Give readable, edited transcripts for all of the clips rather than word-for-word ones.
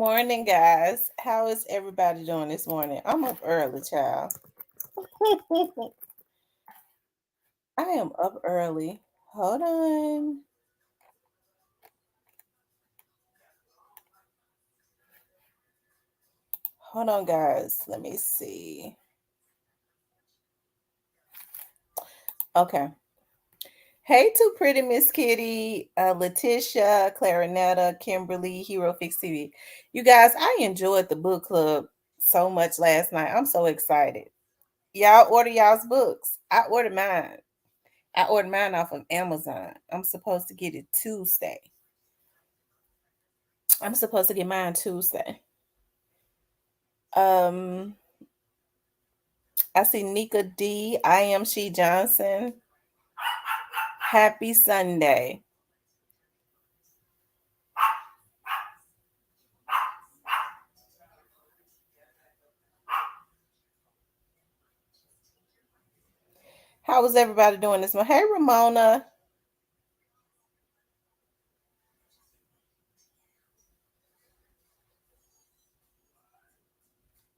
morning, guys. How is everybody doing this morning? I'm up early, child. I am up early. Hold on. Hold on, guys. Let me see. Okay. Hey to pretty Miss Kitty, Letitia, Clarinetta, Kimberly, Hero Fix TV. You guys, I enjoyed the book club so much last night. I'm so excited. Y'all order y'all's books. I ordered mine off of Amazon. I'm supposed to get it Tuesday. I'm supposed to get mine Tuesday. Um, I see Nika D. I am She Johnson. Happy Sunday. How was everybody doing this morning? Hey, Ramona.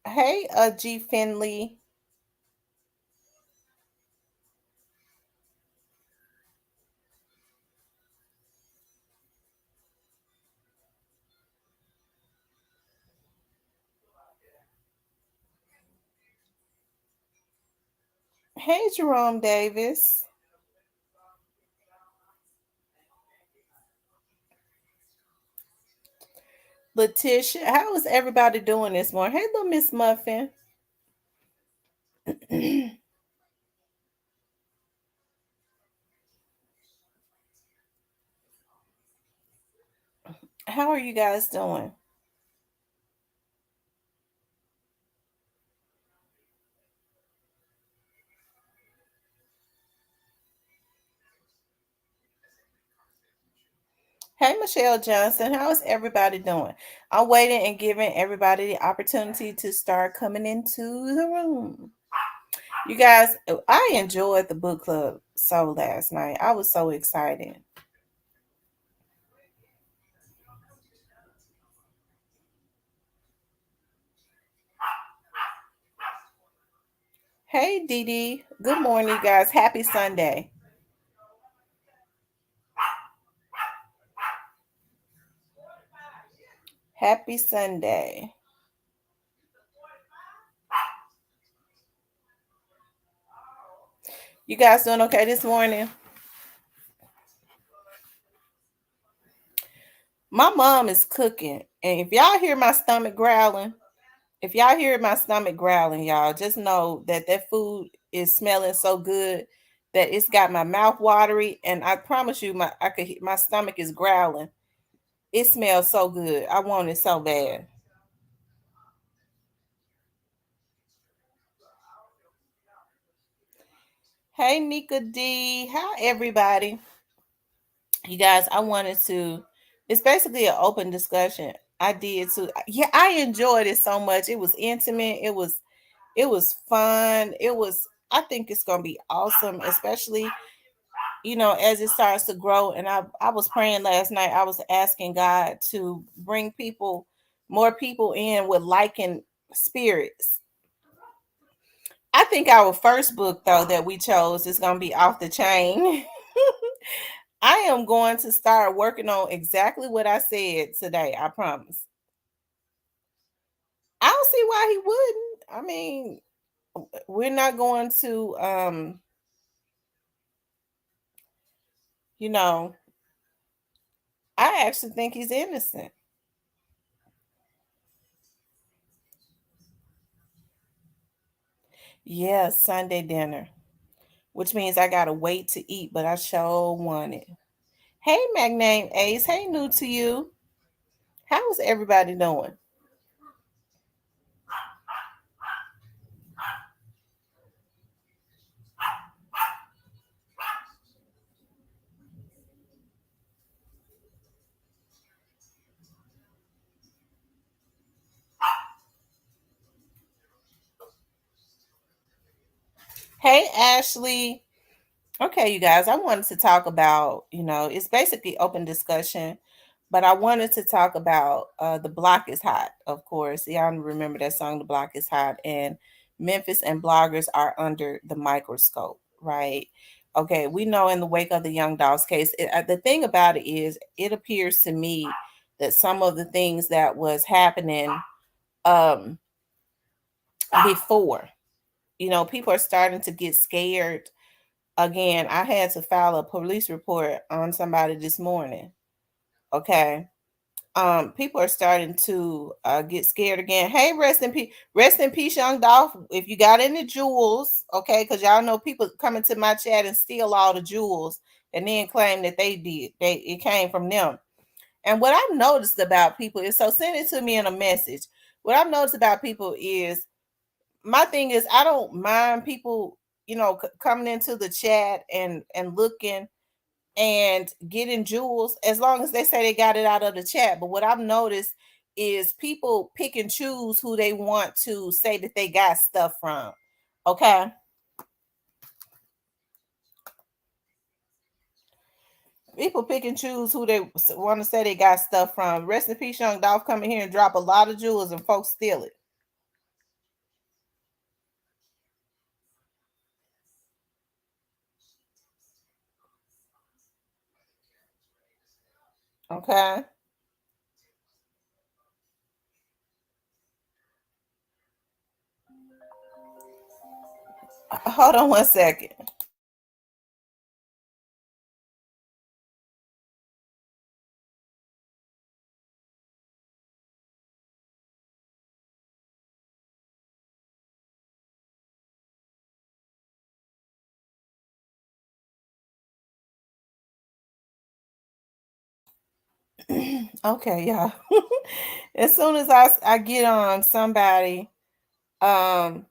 Hey, G. Finley. Hey, Jerome Davis. Letitia. How is everybody doing this morning? Hey, little Miss Muffin. How are you guys doing? Hey, Michelle Johnson. How is everybody doing? I'm waiting and giving everybody the opportunity to start coming into the room. You guys, I enjoyed the book club so last night. I was so excited. Hey, Dee Dee. Good morning, you guys. Happy Sunday. Happy Sunday. You guys doing okay this morning? My mom is cooking, and if y'all hear my stomach growling, y'all just know that that food is smelling so good that it's got my mouth watery, and I promise you, my stomach is growling. It smells so good. I want it so bad. Hey, Nika D. Hi, everybody. You guys, I wanted to. It's basically an open discussion. I did too. Yeah, I enjoyed it so much. It was intimate. It was fun. It was. I think it's gonna be awesome, especially as it starts to grow. And I was praying last night. I was asking God to bring more people in with liking spirits. I think our first book though that we chose is gonna be off the chain. I am going to start working on exactly what I said today. I promise. I don't see why he wouldn't. I mean, we're not going to you know, I actually think he's innocent. Yeah, Sunday dinner, which means I gotta wait to eat, but I sure want it. Hey, Magname Ace. Hey, new to you. How is everybody doing? Hey, Ashley. Okay, you guys, I wanted to talk about, it's basically open discussion. But I wanted to talk about The Block is Hot, of course. Y'all remember that song, The Block is Hot, and Memphis&Bloggers are under the microscope, right? Okay, we know in the wake of the Young Dolls case, the thing about it is, it appears to me that some of the things that was happening um, before, people are starting to get scared. Again, I had to file a police report on somebody this morning. Okay, people are starting to get scared again. Hey, rest in peace, young Dolph. If you got any jewels, okay, because y'all know people come into my chat and steal all the jewels and then claim that it came from them. And what I've noticed about people is, so send it to me in a message. What I've noticed about people is, my thing is, I don't mind people, coming into the chat and looking and getting jewels, as long as they say they got it out of the chat. But what I've noticed is people pick and choose who they want to say that they got stuff from. Okay. People pick and choose who they want to say they got stuff from. Rest in peace, young Dolph, come in here and drop a lot of jewels and folks steal it. Okay. Hold on one second. Okay, y'all. As soon as I get on, somebody um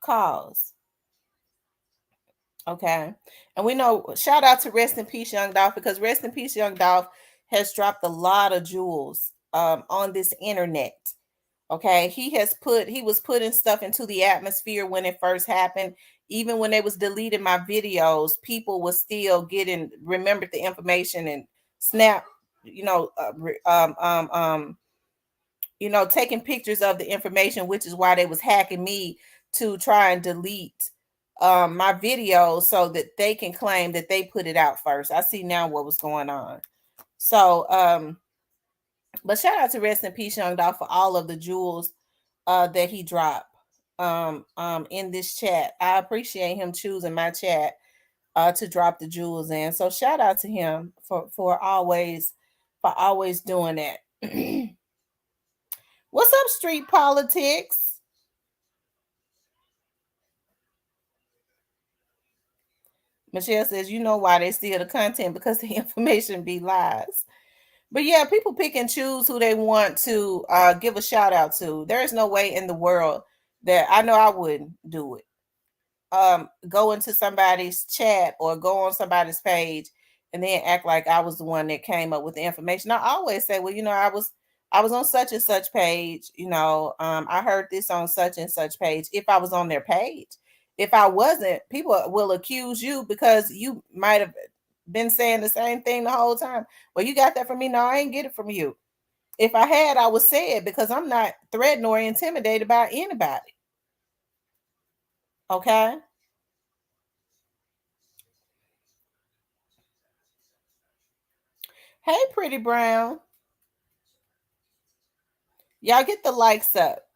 calls. Okay. And we know, shout out to Rest in Peace Young Dolph, because Rest in Peace Young Dolph has dropped a lot of jewels on this internet. Okay. He was putting stuff into the atmosphere when it first happened. Even when they was deleting my videos, people was still remembered the information and snap, you know, taking pictures of the information, which is why they was hacking me to try and delete my videos so that they can claim that they put it out first. I see now what was going on. So, but shout out to Rest in Peace Young Dog for all of the jewels that he dropped in this chat. I appreciate him choosing my chat to drop the jewels in. So shout out to him for always doing that. What's up, street politics? Michelle says, you know why they steal the content, because the information be lies. But yeah, people pick and choose who they want to give a shout out to. There is no way in the world that, I know I wouldn't do it, go into somebody's chat or go on somebody's page and then act like I was the one that came up with the information. I always say, well, I was on such and such page, I heard this on such and such page, if I was on their page. If I wasn't, people will accuse you because you might have been saying the same thing the whole time. Well, you got that from me. No, I ain't get it from you. If I had, I would say it, because I'm not threatened or intimidated by anybody. Okay. Hey, Pretty Brown. Y'all get the likes up.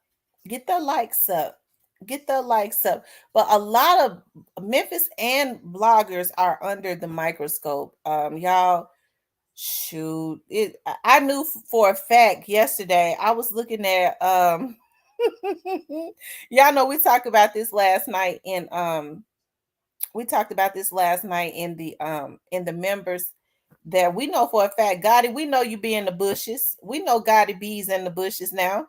Get the likes up. Get the likes up. But a lot of Memphis and bloggers are under the microscope. Y'all, shoot. I knew for a fact yesterday. I was looking at y'all know we talked about this last night in the members, that we know for a fact, Gotti, we know you be in the bushes. We know Gotti B's in the bushes now,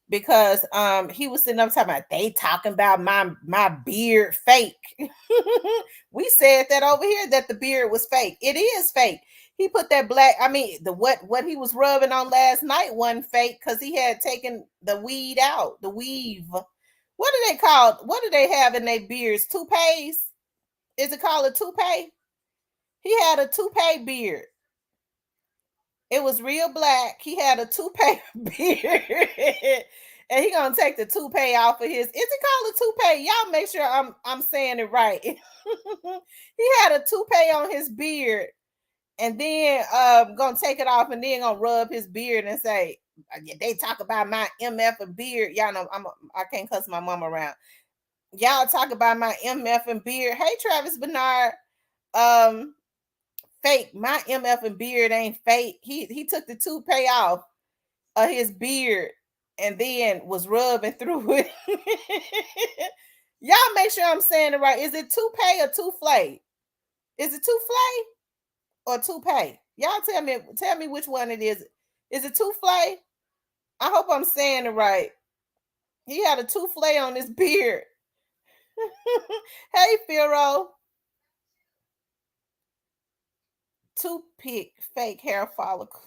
because he was sitting up talking about, they talking about my beard fake. We said that over here, that the beard was fake. It is fake. He put that black, I mean, the what he was rubbing on last night wasn't fake, because he had taken the weed out, the weave. What do they call, what do they have in their beards? Toupees? Is it called a toupee? He had a toupee beard. It was real black. He had a toupee beard. And he gonna take the toupee off of his. Is it called a toupee? Y'all make sure I'm saying it right. He had a toupee on his beard, and then gonna take it off, and then gonna rub his beard and say, "They talk about my MF and beard." Y'all know I can't cuss my mom around. Y'all talk about my MF and beard. Hey, Travis Bernard. Um, Fake. My MF and beard ain't fake. He took the toupee off of his beard and then was rubbing through it. Y'all make sure I'm saying it right. Is it toupee or toufle? Is it toufle or toupee? Y'all tell me which one it is. Is it toufle? I hope I'm saying it right. He had a toufle on his beard. Hey, Firo. Toothpick fake hair follicles.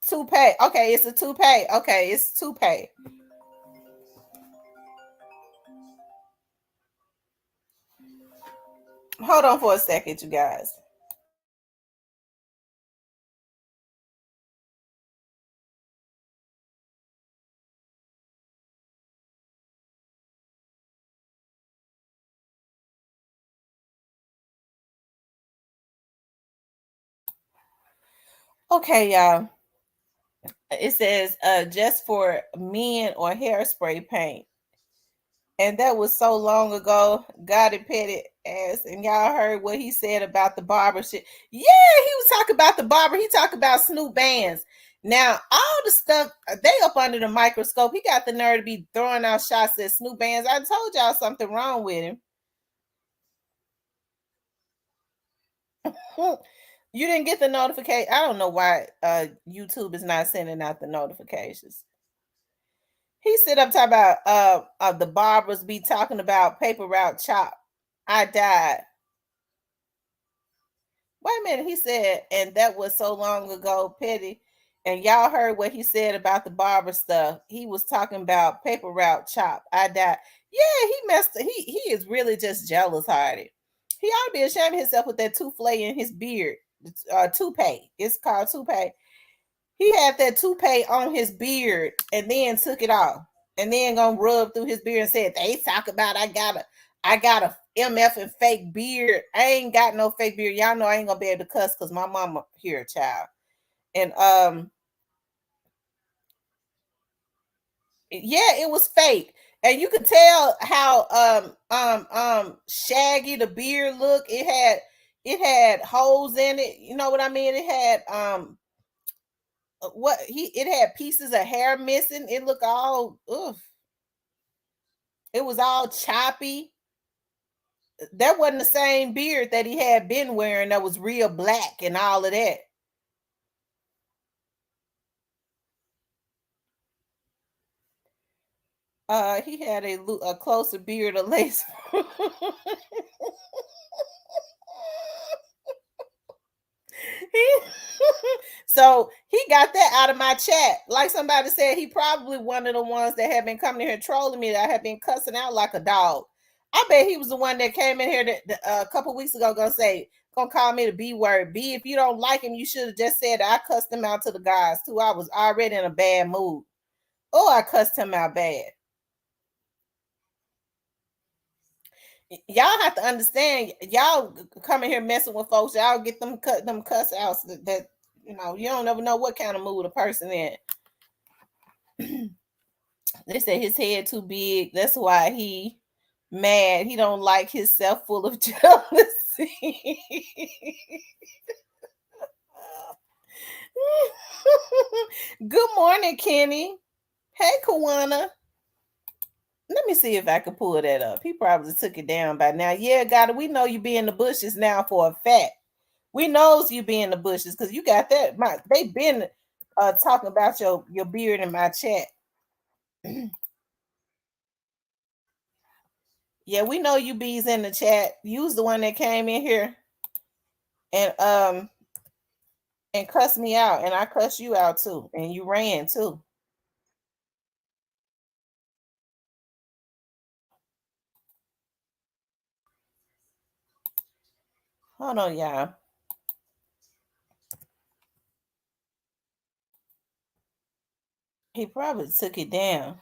Toupee. Okay, it's a toupee. Okay, it's toupee. Hold on for a second, you guys. Okay, y'all. It says just for men or hairspray paint. And that was so long ago. God it petty ass. And y'all heard what he said about the barber shit. Yeah, he was talking about the barber. He talked about Snoop Bands. Now, all the stuff, they up under the microscope. He got the nerve to be throwing out shots at Snoop Bands. I told y'all something wrong with him. You didn't get the notification. I don't know why YouTube is not sending out the notifications. He sit up talking about the barbers be talking about paper route chop. I died. Wait a minute, he said, and that was so long ago, Petty. And y'all heard what he said about the barber stuff. He was talking about paper route chop. I died. Yeah, he messed. He is really just jealous hearted. He ought to be ashamed of himself with that toufle in his beard. Toupee. It's called toupee. He had that toupee on his beard and then took it off and then gonna rub through his beard and said, "They talk about I got a MF and fake beard. I ain't got no fake beard. Y'all know I ain't gonna be able to cuss because my mama here, child." And yeah, it was fake. And you could tell how shaggy the beard looked. It had holes in it. You know what I mean? It had it had pieces of hair missing. It looked all ugh. It was all choppy. That wasn't the same beard that he had been wearing that was real black and all of that. He had a closer beard of lace. So he got that out of my chat. Like somebody said, he probably one of the ones that have been coming in here trolling me that have been cussing out like a dog. I bet he was the one that came in here a couple weeks ago gonna call me the B word. B, if you don't like him, you should have just said I cussed him out to the guys too. I was already in a bad mood. Oh, I cussed him out bad. Y'all have to understand. Y'all coming here messing with folks. Y'all get them cuss outs that you don't ever know what kind of mood a person in. They say his head too big. That's why he mad. He don't like himself full of jealousy. Good morning, Kenny. Hey, Kawana. Let me see if I can pull that up. He probably took it down by now. Yeah, got it. We know you be in the bushes now for a fact. We knows you be in the bushes because you got that. They been talking about your beard in my chat. Yeah, we know you bees in the chat. You's the one that came in here and and cussed me out, and I cussed you out too, and you ran too. Hold on, y'all. He probably took it down.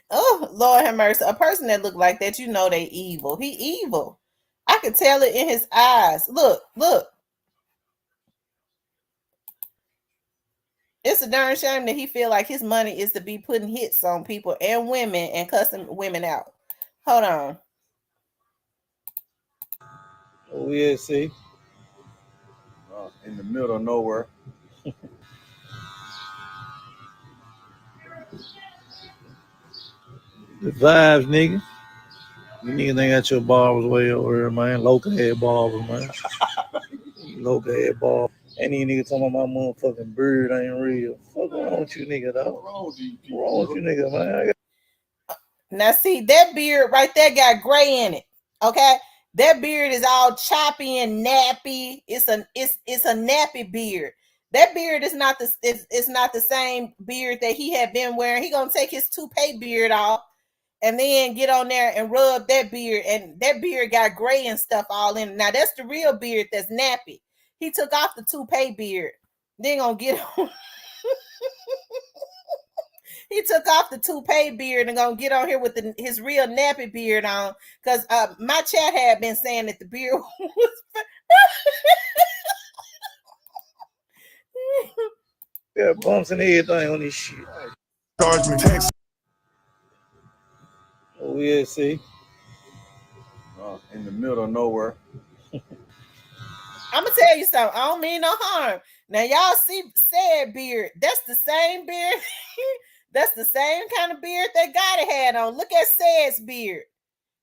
Oh, Lord have mercy. A person that look like that, you know they evil. He evil. I could tell it in his eyes. Look, look. It's a darn shame that he feel like his money is to be putting hits on people and women and cussing women out. Hold on. Oh yeah, see, in the middle of nowhere. The vibes, nigga. You niggas ain't got your barbers way over here, man. Local head barbers, man. Local head barbers. Any nigga talking about my motherfucking beard ain't real. Fuck wrong with you, nigga, though? What's wrong with you, nigga, man? Now see that beard right there got gray in it. Okay, that beard is all choppy and nappy. It's a nappy beard. That beard is not it's not the same beard that he had been wearing. He gonna take his toupee beard off and then get on there and rub that beard, and that beard got gray and stuff all in it. Now that's the real beard that's nappy. He took off the toupee beard. Then gonna get on. He took off the toupee beard and gonna get on here with his real nappy beard on, because my chat had been saying that the beard was. Got bumps and everything on this shit. Charge me tax. Oh yeah, see, in the middle of nowhere. I'm gonna tell you something. I don't mean no harm. Now y'all see said beard. That's the same beard. That's the same kind of beard that Gotti had on. Look at Said's beard.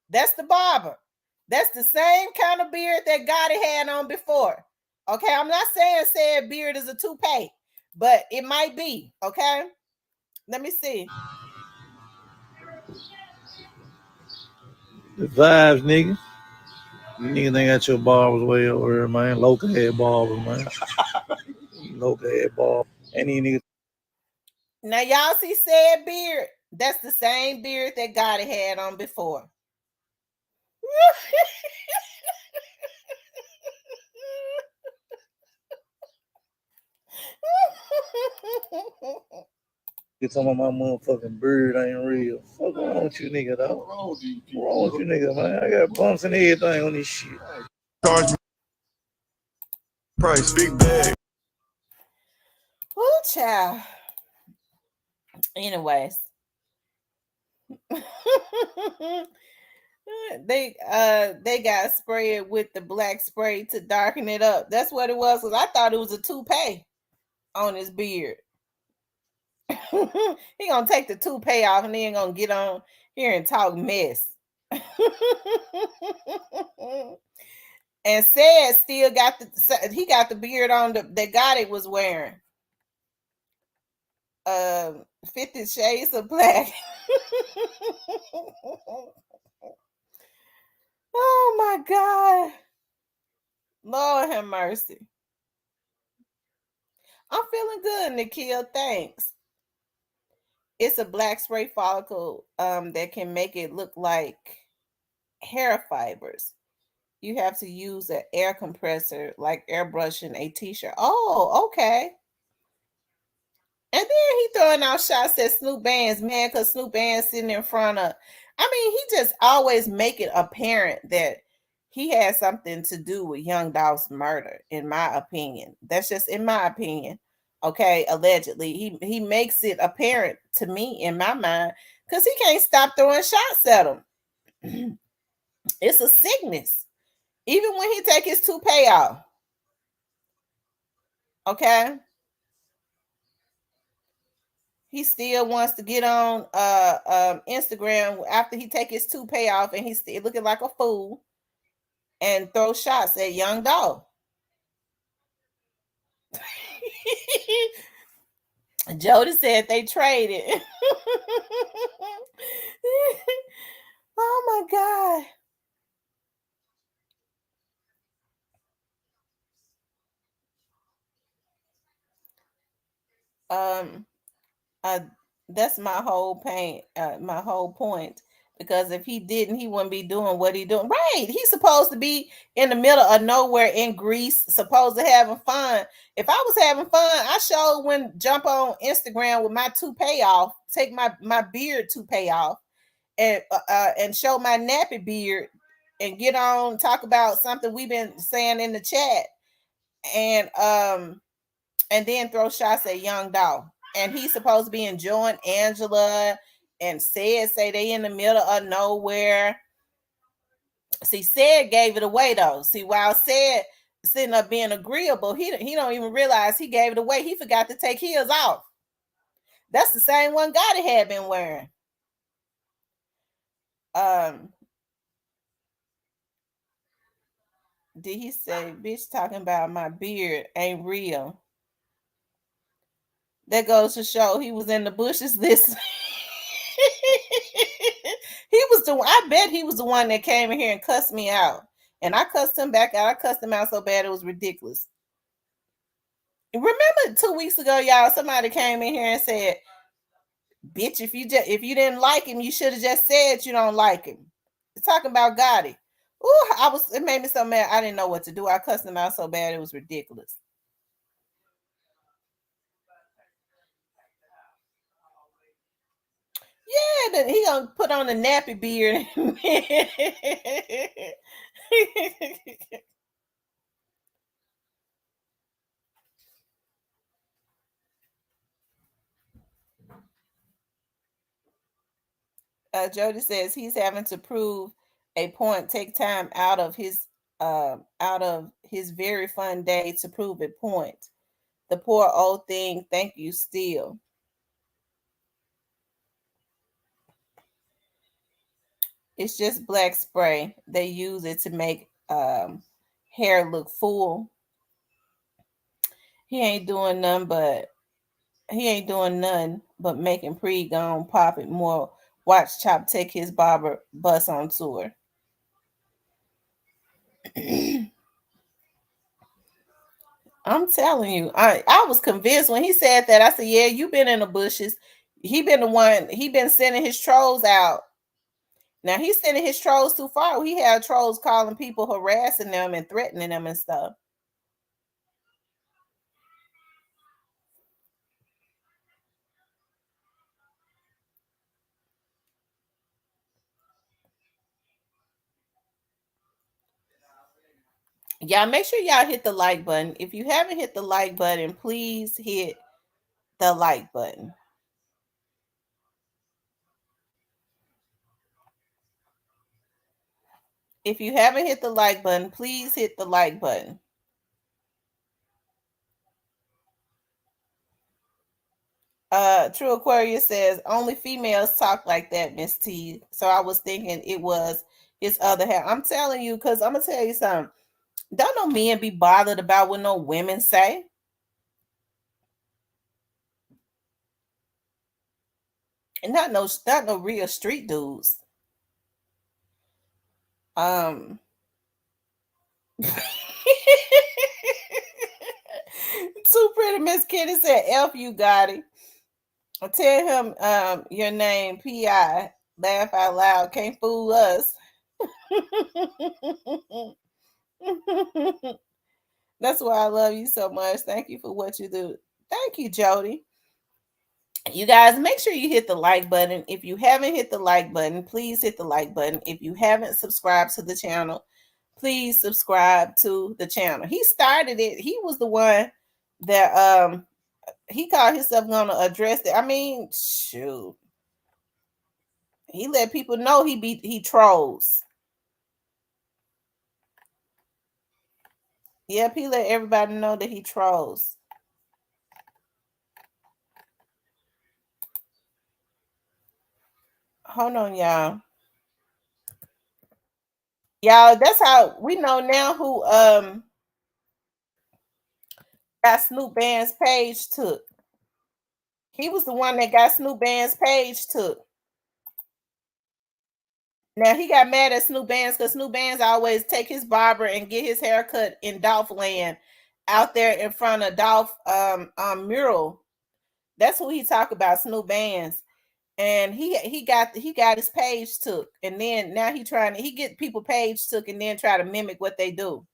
That's the barber. That's the same kind of beard that Gotti had on before. Okay, I'm not saying said beard is a toupee, but it might be. Okay, let me see. The vibes, nigga. You niggas ain't got your barbers way over here, man. Local head barbers, man. Local head barbers. Any nigga. Now y'all see said beard. That's the same beard that Gotti had on before. You talking about my motherfucking beard ain't real. Fuck wrong with you, nigga, though? What's wrong with you, nigga, man? I got bumps and everything on this shit. Charge me price. Big bag. Oh, child. Anyways. They got sprayed with the black spray to darken it up. That's what it was, because I thought it was a toupee on his beard. He gonna take the toupee off and then gonna get on here and talk mess. And said still got the beard on that Gotti was wearing. 50 Shades of Black. Oh my God. Lord have mercy. I'm feeling good, Nikhil. Thanks. It's a black spray follicle that can make it look like hair fibers. You have to use an air compressor, like airbrushing a t-shirt. Oh, okay. And then he throwing out shots at Snoop Band's man, because Snoop Band sitting in front of. I mean, he just always make it apparent that he has something to do with Young Dolph's murder. In my opinion, that's just in my opinion. Okay, allegedly, he makes it apparent to me in my mind, because he can't stop throwing shots at him. It's a sickness. Even when he take his toupee off. Okay. He still wants to get on Instagram after he take his toupee off, and he's still looking like a fool and throw shots at Young Dolph. Jody said they traded. Oh my God. That's my whole pain, my whole point. Because if he didn't, he wouldn't be doing what he doing. Right? He's supposed to be in the middle of nowhere in Greece, supposed to having fun. If I was having fun, I sure wouldn't jump on Instagram with my toupee off, take my beard toupee off, and show my nappy beard, and get on talk about something we've been saying in the chat, and then throw shots at Young Dog. And he's supposed to be enjoying Angela, and say they in the middle of nowhere. See, Said gave it away though. See, while Said sitting up being agreeable, he don't even realize he gave it away. He forgot to take his off. That's the same one Gotti had been wearing. Did he say, bitch talking about my beard ain't real? That goes to show he was in the bushes this. He was the one, I bet he was the one that came in here and cussed me out. And I cussed him back out. I cussed him out so bad it was ridiculous. Remember 2 weeks ago, y'all, somebody came in here and said, bitch, if you didn't like him, you should have just said you don't like him. It's talking about Gotti. Ooh, it made me so mad. I didn't know what to do. I cussed him out so bad it was ridiculous. Yeah, then he gonna put on a nappy beard. Jody says he's having to prove a point, take time out of his very fun day to prove a point. The poor old thing, thank you still. It's just black spray. They use it to make hair look full. He ain't doing nothing but making pre-gone pop it more. Watch Chop take his barber bus on tour. I'm telling you, I was convinced when he said that. I said, yeah, you've been in the bushes. He been sending his trolls out. Now he's sending his trolls too far. He had trolls calling people, harassing them and threatening them and stuff. Y'all make sure y'all hit the like button. If you haven't hit the like button, please hit the like button. If you haven't hit the like button, please hit the like button. True Aquarius says only females talk like that, Miss T. So I was thinking it was his other half. I'm telling you, because I'm gonna tell you something. Don't no men be bothered about what no women say. And not no real street dudes. Too pretty Miss Kitty said, F you, Gotti. Tell him your name, P.I. Laugh out loud. Can't fool us. That's why I love you so much. Thank you for what you do. Thank you, Jody. You guys, make sure you hit the like button. If you haven't hit the like button, please hit the like button. If you haven't subscribed to the channel, please subscribe to the channel. He started it. He was the one that he called himself gonna address it. I mean, shoot. He let people know he trolls. Yep, he let everybody know that he trolls. Hold on, y'all. Y'all, that's how we know now who got Snoop Band's page took. He was the one that got Snoop Band's page took. Now he got mad at Snoop Band's because Snoop Band's always take his barber and get his haircut in Dolph Land out there in front of Dolph mural. That's who he talk about, Snoop Bands. And he got his page took, and then now he get people page took and then try to mimic what they do.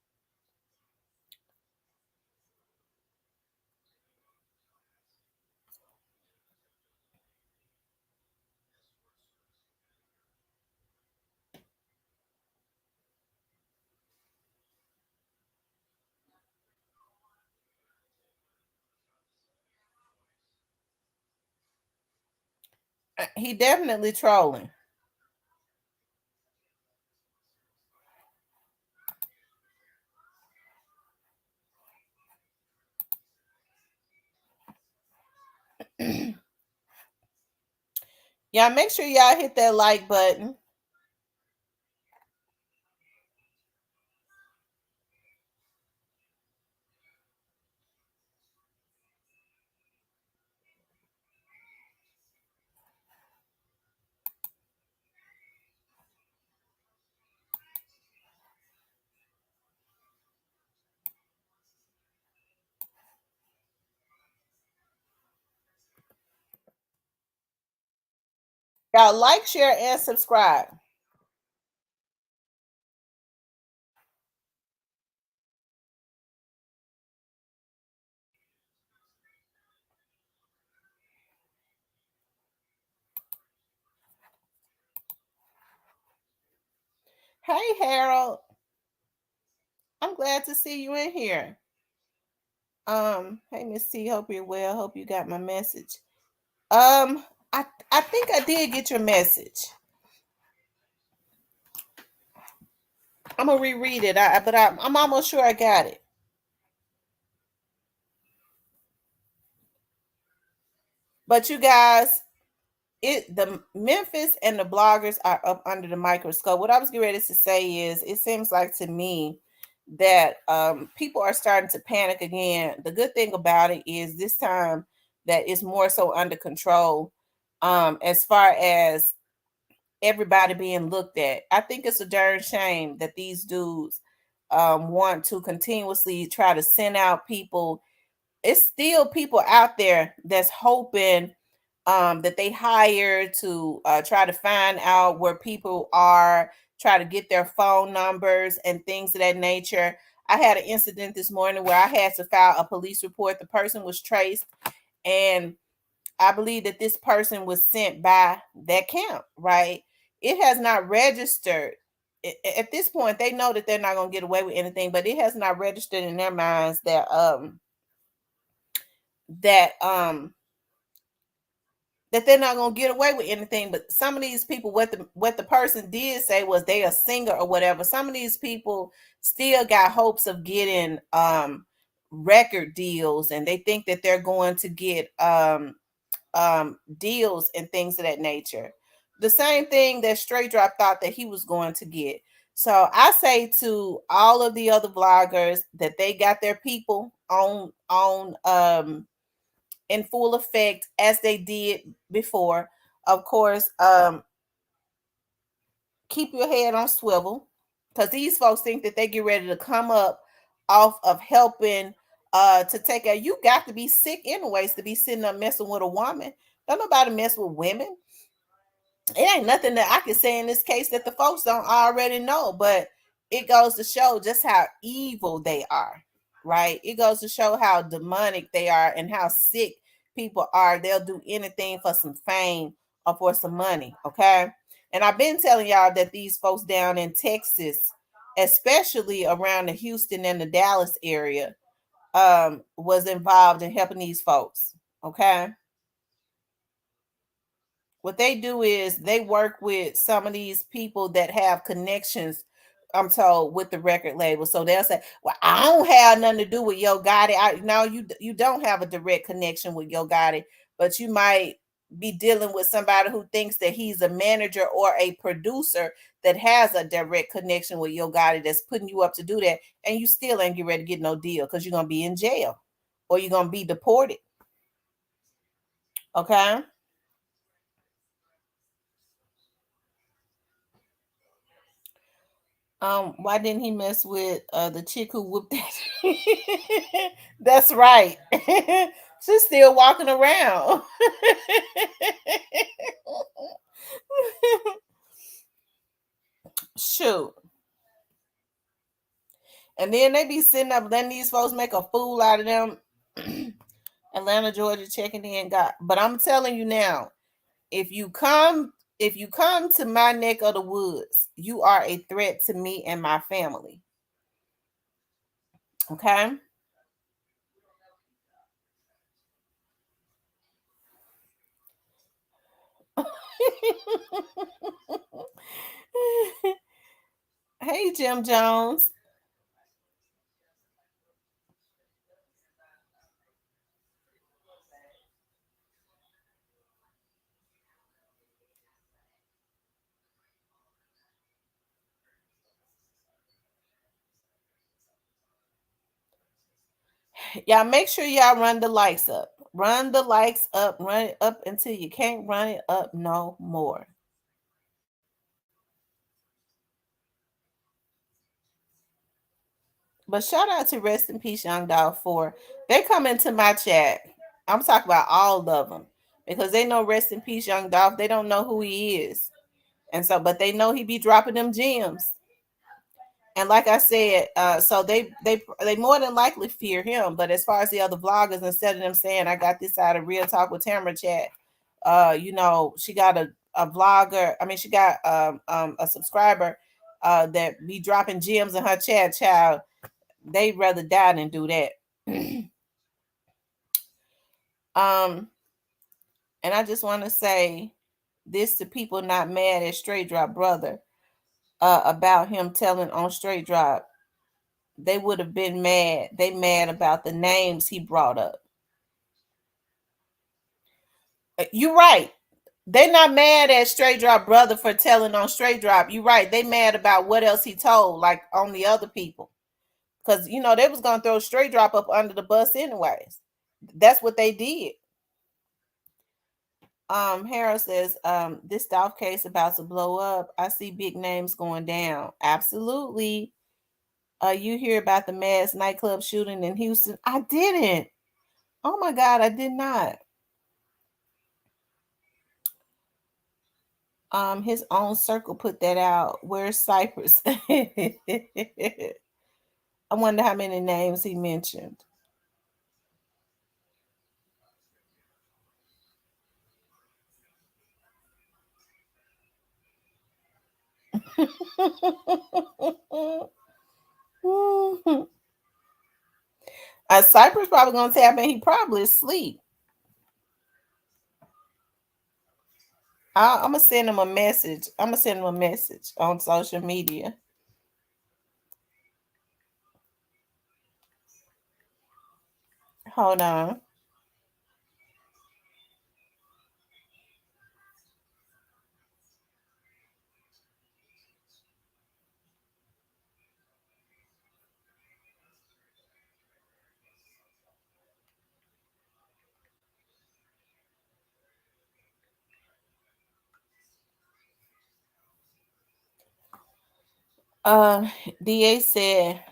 He definitely trolling. Y'all make sure y'all hit that like button. Y'all like, share, and subscribe. Hey Harold, I'm glad to see you in here. Hey Miss T, hope you're well. Hope you got my message. Um, I think I did get your message. I'm gonna reread it. I'm almost sure I got it. But you guys, the Memphis and the bloggers are up under the microscope. What I was getting ready to say is, it seems like to me that people are starting to panic again. The good thing about it is this time that it's more so under control. As far as everybody being looked at, I think it's a darn shame that these dudes want to continuously try to send out people. It's still people out there that's hoping that they hire to try to find out where people are, try to get their phone numbers and things of that nature. I had an incident this morning where I had to file a police report. The person was traced, and I believe that this person was sent by that camp, right? It has not registered. At this point, they know that they're not going to get away with anything, but it has not registered in their minds that that they're not gonna get away with anything. But some of these people, what the person did say was they a singer or whatever. Some of these people still got hopes of getting record deals, and they think that they're going to get deals and things of that nature. The same thing that Straight Drop thought that he was going to get. So I say to all of the other vloggers that they got their people on in full effect as they did before. Of course, keep your head on swivel, because these folks think that they get ready to come up off of helping to take care. You got to be sick anyways to be sitting up messing with a woman. Don't nobody mess with women. It ain't nothing that I can say in this case that the folks don't already know, but it goes to show just how evil they are, right? It goes to show how demonic they are and how sick people are. They'll do anything for some fame or for some money, okay? And I've been telling y'all that these folks down in Texas, especially around the Houston and the Dallas area, was involved in helping these folks, okay? What they do is they work with some of these people that have connections, I'm told, with the record label. So they'll say, well, I don't have nothing to do with Yo Gotti. No, you don't have a direct connection with Yo Gotti, but you might be dealing with somebody who thinks that he's a manager or a producer that has a direct connection with Yo Gotti that's putting you up to do that, and you still ain't get ready to get no deal because you're gonna be in jail or you're gonna be deported. Okay. Why didn't he mess with the chick who whooped that? That's right. She's still walking around. Shoot. And then they be sitting up letting these folks make a fool out of them. Atlanta, Georgia, checking in. God, but I'm telling you now, if you come, if you come to my neck of the woods, you are a threat to me and my family. Okay. Hey, Jim Jones. Y'all make sure y'all run the likes up. Run the likes up. Run it up until you can't run it up no more. But shout out to Rest in Peace Young Dog for they come into my chat. I'm talking about all of them because they know Rest in Peace Young Dog. They don't know who he is, and so but they know he be dropping them gems. And like I said, so they more than likely fear him. But as far as the other vloggers, instead of them saying, "I got this out of Real Talk with Tamara chat," she got a vlogger. I mean, she got a subscriber that be dropping gems in her chat. Child, they'd rather die than do that. um, and I just want to say this to people not mad at Straight Drop Brother about him telling on Straight Drop. They would have been mad. They mad about the names he brought up. You're right. They not mad at Straight Drop Brother for telling on Straight Drop. You're right. They mad about what else he told, like on the other people. Because, they was going to throw Straight Drop up under the bus anyways. That's what they did. Harold says, this Dolph case about to blow up. I see big names going down. Absolutely. You hear about the mass nightclub shooting in Houston? I didn't. Oh my God, I did not. His own circle put that out. Where's Cypress? I wonder how many names he mentioned. Cypress probably gonna tap in. He probably asleep. I'm gonna send him a message. I'm gonna send him a message on social media. Hold on. Uh, DA said,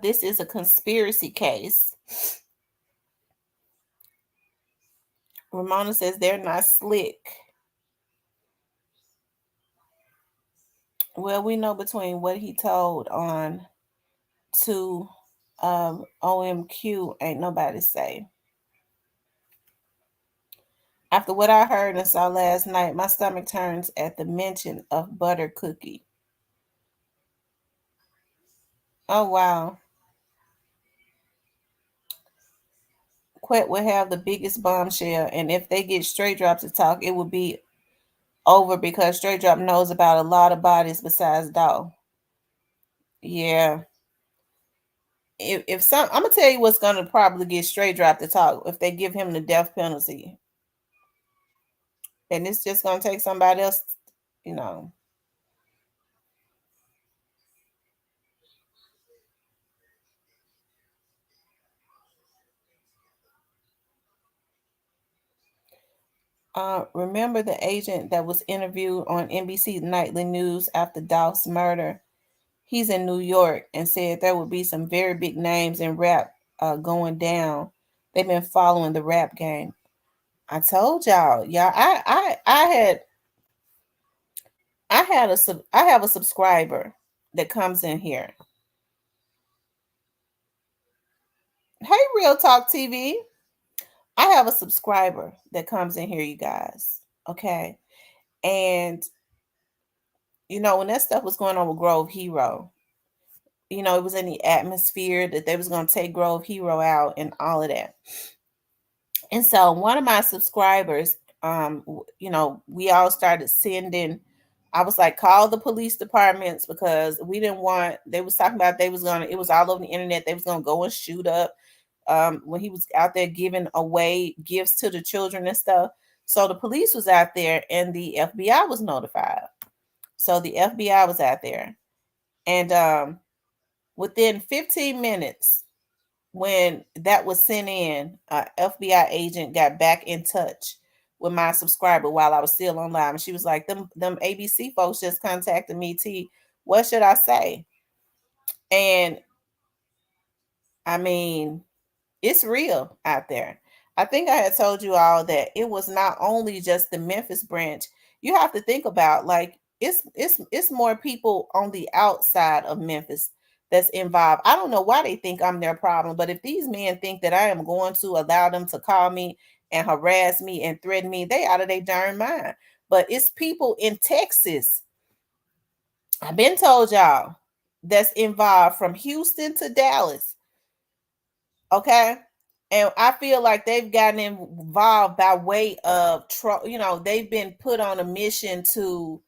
this is a conspiracy case. Ramona says they're not slick. Well, we know between what he told on to OMQ, ain't nobody say. After what I heard and saw last night, my stomach turns at the mention of butter cookie. Oh wow. Quet will have the biggest bombshell, and if they get Straight Drop to talk, it will be over because Straight Drop knows about a lot of bodies besides Doll. Yeah. If some, I'm gonna tell you what's gonna probably get Straight Drop to talk if they give him the death penalty, and it's just gonna take somebody else, you know. Remember the agent that was interviewed on NBC Nightly News after Dolph's murder? He's in New York and said there would be some very big names in rap going down They've been following the rap game. I told y'all. I have a subscriber that comes in here. Hey, Real Talk TV. I have a subscriber that comes in here, you guys. Okay. And, when that stuff was going on with Grove Hero, it was in the atmosphere that they was going to take Grove Hero out and all of that. And so one of my subscribers, we all started sending, I was like, call the police departments because we didn't want, they was talking about it was all over the internet. They was going to go and shoot up when he was out there giving away gifts to the children and stuff. So the police was out there and the FBI was notified. So the FBI was out there. And within 15 minutes, when that was sent in, FBI agent got back in touch with my subscriber while I was still online. And she was like, them ABC folks just contacted me, T. What should I say? And I mean, it's real out there. I think I had told you all that it was not only just the Memphis branch. You have to think about like it's more people on the outside of Memphis that's involved. I don't know why they think I'm their problem, but if these men think that I am going to allow them to call me and harass me and threaten me, they out of their darn mind. But it's people in Texas. I've been told y'all that's involved from Houston to Dallas. Okay. And I feel like they've gotten involved by way of, they've been put on a mission to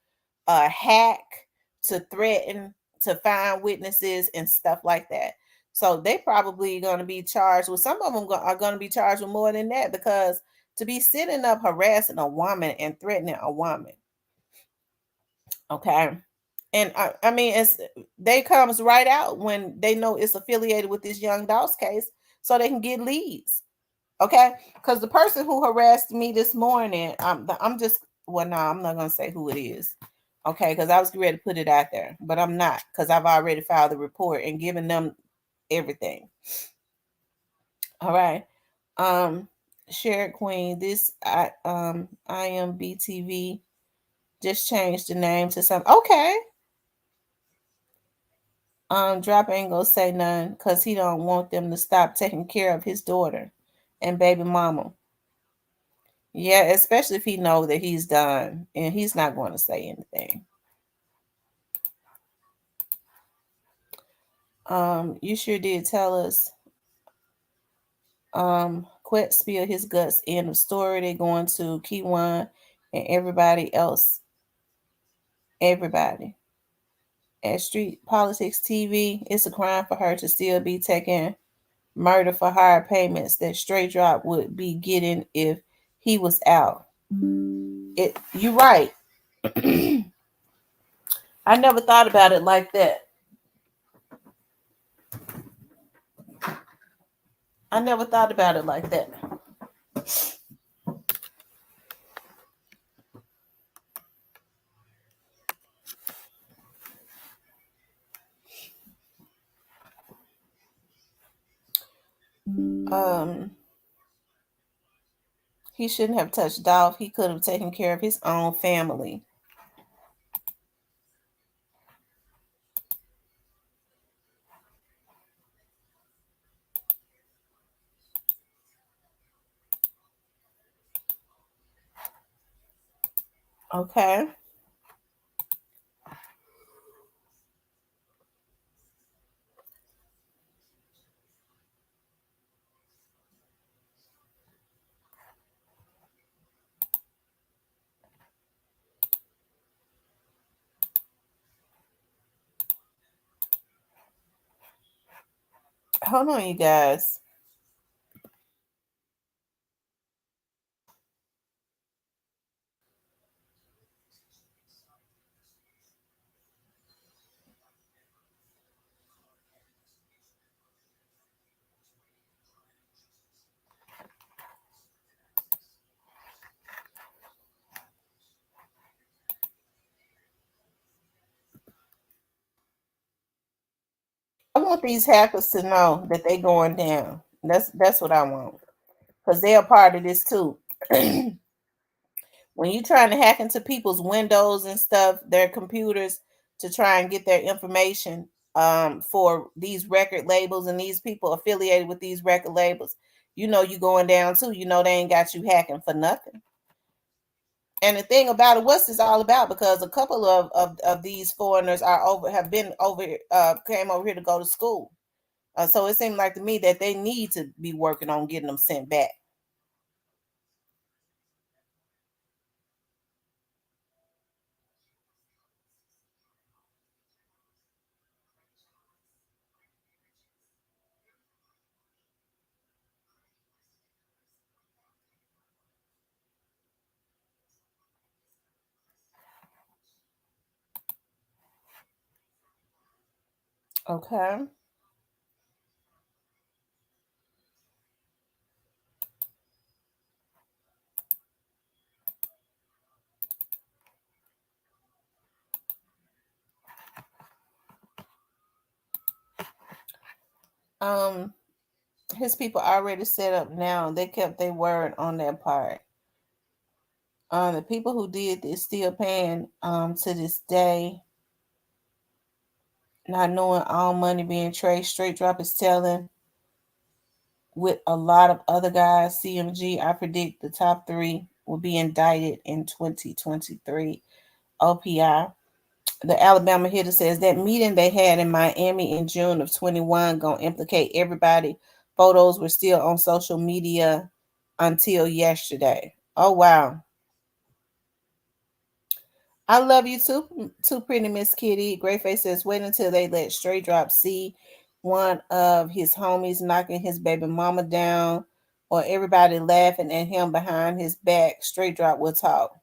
hack, to threaten, to find witnesses and stuff like that. So they probably going to be charged with, some of them are going to be charged with more than that, because to be sitting up harassing a woman and threatening a woman. Okay. And I mean, they comes right out when they know it's affiliated with this Young Doss case, so they can get leads. Okay, because the person who harassed me this morning, I'm not gonna say who it is. Okay, because I was ready to put it out there, but I'm not, because I've already filed the report and given them everything. All right. Shared Queen, this IMBTV just changed the name to something. Okay. Drop ain't gonna say none because he don't want them to stop taking care of his daughter and baby mama. Yeah, especially if he know that he's done, and he's not going to say anything. You sure did tell us. Quet spill his guts. End of story. They going to Keyone and everybody else. Everybody. At Street Politics TV, it's a crime for her to still be taking murder for hire payments that Straight Drop would be getting if he was out. You're right. I never thought about it like that. I never thought about it like that. He shouldn't have touched Dolph. He could have taken care of his own family. Okay. Hold on, you guys. I want these hackers to know that they going down. That's what I want. because they're a part of this too. When you're trying to hack into people's windows and stuff, their computers, to try and get their information for these record labels and these people affiliated with these record labels, you know you going down too. You know they ain't got you hacking for nothing. And the thing about it, what's this all about? Because a couple of these foreigners are over, have been over here, came over here to go to school. So it seemed like to me that they need to be working on getting them sent back. Okay. Um, his people already set up now. They kept their word on that part. The people who did this still paying to this day, not knowing all money being traced. Straight Drop is telling with a lot of other guys. CMG, I predict the top three will be indicted in 2023. OPI. The Alabama hitter says that meeting they had in Miami in June of 21 gonna implicate everybody. Photos were still on social media until yesterday. Oh wow. I love you too pretty Miss Kitty. Greyface says wait until they let Straight Drop see one of his homies knocking his baby mama down or everybody laughing at him behind his back. Straight Drop will talk.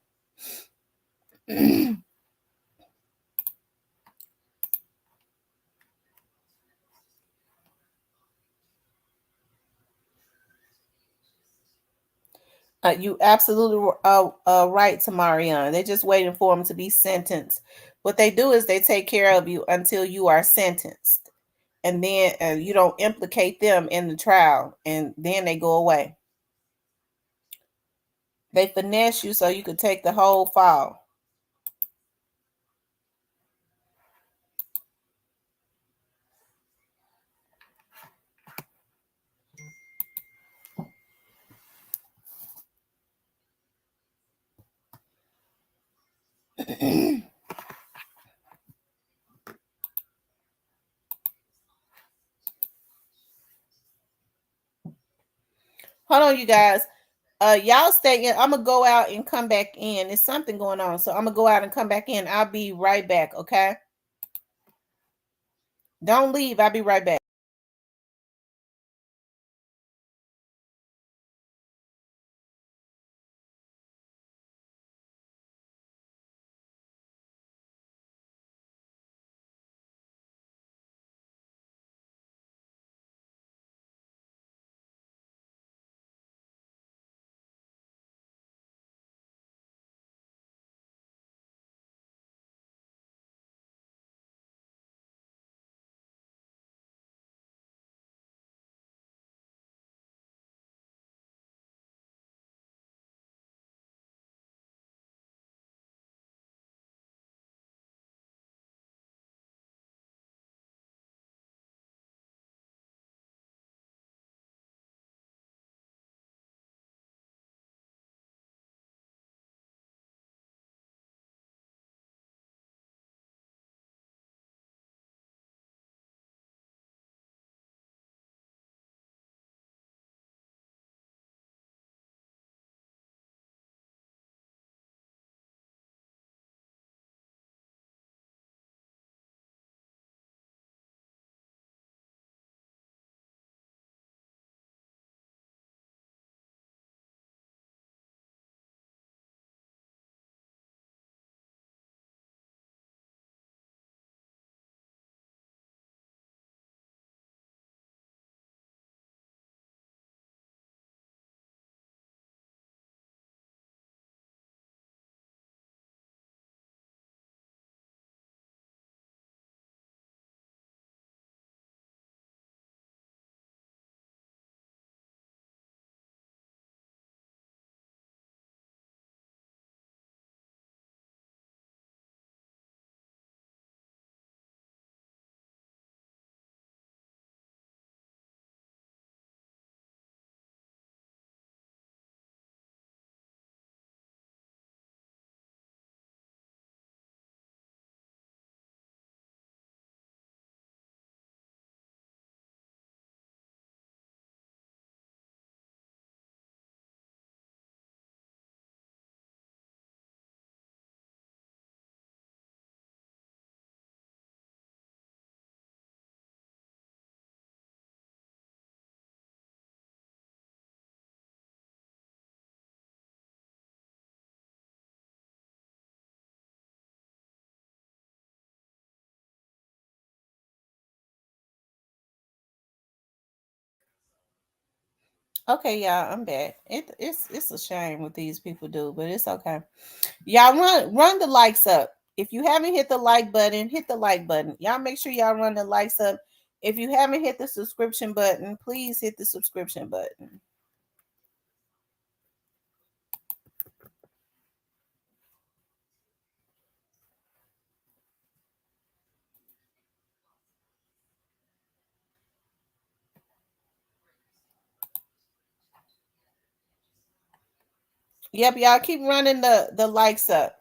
You absolutely right, Tamarion. They're just waiting for him to be sentenced. What they do is they take care of you until you are sentenced, and then you don't implicate them in the trial, and then they go away. They finesse you so you could take the whole file. Hold on, you guys. Y'all stay in. I'm gonna go out and come back in. There's something going on, so I'm gonna go out and come back in. I'll be right back. Okay. Don't leave. I'll be right back. Okay, y'all, I'm back. It's a shame what these people do, but it's okay. Y'all run the likes up. If you haven't hit the like button, hit the like button. Y'all make sure y'all run the likes up. If you haven't hit the subscription button, please hit the subscription button. Yep, y'all keep running the likes up.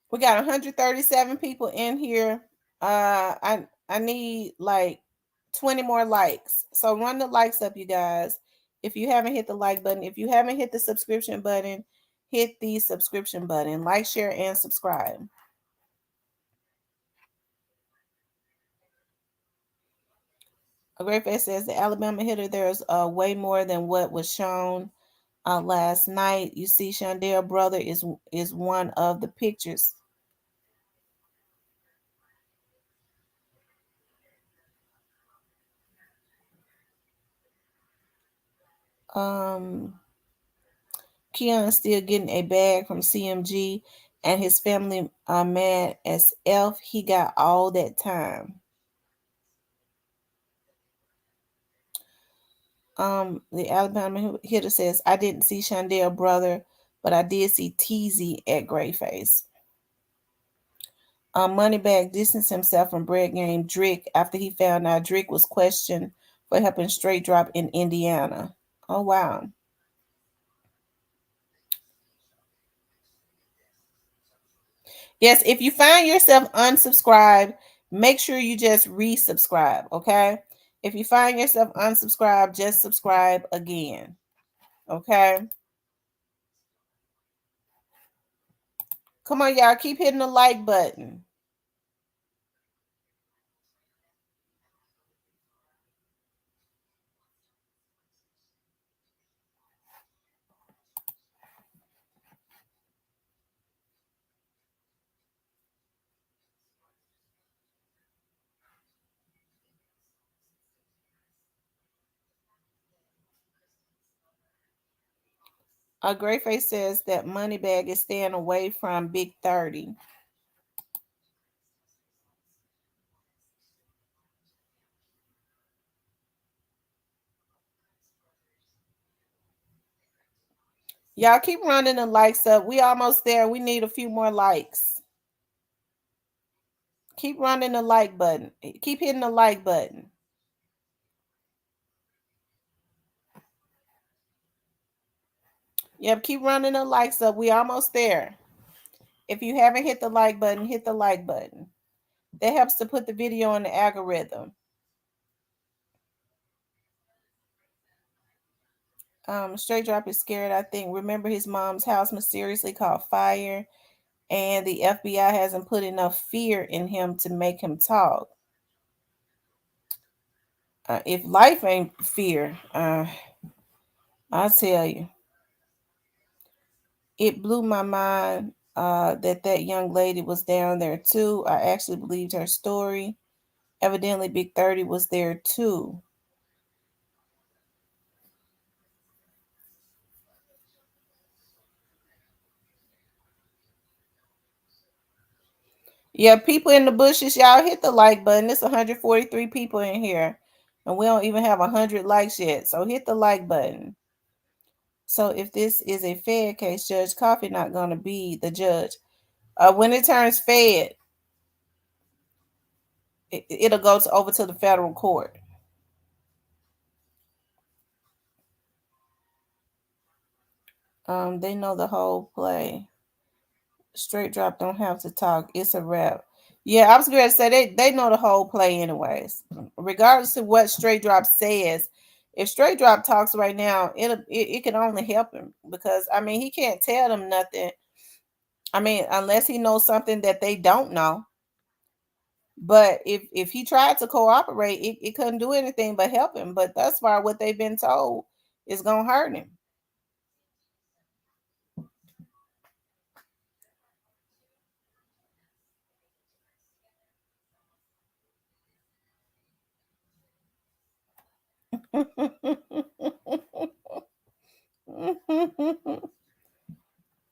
We got 137 people in here. I need like 20 more likes. So run the likes up, you guys. If you haven't hit the like button, if you haven't hit the subscription button, hit the subscription button. Like, share, and subscribe. A Great Face says the Alabama hitter, there's way more than what was shown last night. You see, Shondell brother is one of the pictures. Keon still getting a bag from CMG, and his family are mad as F. He got all that time. The Alabama hitter says, I didn't see Shondell brother, but I did see Teasy at Gray Face. Moneybag distanced himself from Bread Game Drick after he found out Drick was questioned for helping straight drop in Indiana. Oh, wow. Yes, if you find yourself unsubscribed, make sure you just resubscribe, okay? If you find yourself unsubscribed, just subscribe again, okay? Come on, y'all, keep hitting the like button. Great Face says that Moneybag is staying away from Big 30. Y'all keep running the likes up. We almost there. We need a few more likes. Keep running the like button. Keep hitting the like button. Yep, keep running the likes up. We almost there. If you haven't hit the like button, hit the like button. That helps to put the video in the algorithm. Straight Drop is scared, I think. Remember, his mom's house mysteriously caught fire, and the FBI hasn't put enough fear in him to make him talk. If life ain't fear, I'll tell you. It blew my mind that young lady was down there too. I actually believed her story. Evidently, Big 30 was there too. Yeah, people in the bushes, y'all hit the like button. It's 143 people in here, and we don't even have 100 likes yet. So hit the like button. So if this is a Fed case, Judge Coffee not going to be the judge. When it turns Fed, it'll go over to the federal court. They know the whole play. Straight Drop don't have to talk. It's a wrap. Yeah, I was going to say they know the whole play anyways. Regardless of what Straight Drop says, if Straight Drop talks right now, it can only help him because I mean he can't tell them nothing. I mean, unless he knows something that they don't know. But if he tried to cooperate, it couldn't do anything but help him. But thus far, what they've been told is gonna hurt him.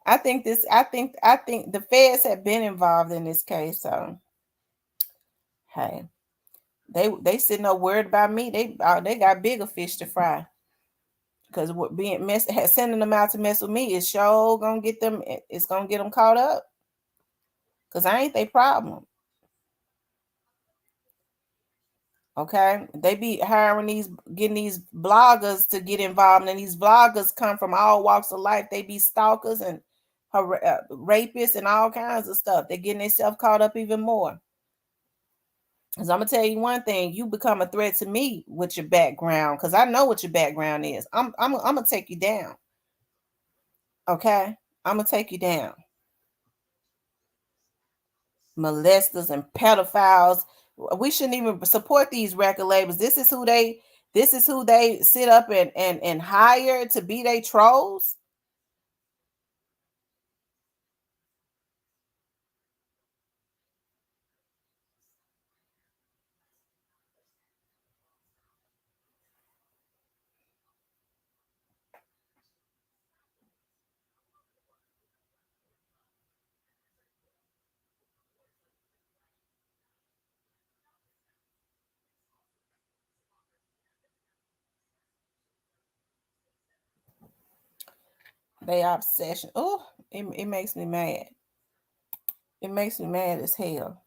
I think the feds have been involved in this case. So hey, they sitting there worried about me. They got bigger fish to fry. Because what being sending them out to mess with me is sure gonna get them. It's gonna get them caught up. Cause I ain't their problem. Okay, they be hiring getting these bloggers to get involved, and these bloggers come from all walks of life. They be stalkers and rapists and all kinds of stuff. They're getting themselves caught up even more. Cause I'm gonna tell you one thing: you become a threat to me with your background, cause I know what your background is. I'm gonna take you down. Okay, I'm gonna take you down. Molesters and pedophiles. We shouldn't even support these record labels. This is who they sit up and hire to be their trolls. They obsession. Oh, it makes me mad. It makes me mad as hell.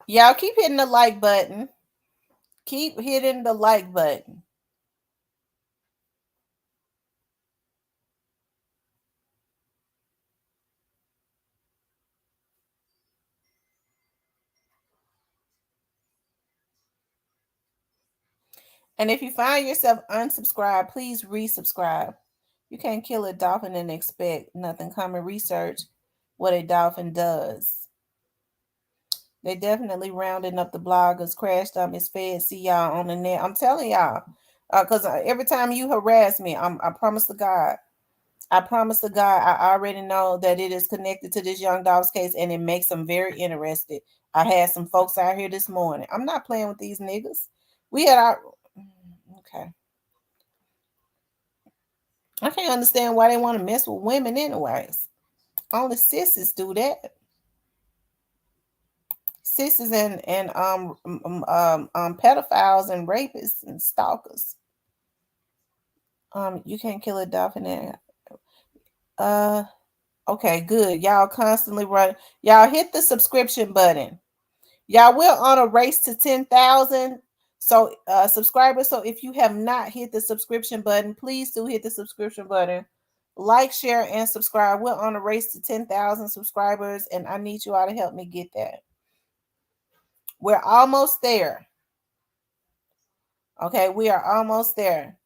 Y'all keep hitting the like button. Keep hitting the like button. And if you find yourself unsubscribed, please resubscribe. You can't kill a dolphin and expect nothing. Come and research what a dolphin does. They definitely rounding up the bloggers. Crash Dump is fed. See y'all on the net. I'm telling y'all, because every time you harass me, I promise to God. I promise to God, I already know that it is connected to this young dog's case, and it makes them very interested. I had some folks out here this morning. I'm not playing with these niggas. We had our okay. I can't understand why they want to mess with women, anyways. Only sissies do that. Sissies and pedophiles and rapists and stalkers. You can't kill a dolphin. Uh, okay, good. Y'all constantly run. Y'all hit the subscription button. Y'all, we're on a race to 10,000 subscribers. So if you have not hit the subscription button, please do hit the subscription button. Like, share, and subscribe. We're on a race to 10,000 subscribers, and I need you all to help me get that. We're almost there. Okay, we are almost there.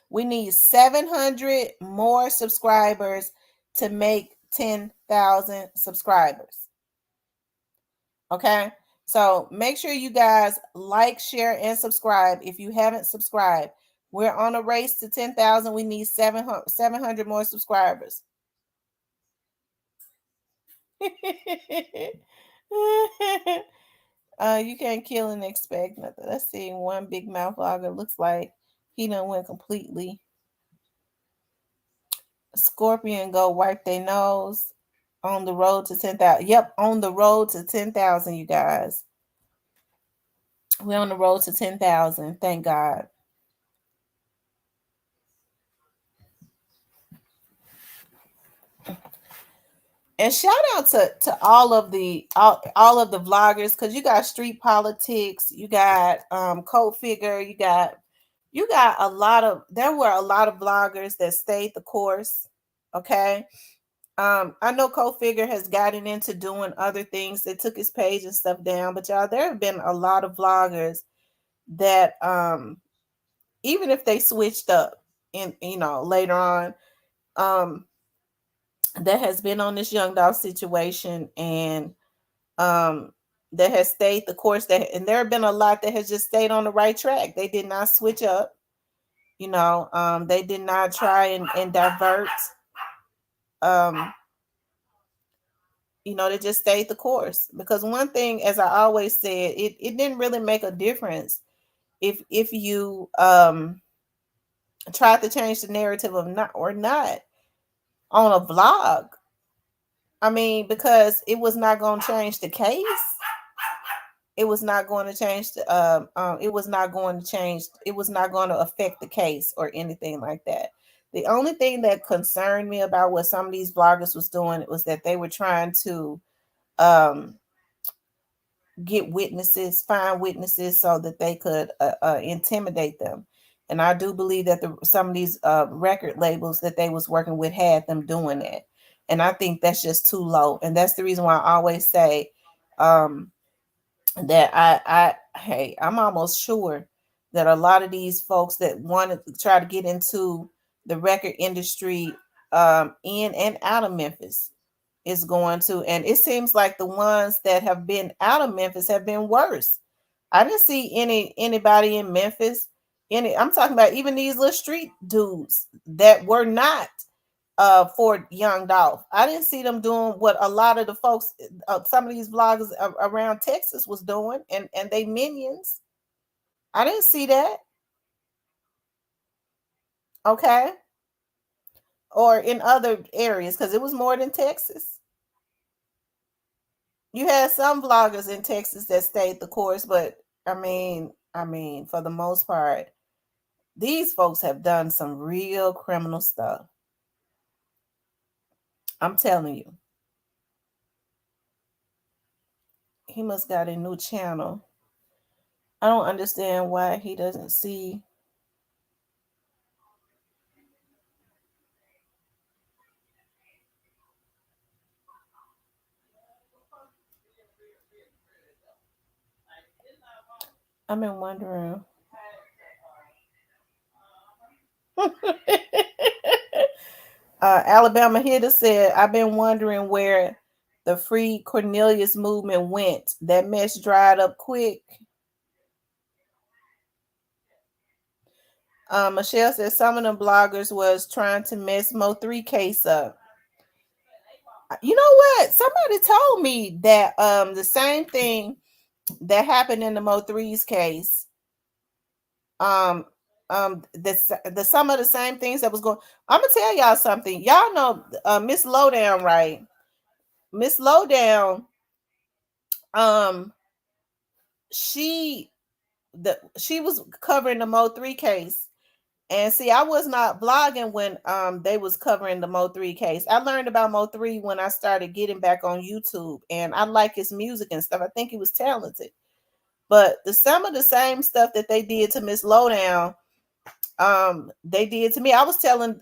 We need 700 more subscribers to make 10,000 subscribers. Okay, so make sure you guys like, share, and subscribe if you haven't subscribed. We're on a race to 10,000. We need 700 more subscribers. You can't kill and expect nothing. Let's see. One big mouth vlogger looks like he done went completely. Scorpion go wipe their nose on the road to 10,000. Yep, on the road to 10,000, you guys. We're on the road to 10,000. Thank God. And shout out to all of the vloggers, because you got Street Politics, you got Code Figure, you got a lot of there were a lot of vloggers that stayed the course. Okay. I know Code Figure has gotten into doing other things. They took his page and stuff down, but y'all, there have been a lot of vloggers that even if they switched up, in later on, um that has been on this young dog situation, and um that has stayed the course, that and there have been a lot that has just stayed on the right track. They did not switch up, they did not try and divert. um they just stayed the course, because one thing, as I always said, it didn't really make a difference if you tried to change the narrative of not or not on a vlog. I mean, because it was not going to change the case. It was not going to change the it was not going to change, it was not going to affect the case or anything like that. The only thing that concerned me about what some of these bloggers was doing was that they were trying to um get witnesses, find witnesses, so that they could intimidate them. And I do believe that some of these record labels that they was working with had them doing that. And I think that's just too low. And that's the reason why I always say that hey, I'm almost sure that a lot of these folks that want to try to get into the record industry in and out of Memphis is going to, and it seems like the ones that have been out of Memphis have been worse. I didn't see anybody in Memphis. I'm talking about even these little street dudes that were not for Young Dolph. I didn't see them doing what a lot of the folks, some of these vloggers around Texas was doing, and they minions. I didn't see that. Okay. Or in other areas, because it was more than Texas. You had some vloggers in Texas that stayed the course, but I mean, for the most part, these folks have done some real criminal stuff. I'm telling you. He must got a new channel. I don't understand why he doesn't see. I've been wondering. Alabama Hitter said, I've been wondering where the Free Cornelius movement went. That mess dried up quick. Michelle said some of them bloggers was trying to mess Mo3 case up. You know what? Somebody told me that the same thing that happened in the Mo3's case. The some of the same things that was going. I'm gonna tell y'all something. Y'all know Miss Lowdown, right? Miss Lowdown, um, she was covering the Mo3 case. And see, I was not blogging when they was covering the Mo3 case. I learned about Mo3 when I started getting back on YouTube, and I like his music and stuff. I think he was talented. But some of the same stuff that they did to Miss Lowdown, they did to me. I was telling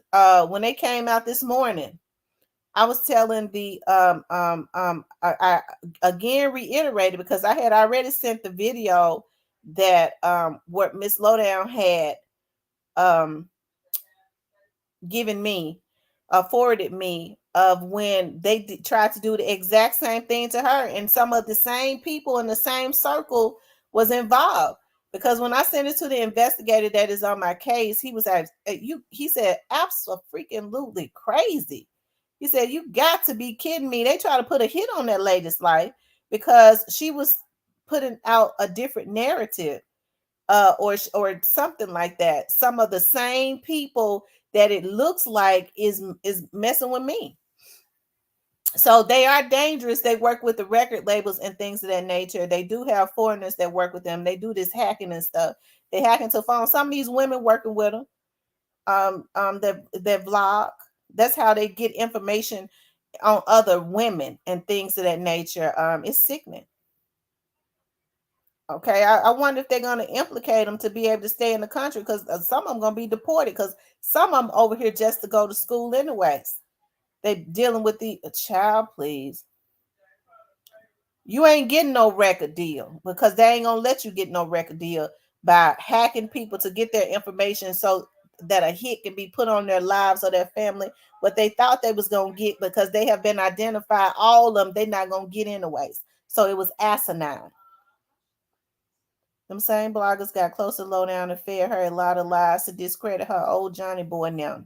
when they came out this morning, I was telling I again reiterated, because I had already sent the video that what Miss Lowdown had given me, forwarded me, of when they tried to do the exact same thing to her, and some of the same people in the same circle was involved. Because when I sent it to the investigator that is on my case, he was he said, absolutely crazy. He said, you got to be kidding me. They try to put a hit on that lady's life because she was putting out a different narrative, or something like that. Some of the same people that it looks like is messing with me. So they are dangerous. They work with the record labels and things of that nature. They do have foreigners that work with them. They do this hacking and stuff. They hack into phones. Some of these women working with them, that vlog. That's how they get information on other women and things of that nature. It's sickening. Okay, I wonder if they're going to implicate them to be able to stay in the country, because some of them going to be deported, because some of them over here just to go to school anyways. They dealing with the child, please. You ain't getting no record deal, because they ain't going to let you get no record deal by hacking people to get their information, so that a hit can be put on their lives or their family, what they thought they was gonna get because they have been identified. All of them, they're not gonna get anyways. So it was asinine. Them same bloggers got close to Lowdown and fed her a lot of lies to discredit her old Johnny boy now.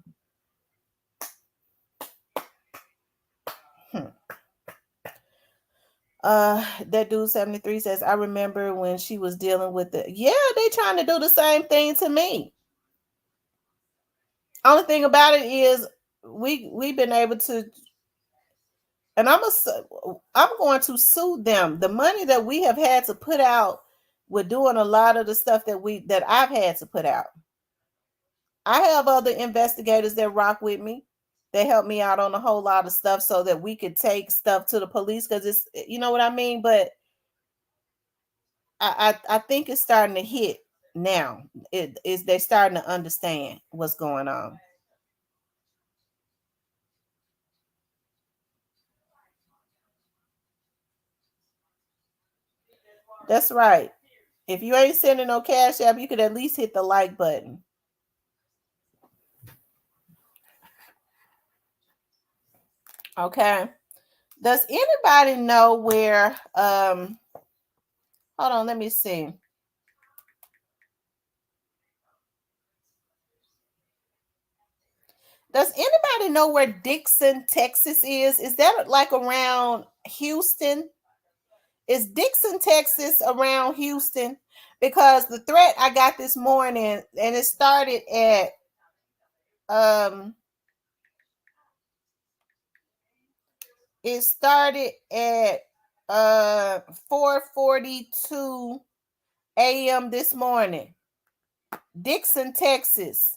That dude 73 says, I remember when she was dealing with it. Yeah, they trying to do the same thing to me. Only thing about it is we've been able to, and I'm going to sue them. The money that we have had to put out, we're doing a lot of the stuff that I've had to put out. I have other investigators that rock with me. They help me out on a whole lot of stuff so that we could take stuff to the police because it's, you know what I mean? But I think it's starting to hit now. It is they're starting to understand what's going on. That's right. If you ain't sending no cash app, you could at least hit the like button. Okay. Does anybody know where hold on, let me see. Does anybody know where Dicussion, Texas is? Is that like around Houston? Is Dicussion, Texas around Houston? Because the threat I got this morning, and it started at 4:42 a.m. this morning. Dicussion, Texas.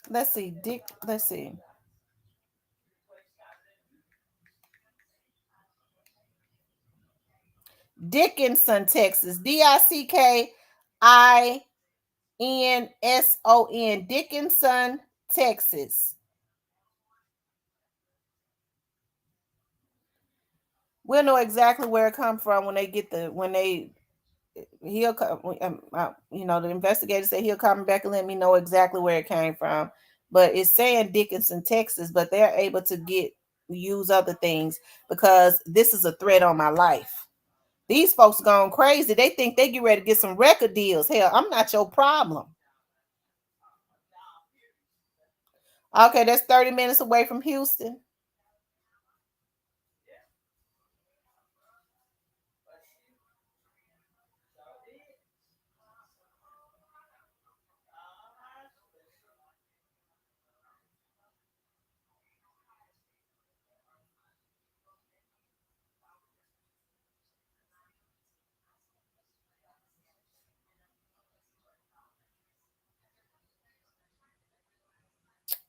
Let's see. Let's see. Dickinson, Texas. Dickinson. Dickinson, Texas. We'll know exactly where it come from when he'll come. The investigator said he'll come back and let me know exactly where it came from. But it's saying Dickinson, Texas, but they're able to use other things because this is a threat on my life. These folks gone crazy. They think they get ready to get some record deals. Hell, I'm not your problem. Okay, that's 30 minutes away from Houston.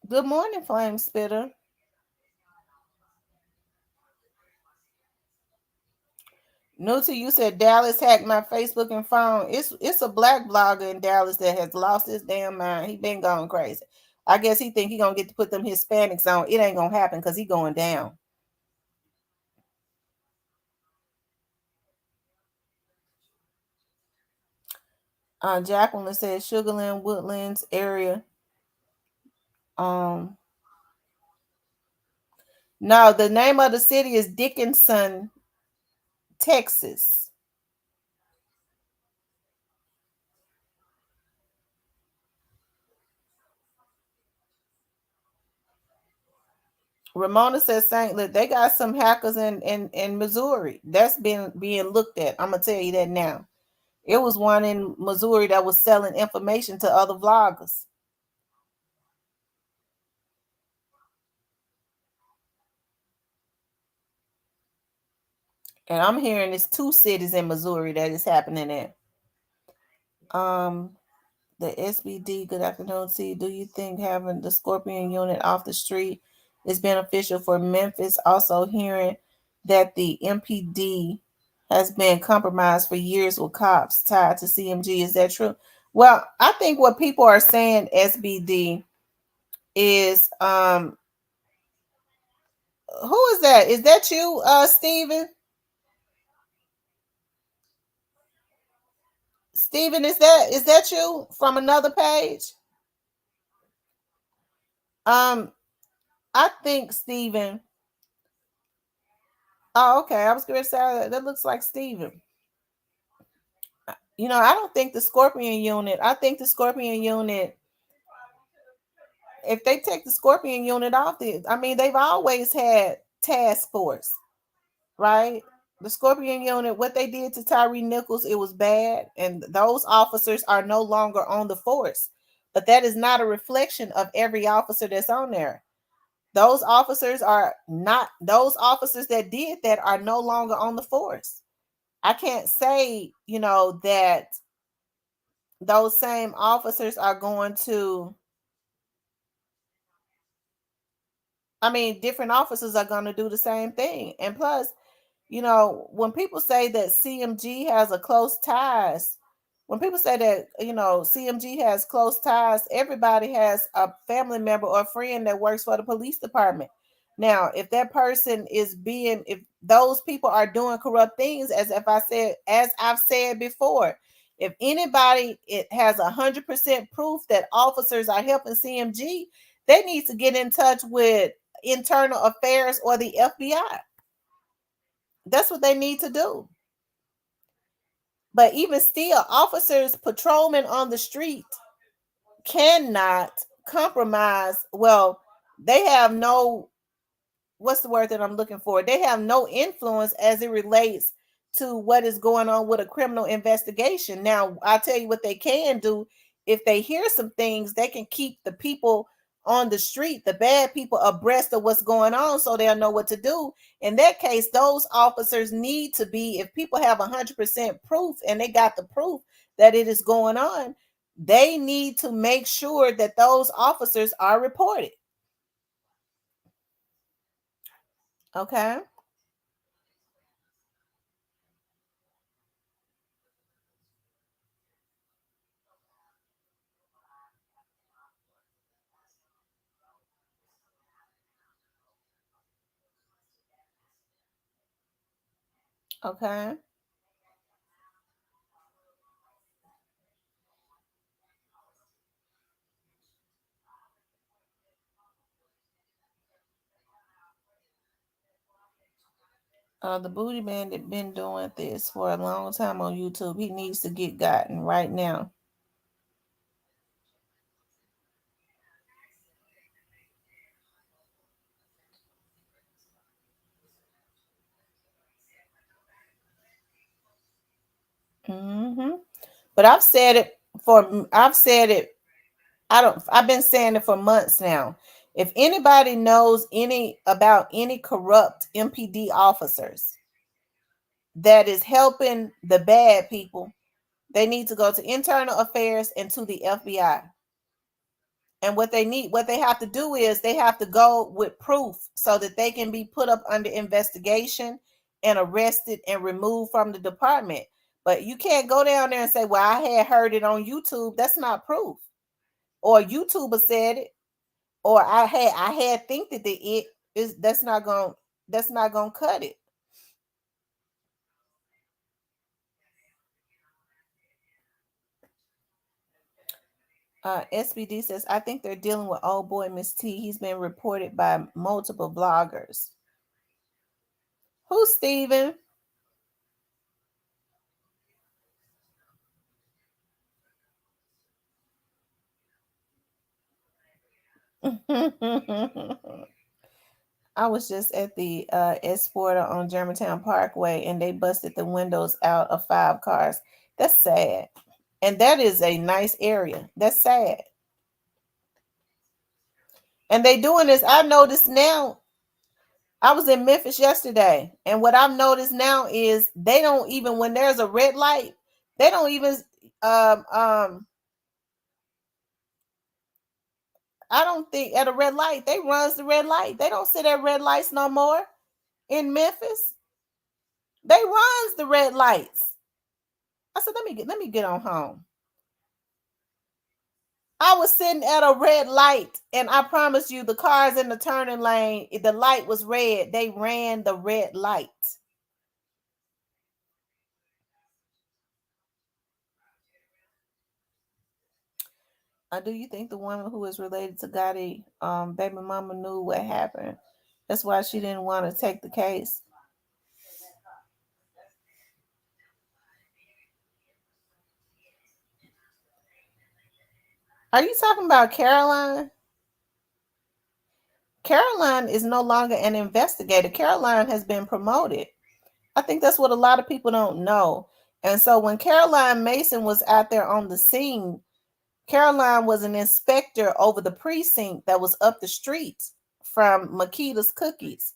Good morning, Flame Spitter. New to you said Dallas hacked my Facebook and phone. It's a black blogger in Dallas that has lost his damn mind. He been going crazy. I guess he think he gonna get to put them Hispanics on. It ain't gonna happen because he going down. Jacqueline says Sugarland Woodlands area. No, the name of the city is Dickinson, Texas. Ramona says St. Louis. They got some hackers in Missouri. That's being looked at. I'm gonna tell you that now. It was one in Missouri that was selling information to other vloggers. And I'm hearing it's 2 cities in Missouri that is happening in. The SBD, good afternoon to you. Do you think having the Scorpion unit off the street is beneficial for Memphis? Also hearing that the MPD has been compromised for years with cops tied to CMG. Is that true? Well, I think what people are saying, SBD, is who is that? Is that you, Steven? Stephen, is that you from another page? I think Stephen. Oh, okay. I was going to say that looks like Stephen. I don't think the Scorpion unit. I think the Scorpion unit. If they take the Scorpion unit off, they've always had task force, right? The Scorpion unit, what they did to Tyree Nichols, it was bad, and those officers are no longer on the force. But that is not a reflection of every officer that's on there. Those officers are not, those officers that did that are no longer on the force. I can't say, that those same officers are going to, different officers are going to do the same thing. And plus, when people say that CMG has a close ties, when people say that, CMG has close ties, everybody has a family member or a friend that works for the police department. Now, if that person if those people are doing corrupt things, as I've said before, if anybody it has 100% proof that officers are helping CMG, they need to get in touch with internal affairs or the FBI. That's what they need to do. But even still, officers, patrolmen on the street cannot compromise. Well, they have no, what's the word that I'm looking for? They have no influence as it relates to what is going on with a criminal investigation. Now, I'll tell you what they can do. If they hear some things, they can keep the people on the street, the bad people, abreast of what's going on so they'll know what to do. In that case, those officers need to be, if people have 100% proof and they got the proof that it is going on, they need to make sure that those officers are reported. Okay. Okay. The booty man that been doing this for a long time on YouTube, he needs to get gotten right now. But I've said it. I've been saying it for months now. If anybody knows about any corrupt MPD officers that is helping the bad people, they need to go to internal affairs and to the FBI. And what they have to do is they have to go with proof so that they can be put up under investigation and arrested and removed from the department. But you can't go down there and say, well, I had heard it on YouTube. That's not proof. Or YouTuber said it. Or I had think that it is, that's not gonna cut it. SBD says, I think they're dealing with old boy Miss T. He's been reported by multiple bloggers. Who's Steven? I was just at the Exporter on Germantown Parkway and they busted the windows out of 5 cars. That's sad. And that is a nice area. That's sad. And they doing this. I noticed now. I was in Memphis yesterday, and what I've noticed now is they don't even, when there's a red light, they don't even I don't think at a red light, they runs the red light. They don't sit at red lights no more in Memphis. They runs the red lights. I said, let me get on home. I was sitting at a red light, and I promise you, the cars in the turning lane, the light was red. They ran the red light. Do you think the woman who is related to Gotti, baby mama knew what happened? That's why she didn't want to take the case. Are you talking about Caroline? Caroline is no longer an investigator. Caroline has been promoted. I think that's what a lot of people don't know. And so when Caroline Mason was out there on the scene, Caroline was an inspector over the precinct that was up the street from Makita's Cookies.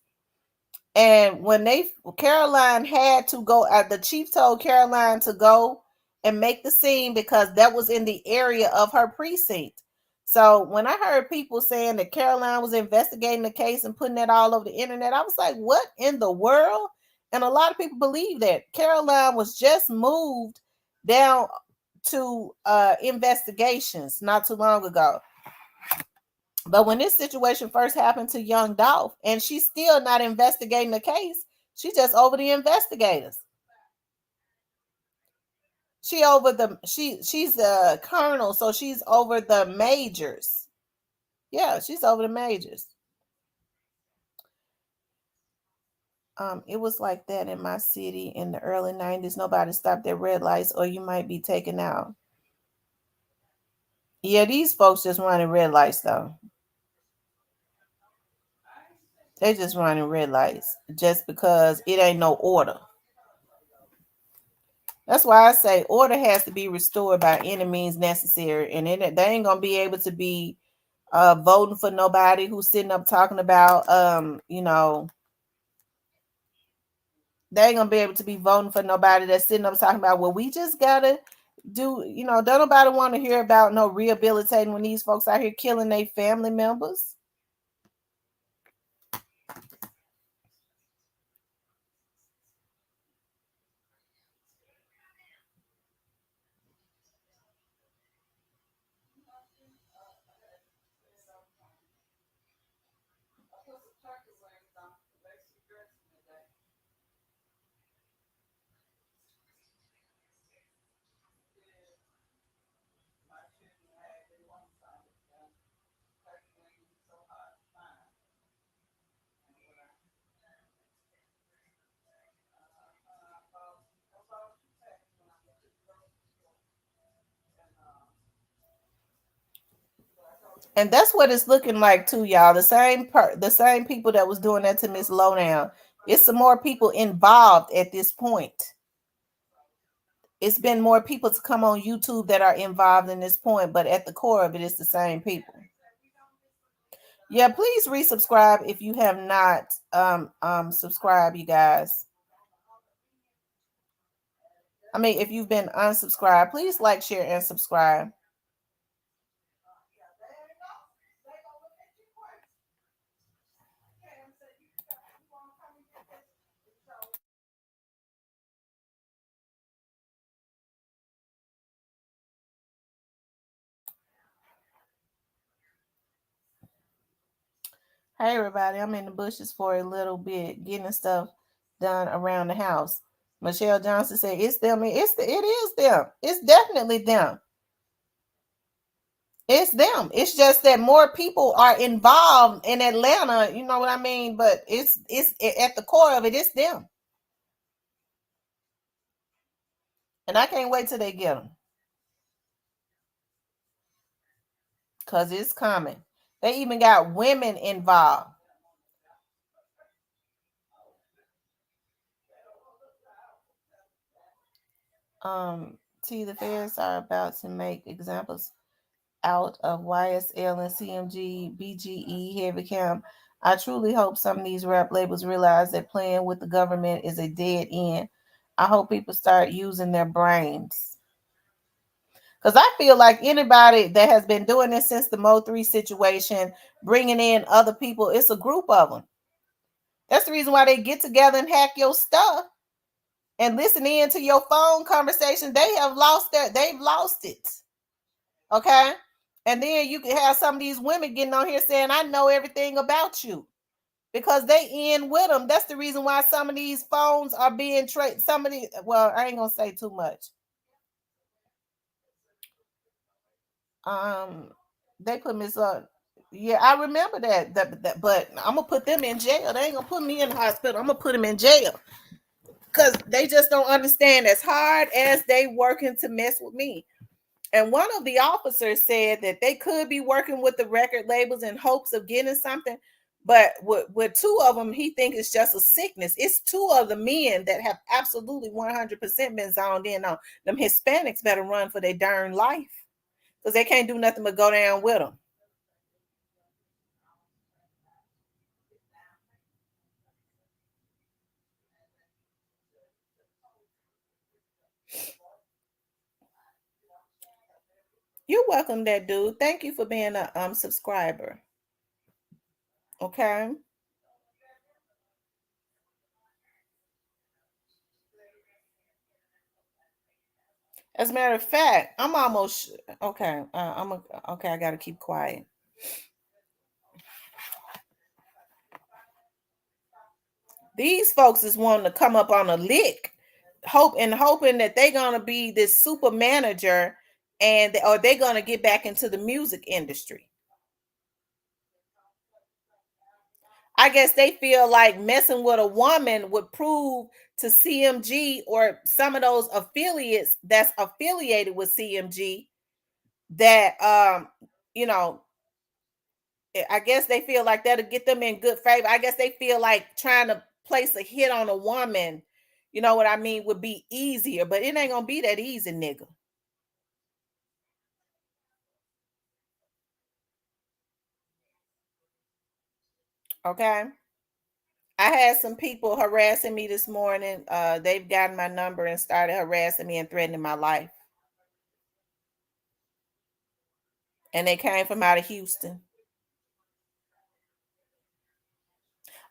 And when Caroline had to go, the chief told Caroline to go and make the scene because that was in the area of her precinct. So when I heard people saying that Caroline was investigating the case and putting that all over the internet, I was like, what in the world? And a lot of people believe that Caroline was just moved down to investigations not too long ago. But when this situation first happened to young Dolph, and she's still not investigating the case, she's just over the investigators. She's the colonel, so she's over the majors. Yeah, she's over the majors. It was like that in my city in the early 90s. Nobody stopped at red lights or you might be taken out. Yeah, these folks just running red lights though. They just running red lights just because it ain't no order. That's why I say order has to be restored by any means necessary. And they ain't going to be able to be voting for nobody who's sitting up talking about, they ain't going to be able to be voting for nobody that's sitting up talking about, well, we just got to do, don't nobody want to hear about no rehabilitating when these folks out here killing their family members. And that's what it's looking like too, y'all. The same people that was doing that to Miss Lowdown. It's some more people involved at this point. It's been more people to come on YouTube that are involved in this point, but at the core of it, it's the same people. Yeah, please resubscribe if you have not subscribed, you guys. I mean, if you've been unsubscribed, please like, share, and subscribe. Hey everybody, I'm in the bushes for a little bit, getting stuff done around the house. Michelle Johnson said, "It's them. It is them. It's definitely them. It's them. It's just that more people are involved in Atlanta. You know what I mean? But it's at the core of it. It's them, and I can't wait till they get them because it's coming. They even got women involved." The feds are about to make examples out of YSL and CMG, BGE, Heavy Cam. I truly hope some of these rap labels realize that playing with the government is a dead end. I hope people start using their brains. Because I feel like anybody that has been doing this since the Mo3 situation, bringing in other people, it's a group of them. That's the reason why they get together and hack your stuff and listen in to your phone conversation. They've lost it. Okay? And then you can have some of these women getting on here saying, I know everything about you. Because they in with them. That's the reason why some of these phones are being traded. Well, I ain't going to say too much. Um, they put Miss yeah, I remember that. But I'm gonna put them in jail. They ain't gonna put me in the hospital. I'm gonna put them in jail because they just don't understand. As hard as they working to mess with me. And one of the officers said that they could be working with the record labels in hopes of getting something. But with two of them, he thinks it's just a sickness. It's two of the men that have absolutely 100% been zoned in on. Them Hispanics better run for their darn life because they can't do nothing but go down with them. You're welcome, that dude. Thank you for being a subscriber. Okay. As a matter of fact, I'm almost okay. Okay. I gotta keep quiet. These folks is wanting to come up on a lick, hoping that they're gonna be this super manager, or they're gonna get back into the music industry. I guess they feel like messing with a woman would prove to CMG or some of those affiliates that's affiliated with CMG that you know I guess they feel like that'll get them in good favor. I guess they feel like trying to place a hit on a woman, you know what I mean, would be easier, but it ain't gonna be that easy, nigga. Okay. I had some people harassing me this morning. They've gotten my number and started harassing me and threatening my life. And they came from out of Houston.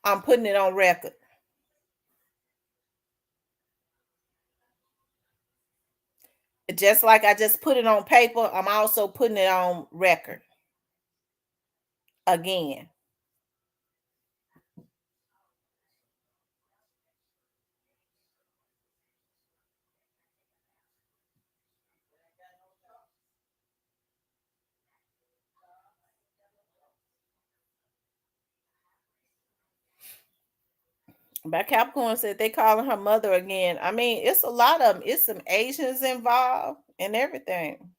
I'm putting it on record. Just like I just put it on paper, I'm also putting it on record again. But Capricorn said they calling her mother again. I mean, it's a lot of them. It's some Asians involved and everything.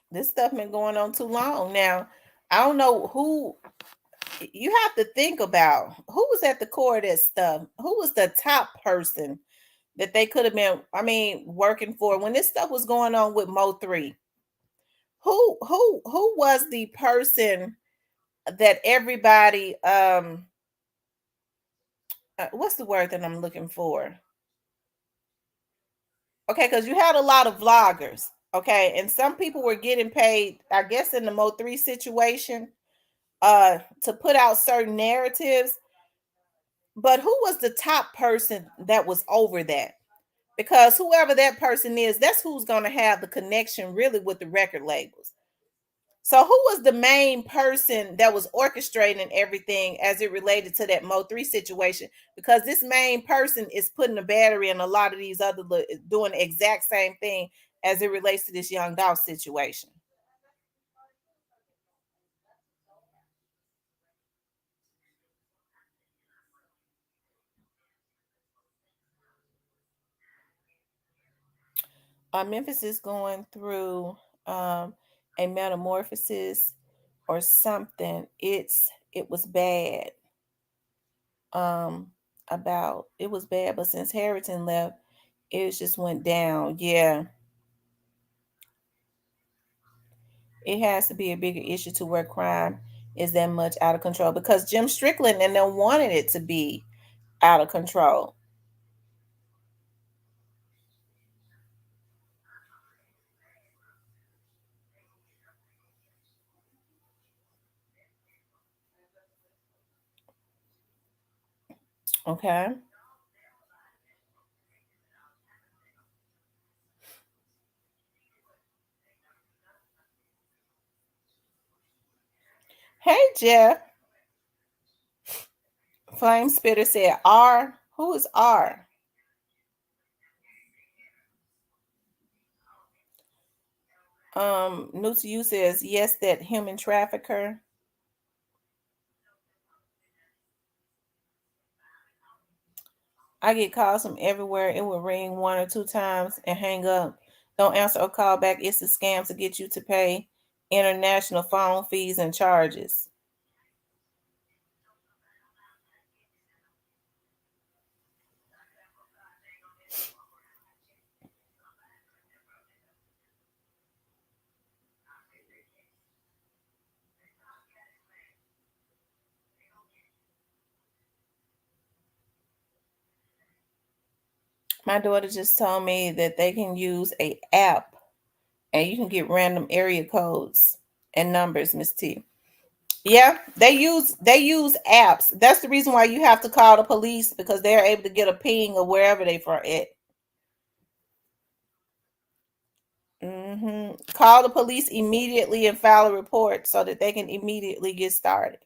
This stuff been going on too long. Now, I don't know who you have to think about who was at the core of this stuff. Who was the top person that they could have been, I mean, working for when this stuff was going on with Mo3? Who was the person that everybody what's the word that I'm looking for? Okay, because you had a lot of vloggers, okay, and some people were getting paid, I guess, in the Mo3 situation, to put out certain narratives. But who was the top person that was over that? Because whoever that person is, that's who's going to have the connection really with the record labels. So who was the main person that was orchestrating everything as it related to that Mo3 situation? Because this main person is putting a battery in a lot of these other doing the exact same thing as it relates to this Young Dolph situation. Memphis is going through a metamorphosis or something. It was bad. Um, about it was bad, but since Harrington left, it just went down. Yeah, it has to be a bigger issue to where crime is that much out of control because Jim Strickland and them wanted it to be out of control. Okay. Hey, Jeff. Flame Spitter said R. Who is R? New to you says yes, that human trafficker. I get calls from everywhere. It will ring one or two times and hang up. Don't answer or call back. It's a scam to get you to pay international phone fees and charges. My daughter just told me that they can use a app and you can get random area codes and numbers, Miss T. Yeah, they use apps. That's the reason why you have to call the police, because they're able to get a ping of wherever they from at. Call the police immediately and file a report so that they can immediately get started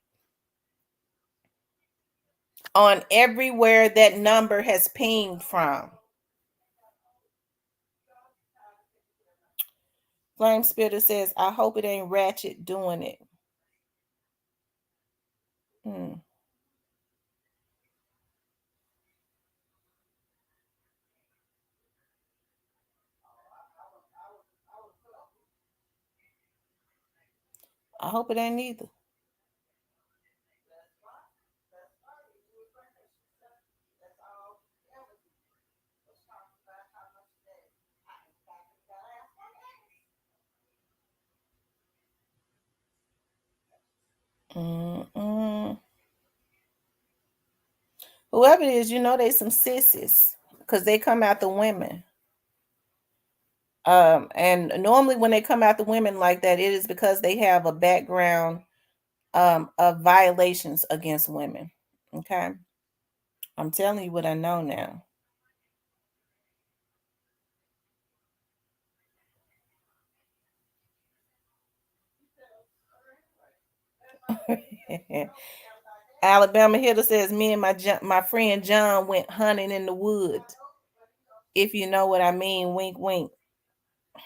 on everywhere that number has pinged from. Flame Spitter says, I hope it ain't Ratchet doing it. Hmm. I hope it ain't either. Mm-mm. Whoever it is, they some sissies because they come after women. And normally when they come after women like that, it is because they have a background of violations against women. Okay. I'm telling you what I know now. Alabama Hitter says, me and my friend John went hunting in the woods. If you know what I mean, wink, wink.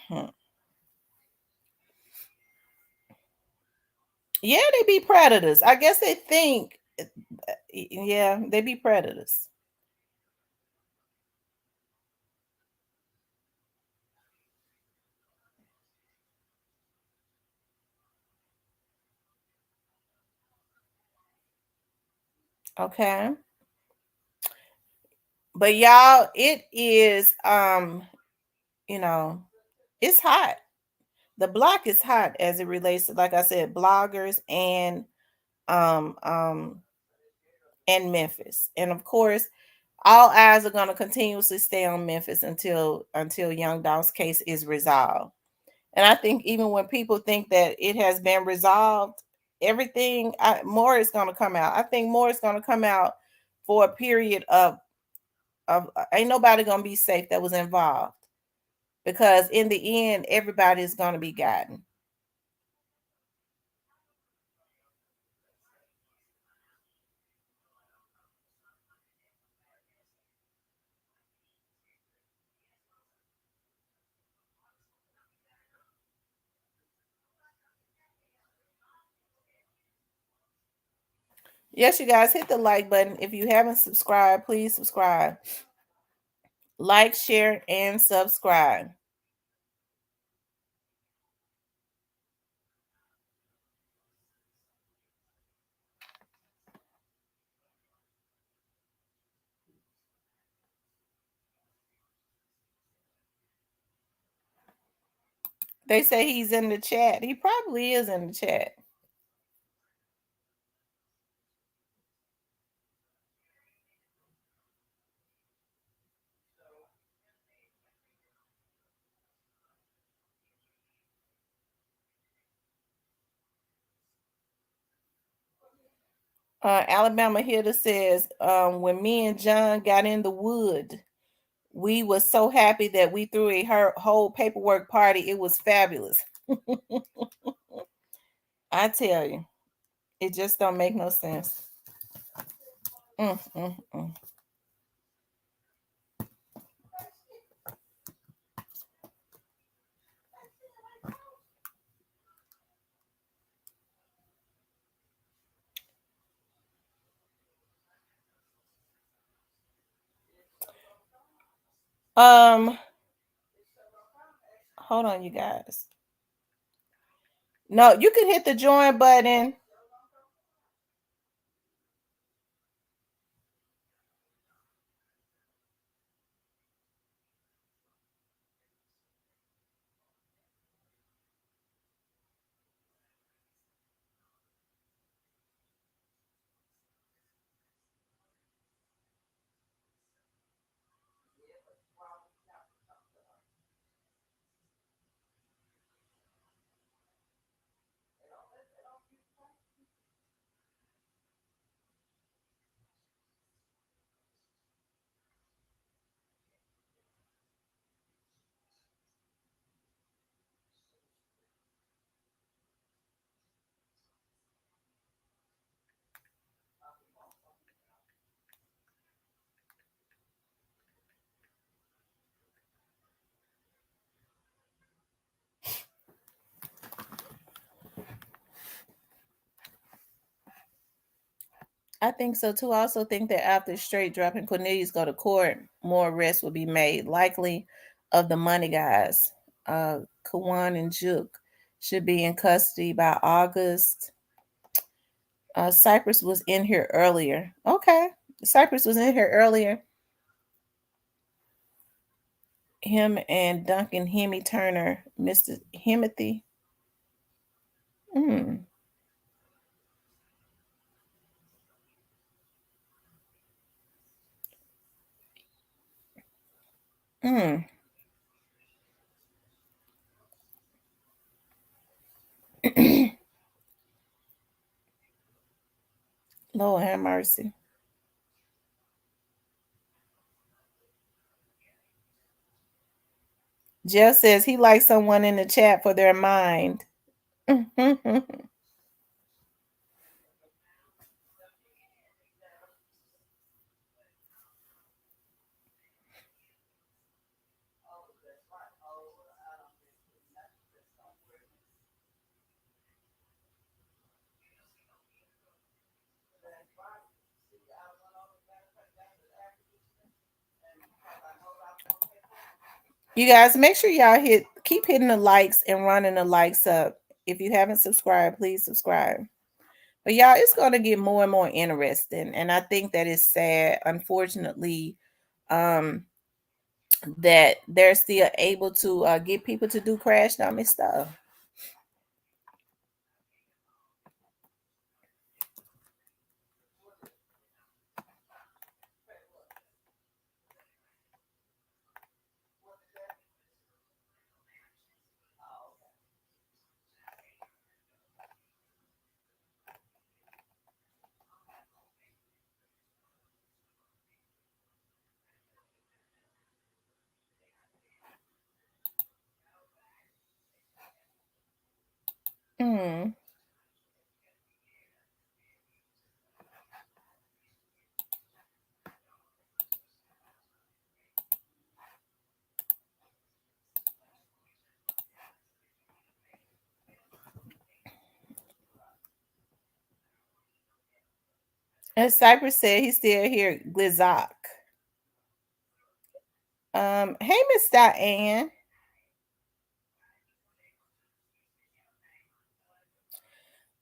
Hmm. Yeah, they be predators. I guess they think, yeah, they be predators. Okay. But y'all, it is you know, it's hot. The block is hot as it relates to, like I said, bloggers um um and Memphis. And of course, all eyes are going to continuously stay on Memphis until Young Dolph's case is resolved. And I think even when people think that it has been resolved, more is going to come out. I think more is going to come out for a period of ain't nobody going to be safe that was involved, because in the end everybody is going to be gotten. Yes, you guys, hit the like button. If you haven't subscribed, please subscribe. Like, share, and subscribe. They say he's in the chat. He probably is in the chat. Alabama Hitter says, when me and John got in the wood, we was so happy that we threw a whole paperwork party. It was fabulous. I tell you, it just don't make no sense. Mm, mm, mm. Um, hold on, you guys. No, you can hit the join button. I think so too. I also think that after straight dropping Cornelius go to court, more arrests will be made, likely of the money guys. Kawan and Juke should be in custody by August. Cypress was in here earlier. Okay, Cypress was in here earlier. Him and Duncan Hemi Turner, Mr. Himothy. Mm. Mm. Lord have mercy. Jeff says he likes someone in the chat for their mind. You guys, make sure y'all keep hitting the likes and running the likes up. If you haven't subscribed, please subscribe. But y'all, it's going to get more and more interesting, and I think that is sad, unfortunately, that they're still able to get people to do crash dummy stuff. Mm. As Cypress said, he's still here. Glizak. Hey, Miss Diane.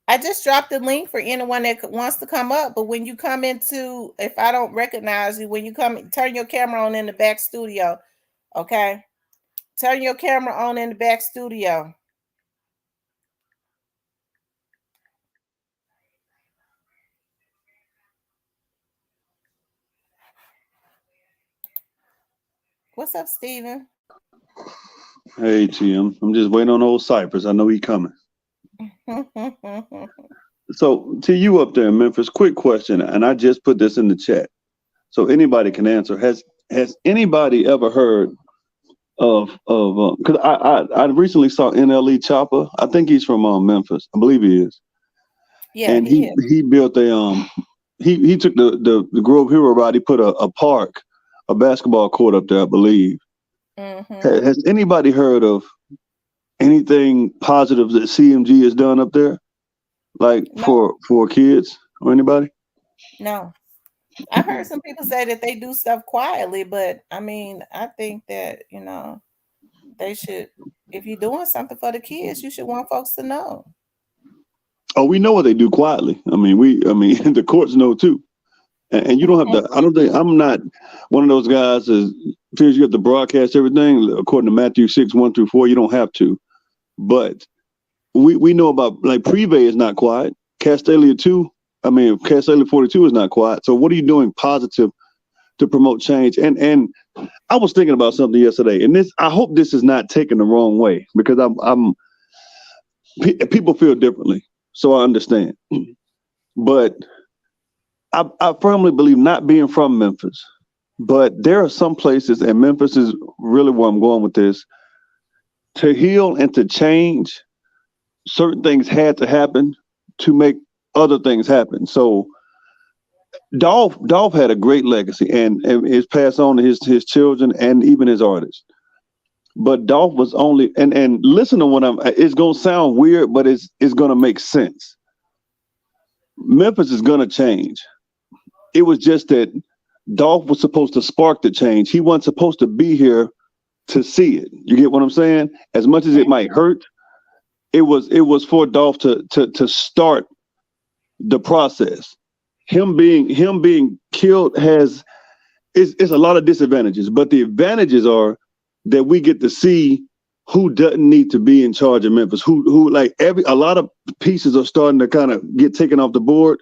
I just dropped the link for anyone that wants to come up. But when you come into, if I don't recognize you, when you come, turn your camera on in the back studio. Okay. Turn your camera on in the back studio. What's up, Steven? Hey, Tim. I'm just waiting on old Cypress. I know he coming. So to you up there in Memphis, quick question, and I just put this in the chat so anybody can answer. Has anybody ever heard of because I recently saw NLE Chopper. I think he's from Memphis. I believe he is, Yeah, and he is. he built a he took the Grove Hero ride. He put a park, a basketball court up there, I believe. Mm-hmm. Has anybody heard of anything positive that CMG has done up there, like No, for kids or anybody? no. I've heard some people say that they do stuff quietly, but I mean, I think that, they should, if you're doing something for the kids, you should want folks to know. Oh, we know what they do quietly. I mean, the courts know too. And you don't have to. I don't think I'm not one of those guys that feels you have to broadcast everything according to Matthew 6:1-4. You don't have to, but we know about like Prive is not quiet. Castalia 2. I mean, Castalia 42 is not quiet. So what are you doing positive to promote change? And I was thinking about something yesterday, and this I hope this is not taken the wrong way because people feel differently, so I understand. But I firmly believe, not being from Memphis, but there are some places, and Memphis is really where I'm going with this, to heal and to change, certain things had to happen to make other things happen. So Dolph had a great legacy and it's passed on to his children and even his artists. But Dolph was only and listen to what it's gonna sound weird, but it's gonna make sense. Memphis is gonna change. It was just that Dolph was supposed to spark the change. He wasn't supposed to be here to see it. You get what I'm saying? As much as it might hurt, it was for Dolph to start the process. Him being killed has it's a lot of disadvantages, but the advantages are that we get to see who doesn't need to be in charge of Memphis. Who like a lot of pieces are starting to kind of get taken off the board.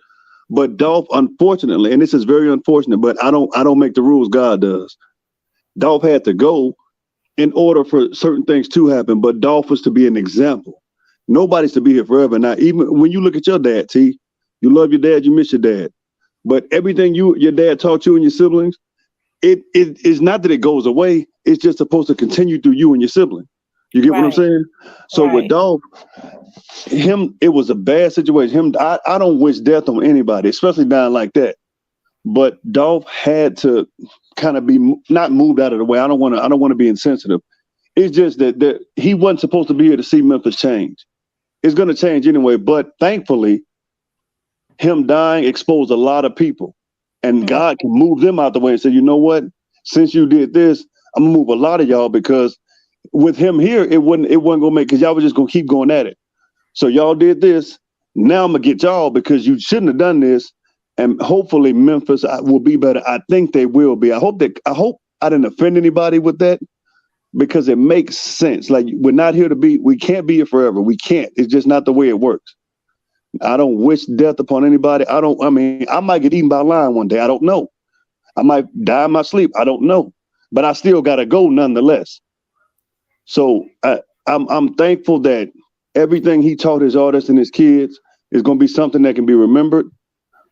But Dolph, unfortunately, and this is very unfortunate, but I don't make the rules, God does. Dolph had to go in order for certain things to happen, but Dolph was to be an example. Nobody's to be here forever. Now, even when you look at your dad, T, you love your dad, you miss your dad. But everything your dad taught you and your siblings, it is not that it goes away. It's just supposed to continue through you and your sibling. You get what I'm Right, saying? So with right. Dolph, it was a bad situation. I don't wish death on anybody, especially dying like that. But Dolph had to kind of be not moved out of the way. I don't want to be insensitive. It's just that he wasn't supposed to be here to see Memphis change. It's going to change anyway. But thankfully, him dying exposed a lot of people, and Mm, God can move them out the way and say, you know what? Since you did this, I'm gonna move a lot of y'all because with him here, it wasn't gonna make because y'all was just gonna keep going at it. So y'all did this. Now I'm gonna get y'all because you shouldn't have done this. And hopefully Memphis will be better. I think they will be. I hope I didn't offend anybody with that because it makes sense. Like we're not here to be. We can't be here forever. We can't. It's just not the way it works. I don't wish death upon anybody. I don't. I mean, I might get eaten by a lion one day. I don't know. I might die in my sleep. I don't know. But I still gotta go nonetheless. So I'm thankful that everything he taught his artists and his kids is going to be something that can be remembered.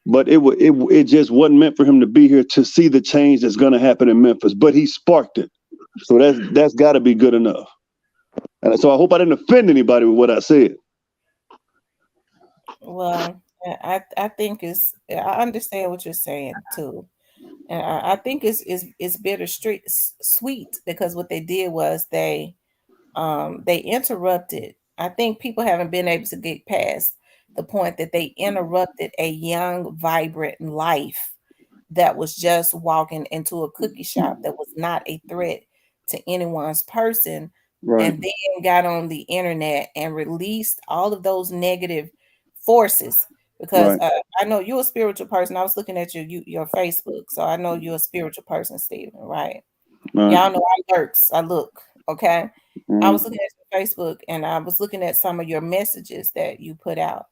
But it just wasn't meant for him to be here to see the change that's going to happen in Memphis. But he sparked it, so that's got to be good enough. And so I hope I didn't offend anybody with what I said. well, I think I understand what you're saying too. And I think it's bittersweet sweet because what they did was they interrupted. I think people haven't been able to get past the point that they interrupted a young, vibrant life that was just walking into a cookie shop that was not a threat to anyone's person, Right, and then got on the internet and released all of those negative forces. Because right, I know you're a spiritual person. I was looking at your Facebook, so I know you're a spiritual person, Stephen. Right? right. Y'all know I lurks. I look. Okay. I was Mm-hmm. looking at your Facebook and I was looking at some of your messages that you put out.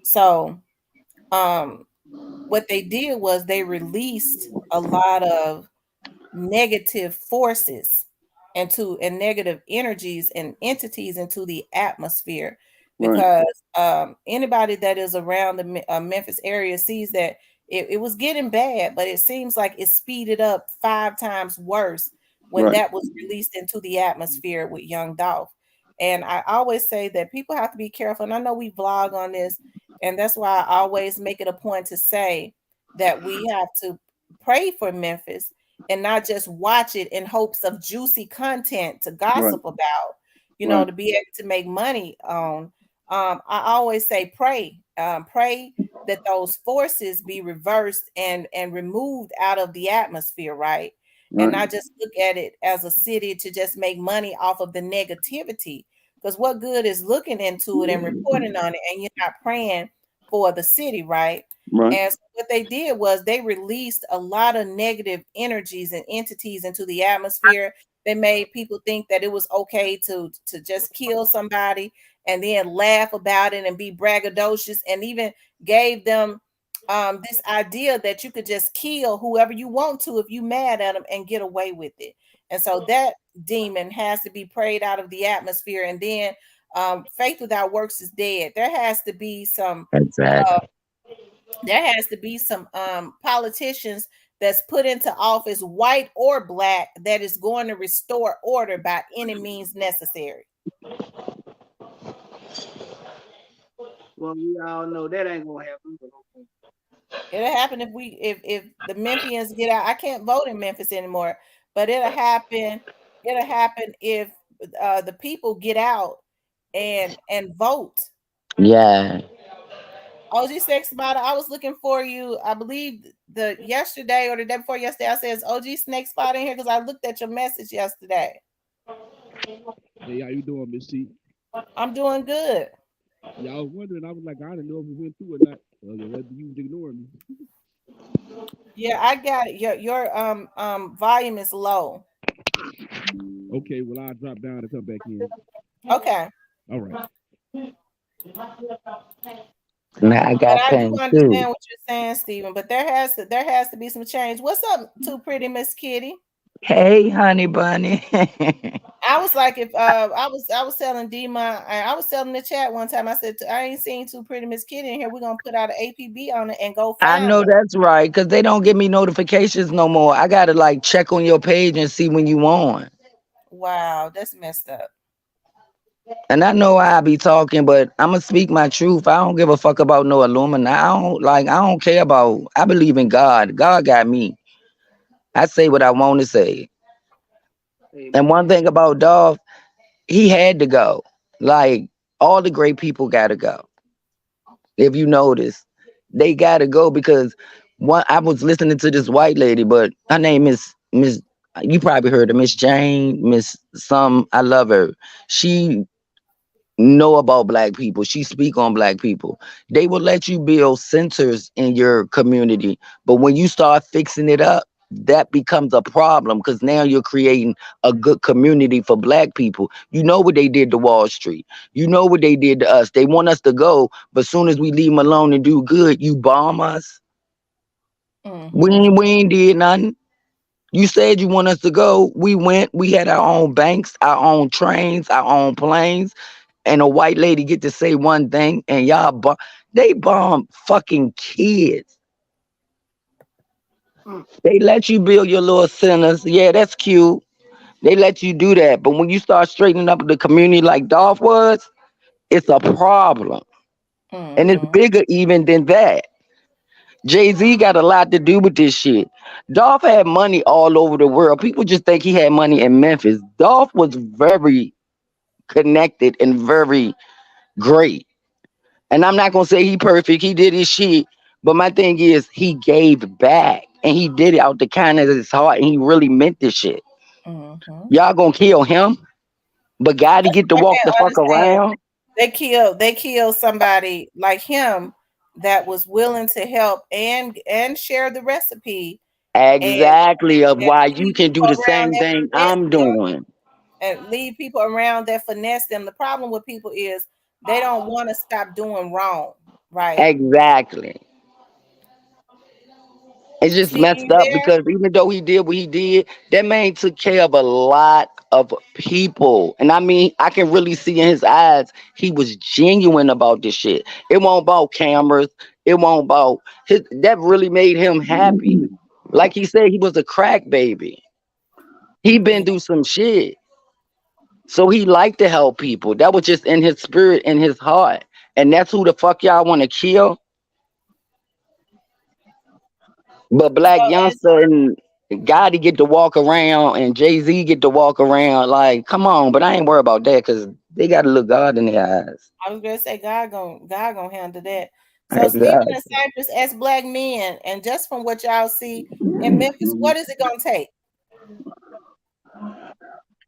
So, um, what they did was they released a lot of negative forces and negative energies and entities into the atmosphere Right. because anybody that is around the Memphis area sees that it was getting bad, but it seems like it speeded up 5 times worse when Right. that was released into the atmosphere with Young Dolph. And I always say that people have to be careful. And I know we vlog on this, and that's why I always make it a point to say that we have to pray for Memphis and not just watch it in hopes of juicy content to Right. gossip about, Right. to be able to make money on. I always say pray that those forces be reversed and removed out of the atmosphere, right? And Right. not just look at it as a city to just make money off of the negativity. Because what good is looking into it and reporting on it and you're not praying for the city, right? Right. And so what they did was they released a lot of negative energies and entities into the atmosphere. They made people think that it was okay to just kill somebody and then laugh about it and be braggadocious, and even gave them this idea that you could just kill whoever you want to if you mad at them and get away with it. And so that demon has to be prayed out of the atmosphere. And then faith without works is dead. Uh, Exactly. there has to be some politicians that's put into office, white or black, that is going to restore order by any means necessary. Well, we all know that ain't gonna happen. But okay. It'll happen if the Memphians get out. I can't vote in Memphis anymore, but it'll happen if the people get out and vote. Yeah. OG Snake Spotter, I was looking for you. I believe the yesterday or the day before yesterday. I said, "Is OG Snake Spotter in here?" Because I looked at your message yesterday. Hey, how you doing, Miss C? I'm doing good. Yeah, I was wondering. I was like, I didn't know if we went through or not. Whether you was ignoring me. Yeah, I got it. Your volume is low. Okay, well, I'll drop down and come back in. Okay. All right. Now I But got I do pen too. understand what you're saying, Stephen. But there has to be some change. What's up, too pretty Miss Kitty? Hey, honey bunny. I was like, if I was telling Dima, I was telling the chat one time. I said, I ain't seen too pretty Miss Kitty in here. We're gonna put out an APB on it and go I find know her. that's right, cause they don't give me notifications no more. I gotta like check on your page and see when you on. Wow, that's messed up. And I know I be talking, but I'ma speak my truth. I don't give a fuck about no Illuminati. I don't care about. I believe in God. God got me. I say what I want to say. And Amen. one thing about Dolph, he had to go. Like all the great people gotta go. If you notice, they gotta go because one. I was listening to this white lady, but her name is Miss. You probably heard of Miss Jane, Miss Some. I love her. She know about black people. She speak on black people. They will let you build centers in your community, but when you start fixing it up, that becomes a problem because now you're creating a good community for black people. You know what they did to Wall Street. You know what they did to us. They want us to go, but soon as we leave them alone and do good, you bomb us. Mm-hmm. We ain't did nothing. You said you want us to go. We went. We had our own banks, our own trains, our own planes, and a white lady get to say one thing, and they bomb fucking kids. Mm. They let you build your little centers. Yeah, that's cute. They let you do that. But when you start straightening up the community like Dolph was, it's a problem. And it's Mm-hmm. bigger even than that. Jay-Z got a lot to do with this shit. Dolph had money all over the world. People just think he had money in Memphis. Dolph was very connected and very great. And I'm not gonna say he perfect. He did his shit. But my thing is he gave back. And he did it out the kindness of his heart. And he really meant this shit. Mm-hmm. Y'all gonna kill him, but God to That's get to what I walk the can't fuck understand. around. They killed somebody like him that was willing to help and share the recipe and Exactly of and why you leave can do people the around same that thing finesse I'm them doing. and leave people around that finesse them. The problem with people is they don't want to stop doing wrong, right? Exactly. It's just T, messed you up there? because even though he did what he did, that man took care of a lot of people. And I mean, I can really see in his eyes, he was genuine about this shit. It wasn't about cameras. It wasn't about his, that really made him happy. Like he said, he was a crack baby. He been Yeah. through some shit. So he liked to help people. That was just in his spirit, in his heart. And that's who the fuck y'all want to kill. But So Black as Youngster and Gotti get to walk around and Jay-Z get to walk around. Like, come on, but I ain't worried about that because they gotta look God in their eyes. I was gonna say, God gonna handle that. So Stephen and Exactly. Cypress as black men, and just from what y'all see in Memphis, what is it gonna take?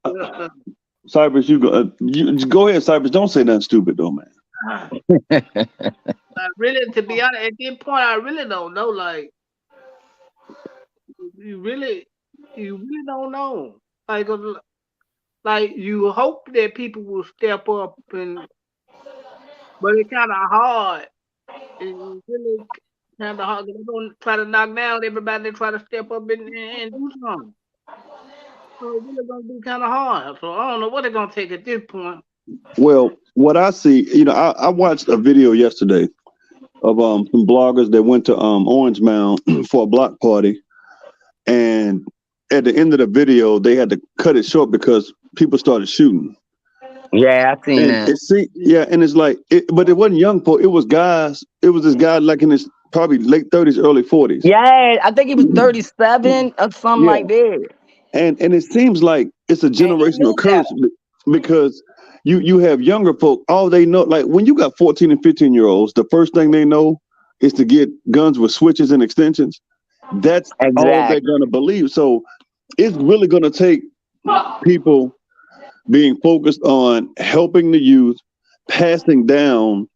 Yes, sir. Cypress, you go ahead, Cypress. Don't say nothing stupid though, man. I really, to be honest, at this point, I really don't know. Like, you really, you really don't know. Like, like you hope that people will step up, and but it's kind of hard. It's really kind of hard. They don't try to knock down everybody. They try to step up and do something. So it's really gonna be kind of hard. So I don't know what they're gonna take at this point. Well, what I see, I watched a video yesterday of some bloggers that went to Orange Mound for a block party, and at the end of the video, they had to cut it short because people started shooting. Yeah, I seen And that. yeah, and it's like, but it wasn't young folk. It was guys. It was this guy like in his probably late 30s, early 40s. Yeah, I think he was 37 or something Yeah, like that. and it seems like it's a And he generational knew curse better. because you have younger folk. All they know, like when you got 14 and 15-year-olds, the first thing they know is to get guns with switches and extensions. That's all they're Exactly. gonna believe. So it's really gonna take people being focused on helping the youth, passing down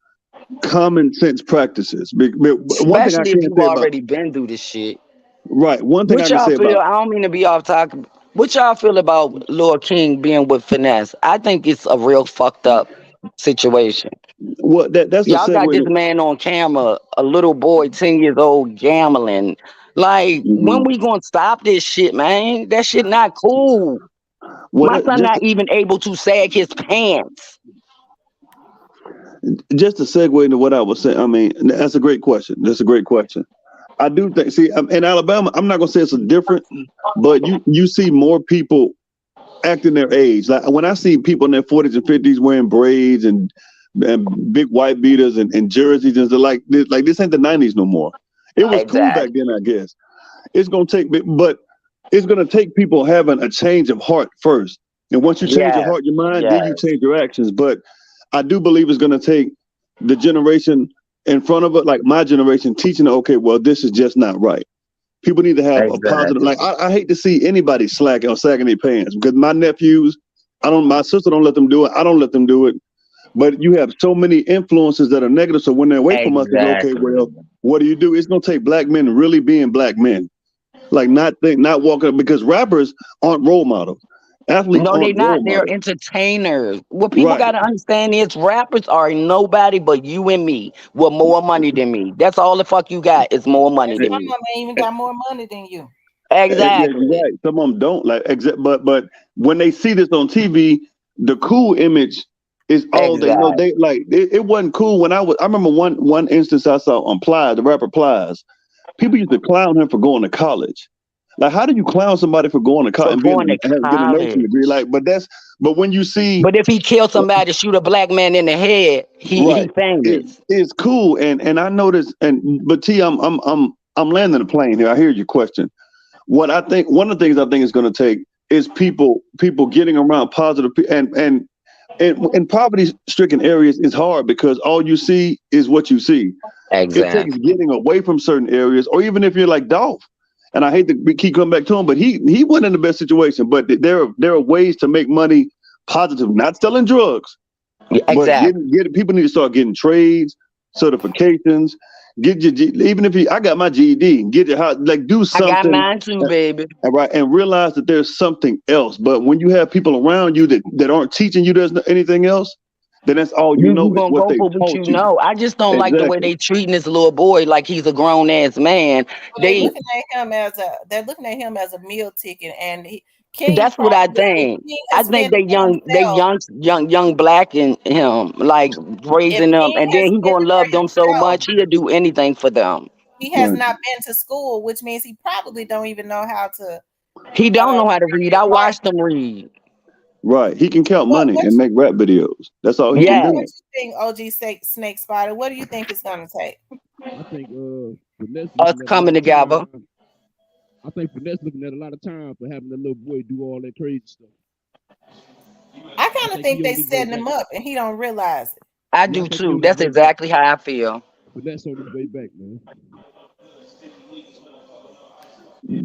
common sense practices. One thing I Especially if can't you've say about already been through this shit. right. One thing I What can y'all say feel? about I don't mean to be off topic. What y'all feel about Lord King being with Finesse? I think it's a real fucked up situation. what that's a Y'all got segue this to. man on camera, a little boy, 10 years old, gambling. Like, when Mhm. we gonna stop this shit, man? That shit not cool. What My son just not even able to sag his pants. just to segue into what I was saying. I mean, that's a great question. That's a great question. I do think. See, in Alabama, I'm not gonna say it's a different, but you see more people acting their age. Like when I see people in their 40s and 50s wearing braids and big white beaters and jerseys and stuff like this ain't the 90s no more. It was cool back Exactly. then, I guess. It's gonna take, but it's gonna take people having a change of heart first. And once you change your Yes. heart, your mind, then you Yes. change your actions. But I do believe it's gonna take the generation in front of it, like my generation, teaching, okay, well, this is just not right. People need to have a positive. Exactly. Like I hate to see anybody slacking or sagging their pants because my nephews, I don't. My sister don't let them do it. I don't let them do it. But you have so many influences that are negative. So when they're away from us, it's okay. Exactly. Well, what do you do? It's gonna take black men really being black men, like not walking because rappers aren't role models, athletes No, they aren't not. role They're models. entertainers. What people Right. gotta understand is rappers are nobody but you and me with more money than me. That's all the fuck you got is more money And than some me. of them ain't even got more money than you. Yeah, Exactly. right. Some of them don't like but when they see this on TV, the cool image is all they know. Exactly. They like it wasn't cool when I was. I remember one instance I saw on Plies, the rapper Plies. People used to clown him for going to college. Like, how do you clown somebody for going to college For and going to get a nursing college. degree? Like, but when you see But if he kills somebody, shoot a black man in the head, he right, famous. it's cool. And I noticed. And but T, I'm landing the plane here. I hear your question. What I think one of the things I think is going to take is people getting around positive and in poverty stricken areas is hard because all you see is what you see. It takes Exactly. getting away from certain areas, or even if you're like Dolph, and I hate to keep coming back to him, but he wasn't in the best situation. But there are ways to make money positive, not selling drugs, but Exactly. getting people need to start getting trades, certifications. Get your even if you I got my GED, get your house like do I got something mine too, baby. right and realize that there's something else. But when you have people around you that aren't teaching you there's anything else, then that's all you You know is gonna what go they for what taught you you. know. I just don't like the way Exactly. they treating this little boy like he's a grown ass man. So They they're looking at him as a meal ticket, and King That's what I probably if think. King I has think spent they for himself, young black in him, like if raising them, King and has then he spent gonna it for love them so himself, much he'll do anything for them. he has Right. not been to school, which means he probably don't even know how to He don't know how to read read. and I write. watched him read. Right. He can count What money what and make rap videos. That's all he can Yeah, what do. you think, OG Snake Spider? What do you think it's gonna take? I think Finesse us looking at a lot coming of together. time. I think Finesse looking at a lot of time for having the little boy do all that crazy stuff. I I kind of think he think on they his way setting back. him up and he don't realize it. I Yeah, I do think he too. on his That's way back. exactly how I feel. Finesse on his way back, man.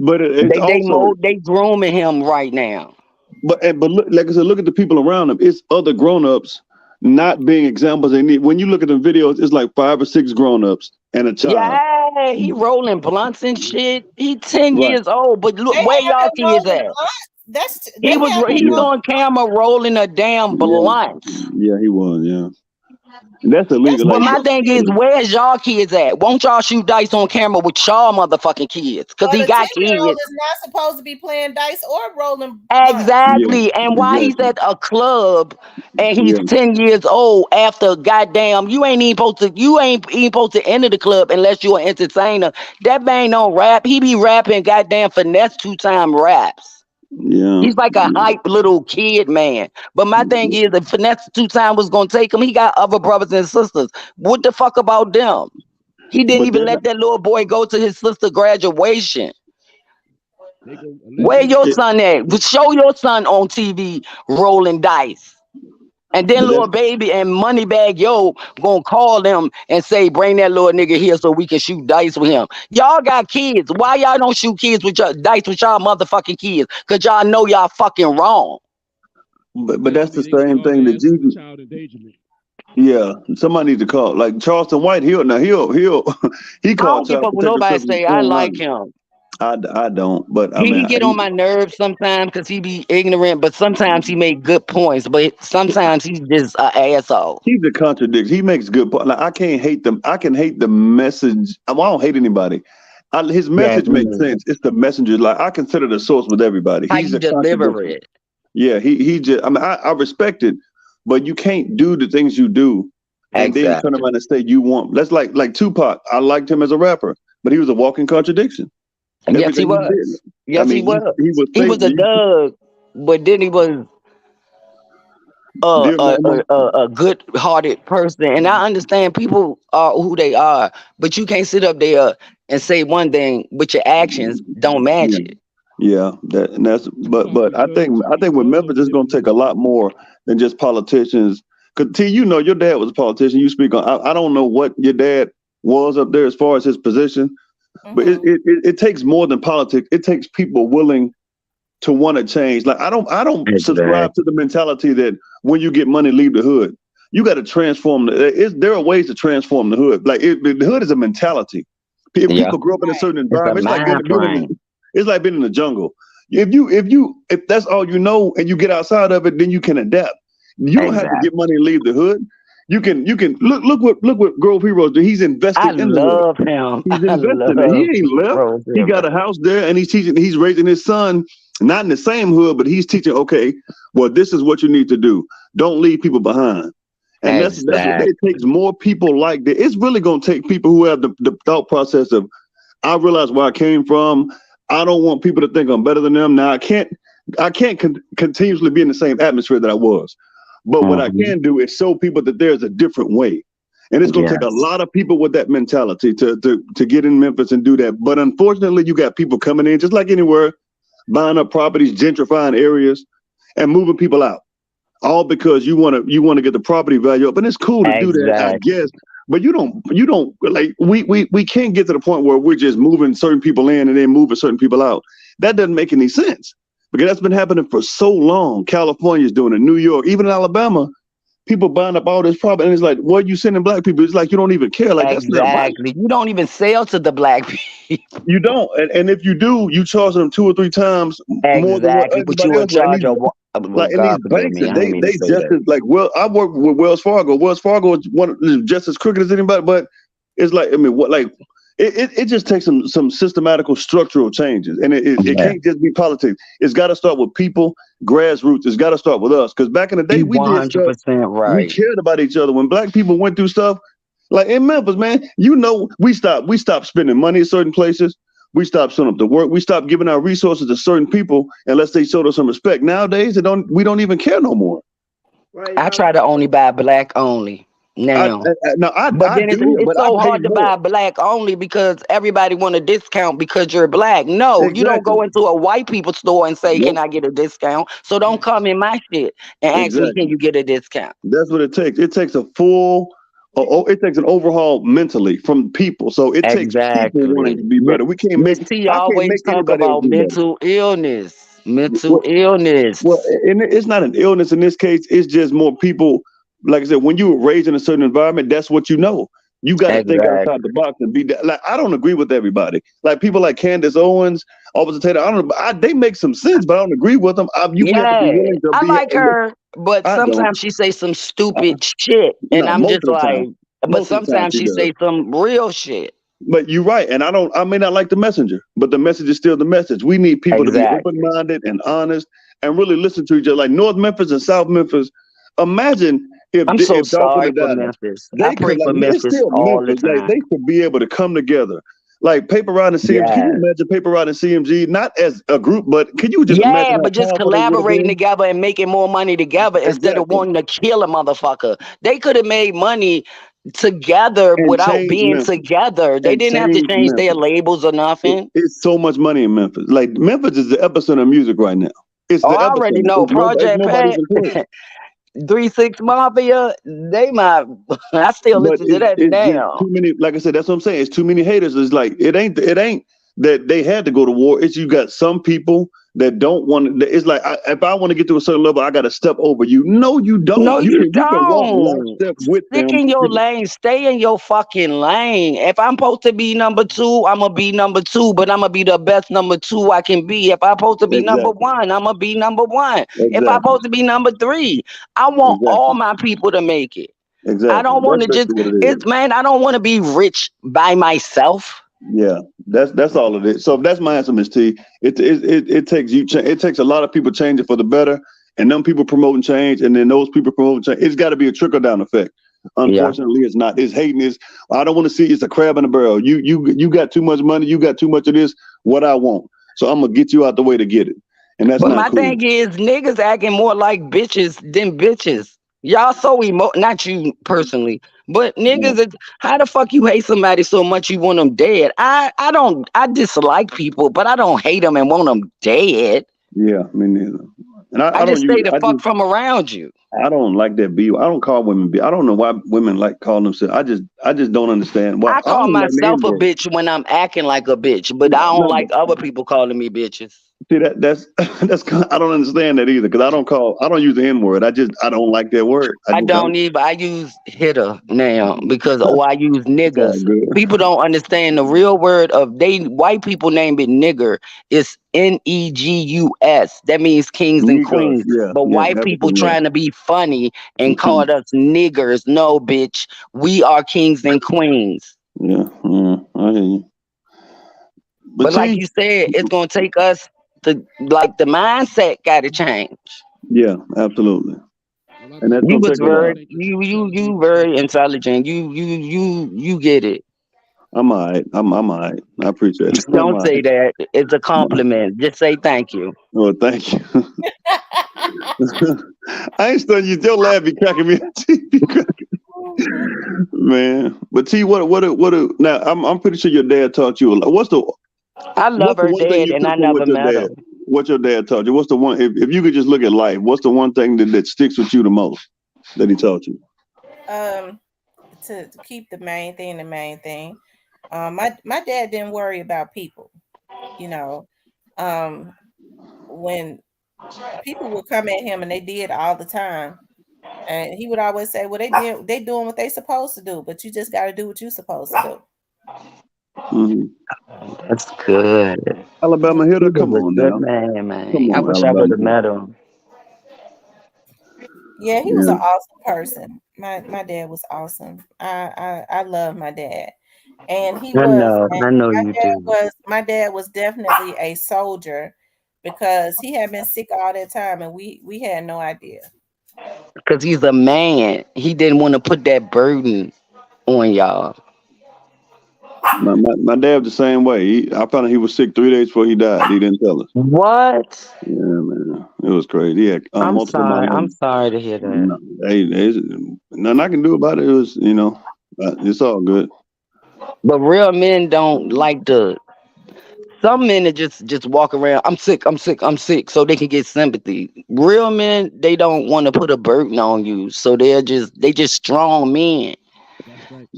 But it's also They grooming him right now. but look, like I said, look at the people around him. It's other grown-ups not being examples they need. When you look at the videos, it's like 5 or 6 grown-ups and a child. Yeah, he rolling blunts and shit. He 10 Right. years old, but They look where have y'all him kids rolling at. blunts. They have him He's Yeah. rolling. on camera rolling a damn Yeah. blunt. Yeah, he was, yeah. And that's That's illegal. But Like my wild thing to is, me. where's y'all kids at? Won't y'all shoot dice on camera with y'all motherfucking kids? Cause Well, he the got 10-year-old kids. is not supposed to be playing dice or rolling blunts. yeah, Exactly. And why he's exactly. at a club and he's Yeah. 10 years old after goddamn you ain't even supposed to enter the club unless you're an entertainer. That man don't rap. He be rapping goddamn Finesse 2-time raps. Yeah. He's like a hype little kid, man. But my thing is, if Finesse 2-time was gonna take him, he got other brothers and sisters. What the fuck about them? He didn't But even they're let not that little boy go to his sister graduation. They go Where allegedly. your it, son at? Show your son on TV rolling dice. And then but little that's baby and Moneybag Yo gonna call them and say, bring that little nigga here so we can shoot dice with him. Y'all got kids. Why y'all don't shoot kids with your dice with y'all motherfucking kids? Cause y'all know y'all fucking wrong. but that's Allegedly, the they same charge thing their that ass with Jesus. child endangerment. Yeah, somebody needs to call. Like Charleston White, he'll he I called don't give child a fuck what protective nobody services say. I phone like line. him. I don't, but I He mean, get on my nerves sometimes because he be ignorant, but sometimes he make good points. But sometimes he's just an asshole. he's a contradiction. He makes good point. Like I can't hate them. I can hate the message. I don't hate anybody. His Yeah, message makes sense. It's the messenger. Like I consider the source with everybody. how He's you a deliver contradiction. it. Yeah, he just. I mean, I respect it, but you can't do the things you do and then turn Exactly. around and say you want. That's like Tupac. I liked him as a rapper, but he was a walking contradiction. Yes, he Everything he did. was. I Yes, he mean, was. he was He was a faithful. Doug, but then he was Dear mama, a good-hearted person. And I understand people are who they are, but you can't sit up there and say one thing, but your actions don't match yeah, it. yeah. That's but I think with He Memphis, loved it's that going to take boy. a lot more than just politicians. Cause T, you know, your dad was a politician. You speak on. I don't know what your dad was up there as far as his position, but it Hmm. it, it, it takes more than politics. It takes people willing to want to change. Like I don't subscribe to Exactly. the mentality that when you get money, leave the hood. You got to transform. There are ways to transform the hood. Like the hood is a mentality. If Yeah, people grow up in a certain it's a environment, it's like mind frame. it's like being in the jungle. If that's all you know and you get outside of it, then you can adapt. You don't have to get Exactly. money and leave the hood. You can look what Grove Heroes do. He's I investing in the hood. love him. He's I investing it. He love ain't left. Rose He got River. a house there and he's raising his son, not in the same hood, but he's teaching, okay, well, this is what you need to do. Don't leave people behind. And that's what it Exactly. takes more people like that. It's really gonna take people who have the thought process of I realize where I came from. I don't want people to think I'm better than them. Now I can't continuously be in the same atmosphere that I was. But what I Hmm. can do is show people that there's a different way. And it's going to take a Yes. lot of people with that mentality to get in Memphis and do that. But unfortunately, you got people coming in just like anywhere, buying up properties, gentrifying areas, and moving people out. All because you want to get the property value up. And it's cool to do that, I Exactly. guess. But you don't like we can't get to the point where we're just moving certain people in and then moving certain people out. That doesn't make any sense because that's been happening for so long. California's doing it, New York, even in Alabama, people buying up all this property, and it's like, what are you sending black people? It's like you don't even care. Like that's not right. Exactly. You don't even sell to the black people. You don't, and if you do, you charge them 2 or 3 times more than what Exactly. But everybody you in else. Like, charge of Well, Like in these God forgive banks, me. I they didn't mean to they say just that. as like well, I work with Wells Fargo. Wells Fargo is just as crooked as anybody, but it's like I mean, what like it just takes some systematical structural changes, and it Yeah. can't just be politics. It's got to start with people, grassroots. It's got to start with us, because back in the day, You we did stuff. 100% We right. cared about each other. When black people went through stuff, like in Memphis, man, we stopped spending money at certain places. We stopped showing up to work. We stopped giving our resources to certain people unless they showed us some respect. Nowadays, we don't even care no more. Right, I y'all. try to only buy black only now. But I then do, it's but I so pay hard to more. buy black only because everybody want a discount because you're black. No, you don't Exactly. go into a white people store and say, "Can Nope. I get a discount?" So don't come in my shit and ask me, "Can Exactly. you get a discount?" That's what it takes. It takes a full. It takes an overhaul mentally from people. So it takes people wanting Exactly. to be better. We can't Miss make. T I can't make always talk anybody else about do better. mental illness. Mental Well, illness. well, and it's not an illness in this case. It's just more people. Like I said, when you were raised in a certain environment, that's what you know. You got to think outside the Exactly. box and be that. Like I don't agree with everybody. Like people like Candace Owens, Officer Taylor. I don't. They make some sense, but I don't agree with them. We have to be Yeah, willing to I be. like her, but I don't. sometimes she say some Uh, stupid shit, and no, I'm most just of the like, time. but Most of the time sometimes she she does. say some real shit. But you're right, and I don't. I may not like the messenger, but the message is still the message. We need people to be Exactly. open-minded and honest, and really listen to each other. Like North Memphis and South Memphis. Imagine I'm so if Dolphin sorry and for Dallas, Memphis. I they pray could like for it's Memphis still all the Memphis. Like time. they could be able to come together. Like Paper Route and CMG. Can you Yeah. imagine Paper Route and CMG not as a group, but can you just imagine Yeah, how but just powerful they would have collaborating been? together and making more money together instead of Exactly, wanting to kill a motherfucker. They could have made money together and without change being Memphis together. They and didn't have to change change their Memphis. labels or nothing. It's so much money in Memphis. Like Memphis is the epicenter of music right now. It's Oh, the I already epicenter. know It's Project nobody Pat. even close. 3 6 Mafia, they my I still But listen to that it's just now. too many. Like I said, that's what I'm saying. It's too many haters. It's like it ain't that they had to go to war. It's you got some people that don't want. It's like if I want to get to a certain level, I got to step over you. No, you No, don't. you You can walk don't. lockstep with Stick them. in your You can, lane. Stay in your fucking lane. If I'm supposed to be number two, I'm gonna be number two, but I'm gonna be the best number two I can be. If I'm supposed to be number exactly, one, I'm gonna be number one. If I'm exactly, supposed to be number three, I want all exactly, my people to make it. I exactly. don't want That's to just basically what it is. it's man, I don't want to be rich by myself. Yeah, that's all it is. So that's my answer, Miss T. It takes it takes a lot of people changing for the better, and them people promoting change, and then those people promoting change. It's got to be a trickle down effect. Yeah. Unfortunately, it's not. It's hating. Is I don't want to see. It's a crab in a barrel. You got too much money. You got too much of this. What I want. So I'm gonna get you out the way to get it, and that's But not my cool. thing is, niggas acting more like bitches than bitches. Y'all so not you personally, but Yeah, niggas, how the fuck you hate somebody so much you want them dead? I don't, I dislike people, but I don't hate them and want them dead. yeah, me neither. And I I don't just use. stay the fuck from around you. I don't like that B. I don't call women B. I don't know why women like calling themselves. I just don't understand. Why I I don't call even like the myself N a word. bitch when I'm acting like a bitch, but I don't No, like other people calling me bitches. see that's I don't understand that either because I don't use the N word. I don't like that word. I I just don't. don't even. I use hitter now because I use It's all niggers. good. People don't understand the real word of they white people name it nigger. It's Negus. That means kings and Negus, queens. yeah, But yeah, white people African, yeah. trying to be funny and called us niggers. No, bitch. We are kings and queens. Yeah, yeah, I hear you. But But like T, you said, it's gonna take us to like the mindset got to change. yeah, absolutely, Well, I and think that's You gonna you was take a know I while. very think it's you intelligent. very intelligent. You get it. I'm all right. I'm all right. I appreciate it. I'm Don't all say right. that. It's a I'm all right. compliment. Just say thank you. Well, thank you. I ain't studying you. Your laugh be cracking me. Man, but T, now I'm pretty sure your dad taught you a lot. I love What's the her one thing dad, you and took I from never what your met dad him. what your dad taught you? What's the one if you could just look at life, what's the one thing that sticks with you the most that he taught you? Um, to keep the main thing. My dad didn't worry about people. You know, um, when people would come at him, and they did all the time, and he would always say, "Well, they doing what they supposed to do, but you just got to do what you supposed to do." Hmm. That's good. Alabama He hitter, was come a on good now. man, Come man. I on, wish I would Alabama have hitter. met him. Yeah, he was Yeah. an awesome person. My dad was awesome. I love my dad. And he was and I know you do. my dad was definitely a soldier because he had been sick all that time and we had no idea. Because he's a man. He didn't want to put that burden on y'all. My dad was the same way. I found out he was sick 3 days before he died. He didn't tell us. What? Yeah, man, it was crazy. He had I'm multiple sorry. I'm myeloma. sorry to hear that. No, hey, there's nothing I can do about it. It was, it's all good. But real men don't like to. Some men that just walk around. I'm sick. I'm sick. I'm sick. So they can get sympathy. Real men, they don't want to put a burden on you. So they just strong men. That's right.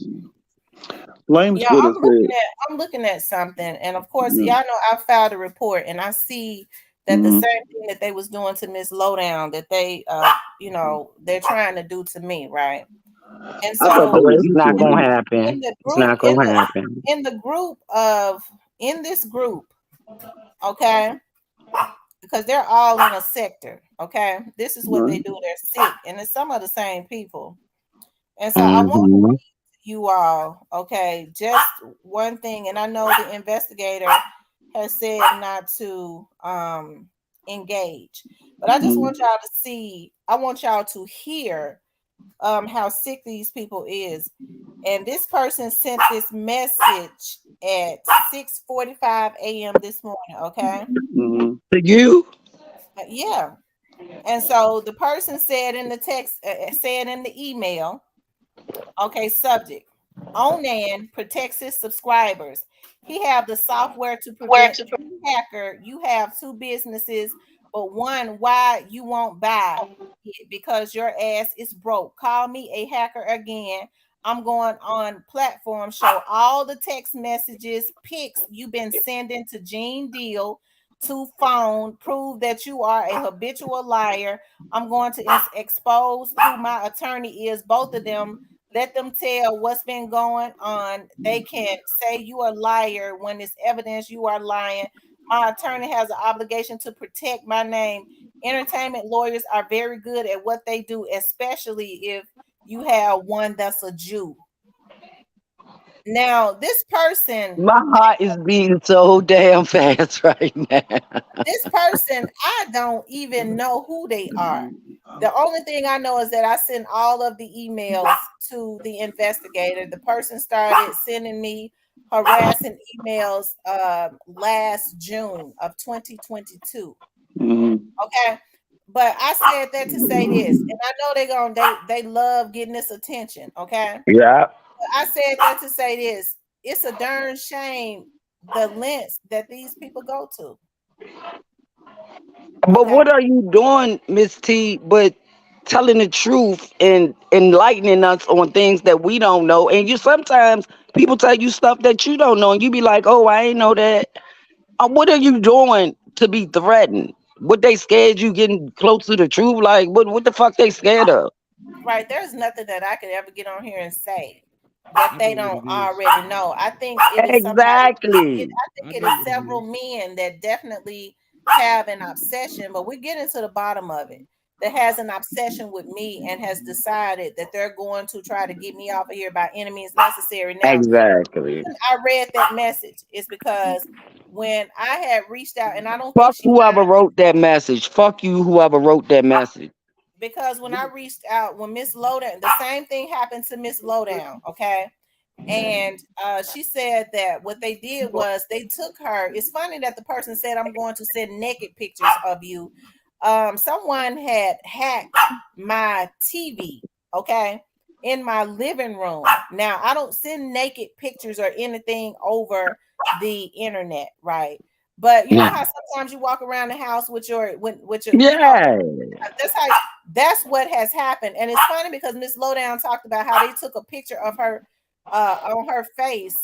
Flame Yeah, Splitter said, I'm looking at something, and of course, yeah, y'all know I filed a report, and I see that the hmm same thing that they was doing to Miss Lowdown that they they're trying to do to me, right? And I thought that so Oh, was it's not decent, gonna man. in happen. the It's group not gonna happen. in the group of in this group, okay, because they're all in a sector, okay. This is what they Right. do. They're sick, and it's some of the same people. And so I want to Hmm. read to you all, okay, just one thing. And I know the investigator has said not to engage, but I just want Mhm. y'all to see. I want y'all to hear how sick these people is. And this person sent this message at 6:45 a.m. this morning. Okay, Mhm. To you? yeah. And so the person said in the text, said in the email. Okay, subject. Onan protects his subscribers. He have the software to prevent you hacker. You have two businesses, but one why you won't buy it because your ass is broke. Call me a hacker again. I'm going on platform, show all the text messages, pics you've been sending to Gene Deal to phone, prove that you are a habitual liar. I'm going to expose who my attorney is, both of them. Let them tell what's been going on. They can say you are a liar when it's evidence you are lying. My attorney has an obligation to protect my name. Entertainment lawyers are very good at what they do, especially if you have one that's a Jew. Now, My heart is beating so damn fast right now. this person, I don't even know who they are. The only thing I know is that I sent all of the emails to the investigator. The person started sending me harassing emails last June of 2022. Mhm. Okay. But I said that to say this, and I know they love getting this attention. Okay. Yeah. But I said that to say this. It's a darn shame the lengths that these people go to. But Okay. what are you doing, Miss T, but telling the truth and enlightening us on things that we don't know? And you sometimes people tell you stuff that you don't know, and you be like, "Oh, I ain't know that." What are you doing to be threatened? What they scared you getting close to the truth? Like, what the fuck they scared of? Right, there's nothing that I could ever get on here and say that I they know what don't it is. already know. I think it is somebody. Exactly. I think I it know is what it several is. men that definitely have an obsession, but we're getting to the bottom of it. That has an obsession with me and has decided that they're going to try to get me off of here by any means necessary. Now, Exactly. I read that message is because when I had reached out, and I don't think Fuck she whoever lied. wrote that message. Fuck you, whoever wrote that message. Because when I What? reached out, when Miss Lowdown, the same thing happened to Miss Lowdown, okay? And she said that what they did was they took her. It's funny that the person said, I'm going to send naked pictures of you. Someone had hacked my TV, okay, in my living room. Now, I don't send naked pictures or anything over the internet, right? But you know Yeah. how sometimes you walk around the house with your Yeah. that's how that's what has happened. And it's funny because Miss Lowdown talked about how they took a picture of her on her face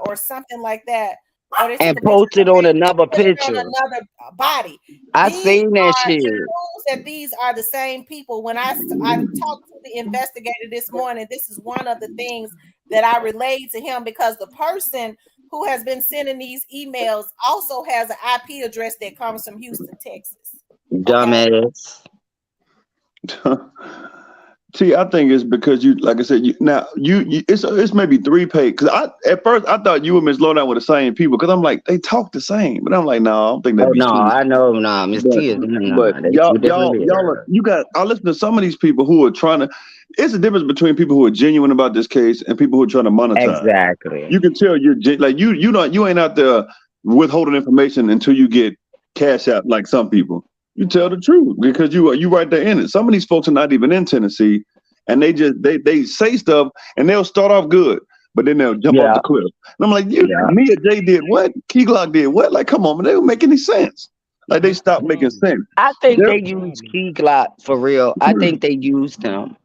or something like that, or they took And a picture of posted her on face and another put it on picture. another body. I These seen that are shit. it proves that these are the same people. When I talked to the investigator this morning, this is one of the things that I relayed to him because the person who has been sending these emails also has an IP address that comes from Houston, Texas. Okay. Dumbass. See, I think it's because you, like I said, it's maybe three page. Because at first I thought you and Miss Lowdown were the same people. Because I'm like they talk the same, but I'm like, no, I don't think that'd Oh be no, true. I know, nah, Miss But T is but nah, they y'all two different y'all people. are, you got. I listen to some of these people who are trying to. It's a difference between people who are genuine about this case and people who are trying to monetize. Exactly. You can tell like you ain't out there withholding information until you get cash out like some people. You tell the truth because you right there in it. Some of these folks are not even in Tennessee, and they say stuff and they'll start off good, but then they'll jump off Yeah, the cliff. And I'm like, yeah. me and Jay did what? Key Glock did what? Like, come on, man, they don't make any sense. See, Like they this the stopped making problem. sense. I think They're, they This the used problem. Key Glock for real. I think they used him.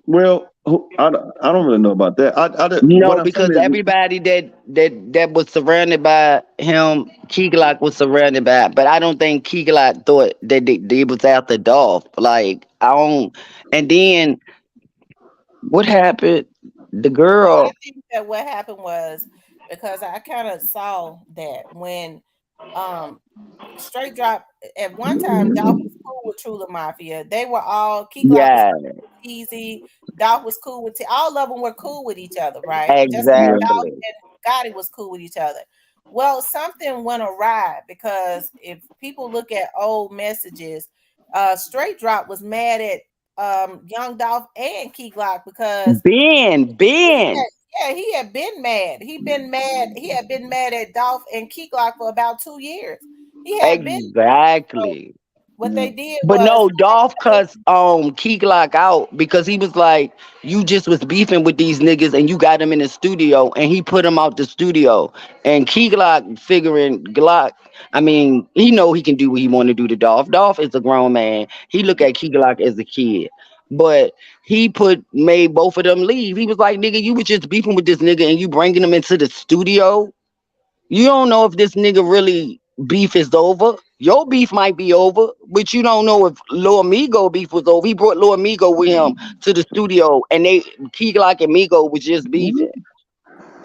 well, I don't really know about that. What No, I'm saying because is, everybody that was surrounded by him, Key Glock was surrounded by. But I don't think Key Glock thought that they was after Dolph. Like I don't. And then what happened? The Well, I girl. think that what happened was because I kind of saw that when um Straight Drop at one time Dolph was cool with True the Mafia. They were all Key Glock was Yeah, cool with Easy, Dolph was cool with all of them were cool with each other, right? Just like yeah, Dolph exactly. and Gotti was cool with each other. Well, something went awry because if people look at old messages, Straight Drop was mad at Young Dolph and Key Glock because he Ben. he had been mad. He had been mad at Dolph and Key Glock for about 2 years. He had been so Exactly. what they did But was no, Dolph cussed Key Glock out because he was like, "You just was beefing with these niggas and you got him in the studio," and he put him out the studio. And Key Glock figuring Glock, I mean, he know he can do what he want to do to Dolph. Dolph is a grown man. He look at Key Glock as a kid. But he made both of them leave. He was like, "Nigga, you was just beefing with this nigga and you bringing him into the studio. You don't know if this nigga really beef is over. Your beef might be over, but you don't know if Lil Amigo beef was over. He brought Lil Amigo with him to the studio, and Key Glock and Migo was just beefing.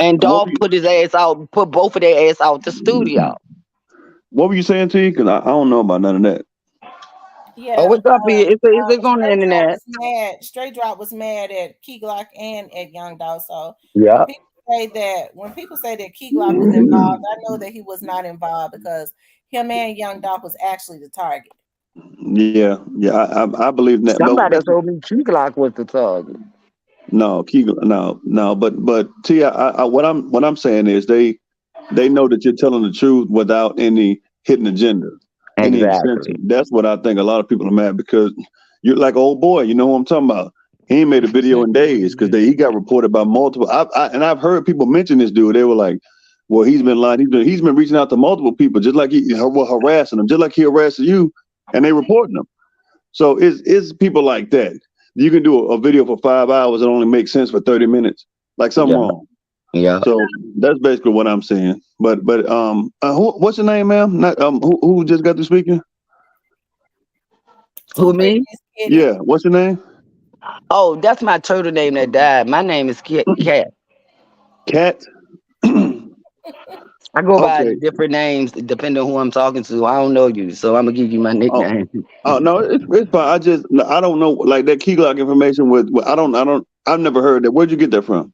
And what Dolph put his ass out, put both of their ass out the studio. what were you saying, T? Because I don't know about none of that. Oh, yeah. what's up here? It's on the Straight Drop internet. was mad. Straight Drop was mad at Key Glock and at Young Dolph. So Yeah. when people say that Key Glock was involved, I know that he was not involved because him and Young Dolph was actually the target. Yeah, I believe that. But Somebody told me Key Glock was the target. no, no. But T, what I'm saying is they know that you're telling the truth without any hidden agenda, any extension. Exactly. That's what I think. A lot of people are mad because you're like old boy. You know who I'm talking about? He ain't made a video in Exactly what days I'm because saying. he got reported by multiple. And I've heard people mention this dude. They were like, "Well, he's been lying. He's been reaching out to multiple people, just like harassing them, just like he harasses you, and they reporting them." So it's people like that. You can do a video for 5 hours and only make sense for 30 minutes. Like something Yeah. wrong. Yeah. So that's basically what I'm saying. But what's your name, ma'am? Not who just got to speaking? Who, Too pretty me? Miss Kitty. Yeah, what's your name? Oh, that's my turtle name that died. My name is Cat. Cat. I go by Okay. different names depending on who I'm talking to. I don't know you, so I'm gonna give you my Oh, nickname. oh no, it's fine. I don't know like that key lock information with I've never heard that. Where'd you get that from?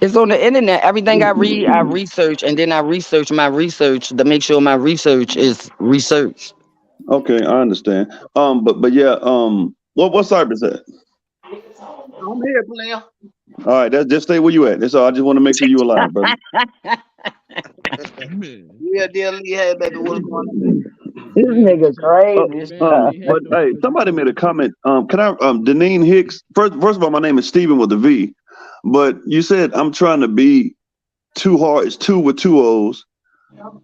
It's on the internet. Everything I read, I research, and then I research my research to make sure my research is researched. Okay, I understand. But yeah, what cyber is that? I'm here, player. All right, that's just stay where you at. That's all. I just want to make sure you alive, brother. Man. Yeah, dear Lee, hey, baby, what's going on? This Man, nigga Uh, hey crazy. man, they but had no hey, somebody made a comment. Can I Deneen Hicks? First of all, my name is Steven with a V. But you said I'm trying to be too hard. It's two with two O's,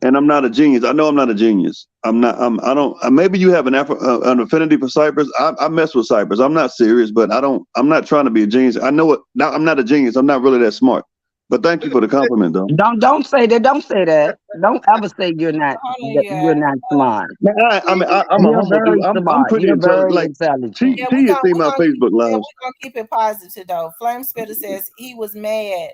and I'm not a genius. I know I'm not a genius. I'm not. I don't. Maybe you have an affinity for Cypress. I mess with Cypress. I'm not serious, but I don't. I'm not trying to be a genius. I know it. Now I'm not a genius. I'm not really that smart. But thank you for the compliment, though. Don't say that. Don't say that. Don't ever say you're not Hold on, that you're not smart. Man, I'm a You're humble dude. very I'm smart. pretty You're intelligent. very Like T intelligent. Yeah, T has seen my Facebook we're lives. gonna keep it positive though. Flame Spitter says he was mad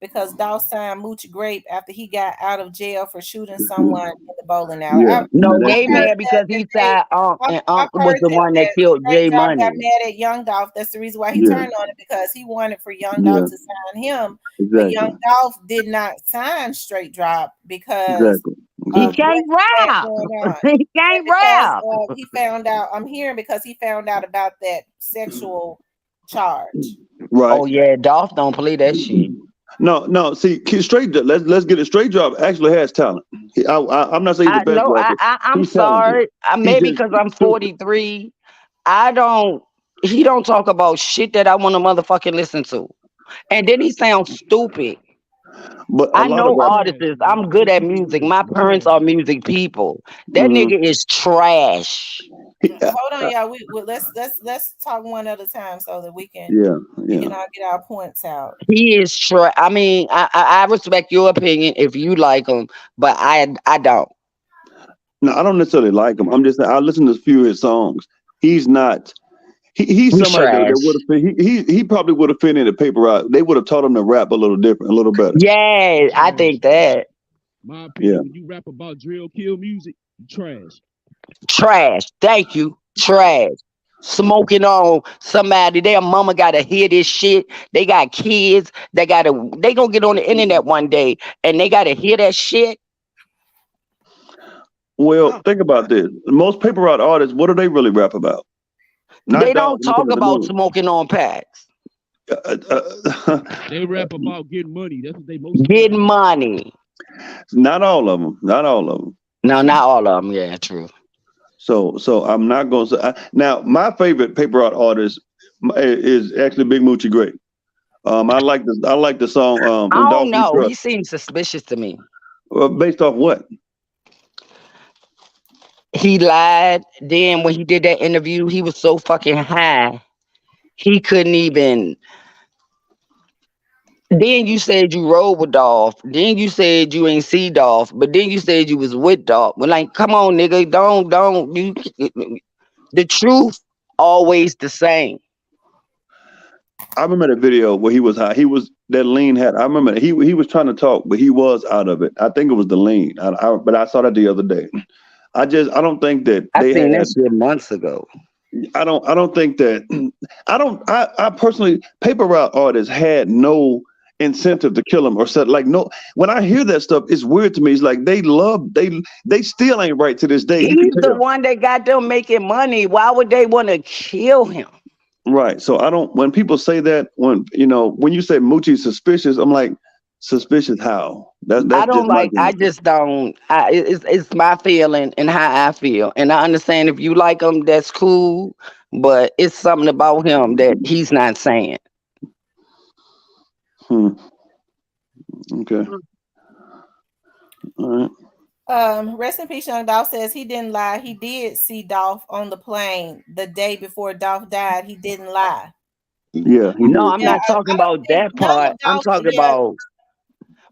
because Dolph signed Moochie Grape after he got out of jail for shooting someone in the bowling alley. Yeah. Now No, that's they true. Heard mad because that he they, said and I've was heard the one that that killed Straight Jay Drop got Money. mad at Young Dolph. That's the reason why he Yeah. turned on it, because he wanted for Young Dolph Yeah. to sign him, but Young Exactly. Dolph did not sign Straight Drop because Exactly. He of Exactly. what can't he had rap. going on. He And can't because rap. he found out, I'm hearing because he found out about that sexual charge. Right. Oh yeah, Dolph don't play that shit. No, no. See, let's get it. Straight Drop actually has talent. I'm not saying he's the I best know. rapper. I'm He's talented. sorry. He's Maybe just because I'm stupid. 43. I don't. He don't talk about shit that I want to motherfucking listen to. And then he sounds stupid. But a I lot of know rappers. Trash, artists. man. I'm good Just at keep it music. real. My He parents trash. are music people. That Mhm. nigga is trash. Hold on, y'all. Let's talk one at a time so that Yeah, we yeah. can all get our points out. He is trash. I mean, I respect your opinion if you like him, but I don't. No, I don't necessarily like him. I'm just saying I listen to a few of his songs. He's not. He's He's somebody that would trash. have fit. He probably would have fit in the paper route. They would have taught him to rap a little different, a little better. Yeah, I Trash, think man. that. My Yeah. opinion, when you rap about drill kill music, you trash. Trash. Thank you. Trash. Smoking on somebody. Their mama gotta hear this shit. They got kids. They gonna get on the internet one day and they gotta hear that shit. Well, think about this. Most paper route artists, what do they really rap about? Not They dog. don't I'm talking talk about the about new smoking on packs. They rap about getting money. That's what they mostly rap Getting about. money. not all of them. Not all of them. No, not all of them. Yeah, true. So I'm not going to say. Now, my favorite paper route artist is actually Big Moochie Great. I like the song I "In don't Dog We know. He Trust." seems suspicious to me. Based off what? He lied. Then when he did that interview, he was so fucking high. He couldn't even. Then you said you rode with Dolph. Then you said you ain't see Dolph. But then you said you was with Dolph. But like, come on, nigga, don't you? The truth always the same. I remember the video where he was high. He was that lean hat. I remember he was trying to talk, but he was out of it. I think it was the lean. But I saw that the other day. I don't think that I they seen had. that shit months ago. I don't think that. I personally, paper route artists had no incentive to kill him or set like no. When I hear that stuff, it's weird to me. It's like they still ain't right to this day. You can He's the tell. one that got them making money. Why would they want to kill him? Right. So I don't. When people say that, when you say Moochie's suspicious, I'm like, suspicious how? I That's don't just my like. I answer. just don't. It's my feeling and how I feel, and I understand if you like him, that's cool. But it's something about him that he's not saying. Hmm. Okay. All right. Rest in peace, Young Dolph says he didn't lie. He did see Dolph on the plane the day before Dolph died. He didn't lie. Yeah, he No, did. I'm Yeah, not talking I don't about think that none part. of I'm Dolph. talking Yeah, about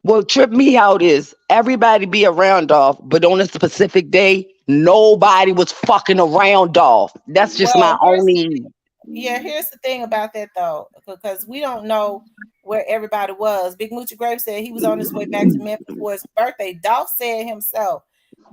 what tripped me out is everybody be around Dolph, but on a specific day, nobody was fucking around Dolph. That's just well, my only. here's the thing about that though, because we don't know where everybody was. Big Moochie Grape said he was on his way back to Memphis for his birthday. Dolph said himself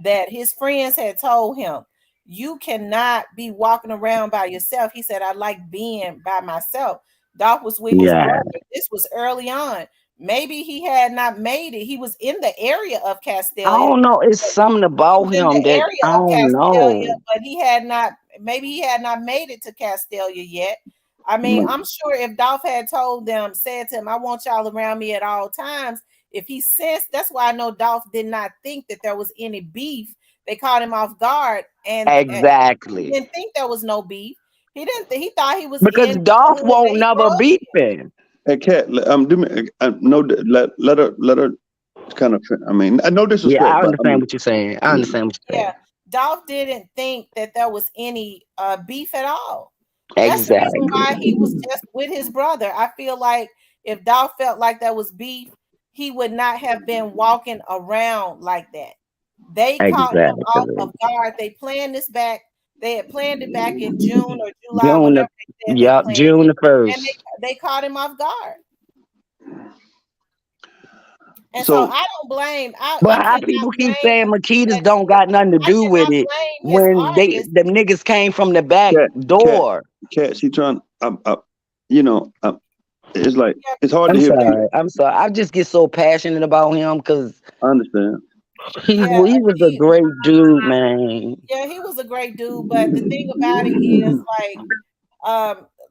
that his friends had told him, "You cannot be walking around by yourself." He said, "I like being by myself." Dolph was with his Yeah, brother. This was early on. Maybe he had not made it. He was in the area of I Castelia. don't know. It's something He about was in him the that area I of don't Castelia, know. but he had not, maybe he had not made it to Castelia yet. I mean, Right. I'm sure if Dolph had told them, said to him, "I want y'all around me at all times," if he sensed, that's why I know Dolph did not think that there was any beef. They caught him off guard, and he Exactly. didn't think there was no beef. He didn't. He thought he was Because in the Dolph hood that won't he never rode beat in. him. Hey, Cat. Do me. No. Let her. Kind of. I mean, no Yeah, disrespect, I but I understand mean, what you're saying. I understand what you're Yeah, saying. Dolph didn't think that there was any beef at all. That's the reason Exactly. why he was just with his brother. I feel like if Dolph felt like there was beef, he would not have been walking around like that. They caught him off Exactly. of guard. They planned this back. They had planned it back in June or July, June the whenever they said they yep, planned June it, the and first. they caught him off guard. And so So I don't blame. But I how cannot people keep blame saying Makitas that. don't got nothing to I do with cannot it blame his when artist. the niggas came from the back cat, cat, door. cat. She trying. You know, it's like Yeah, it's hard to I'm hear people. sorry. I'm sorry. I just get so passionate about him because I understand. yeah, he was a great dude, man. yeah, he was a great dude. But the thing about it is,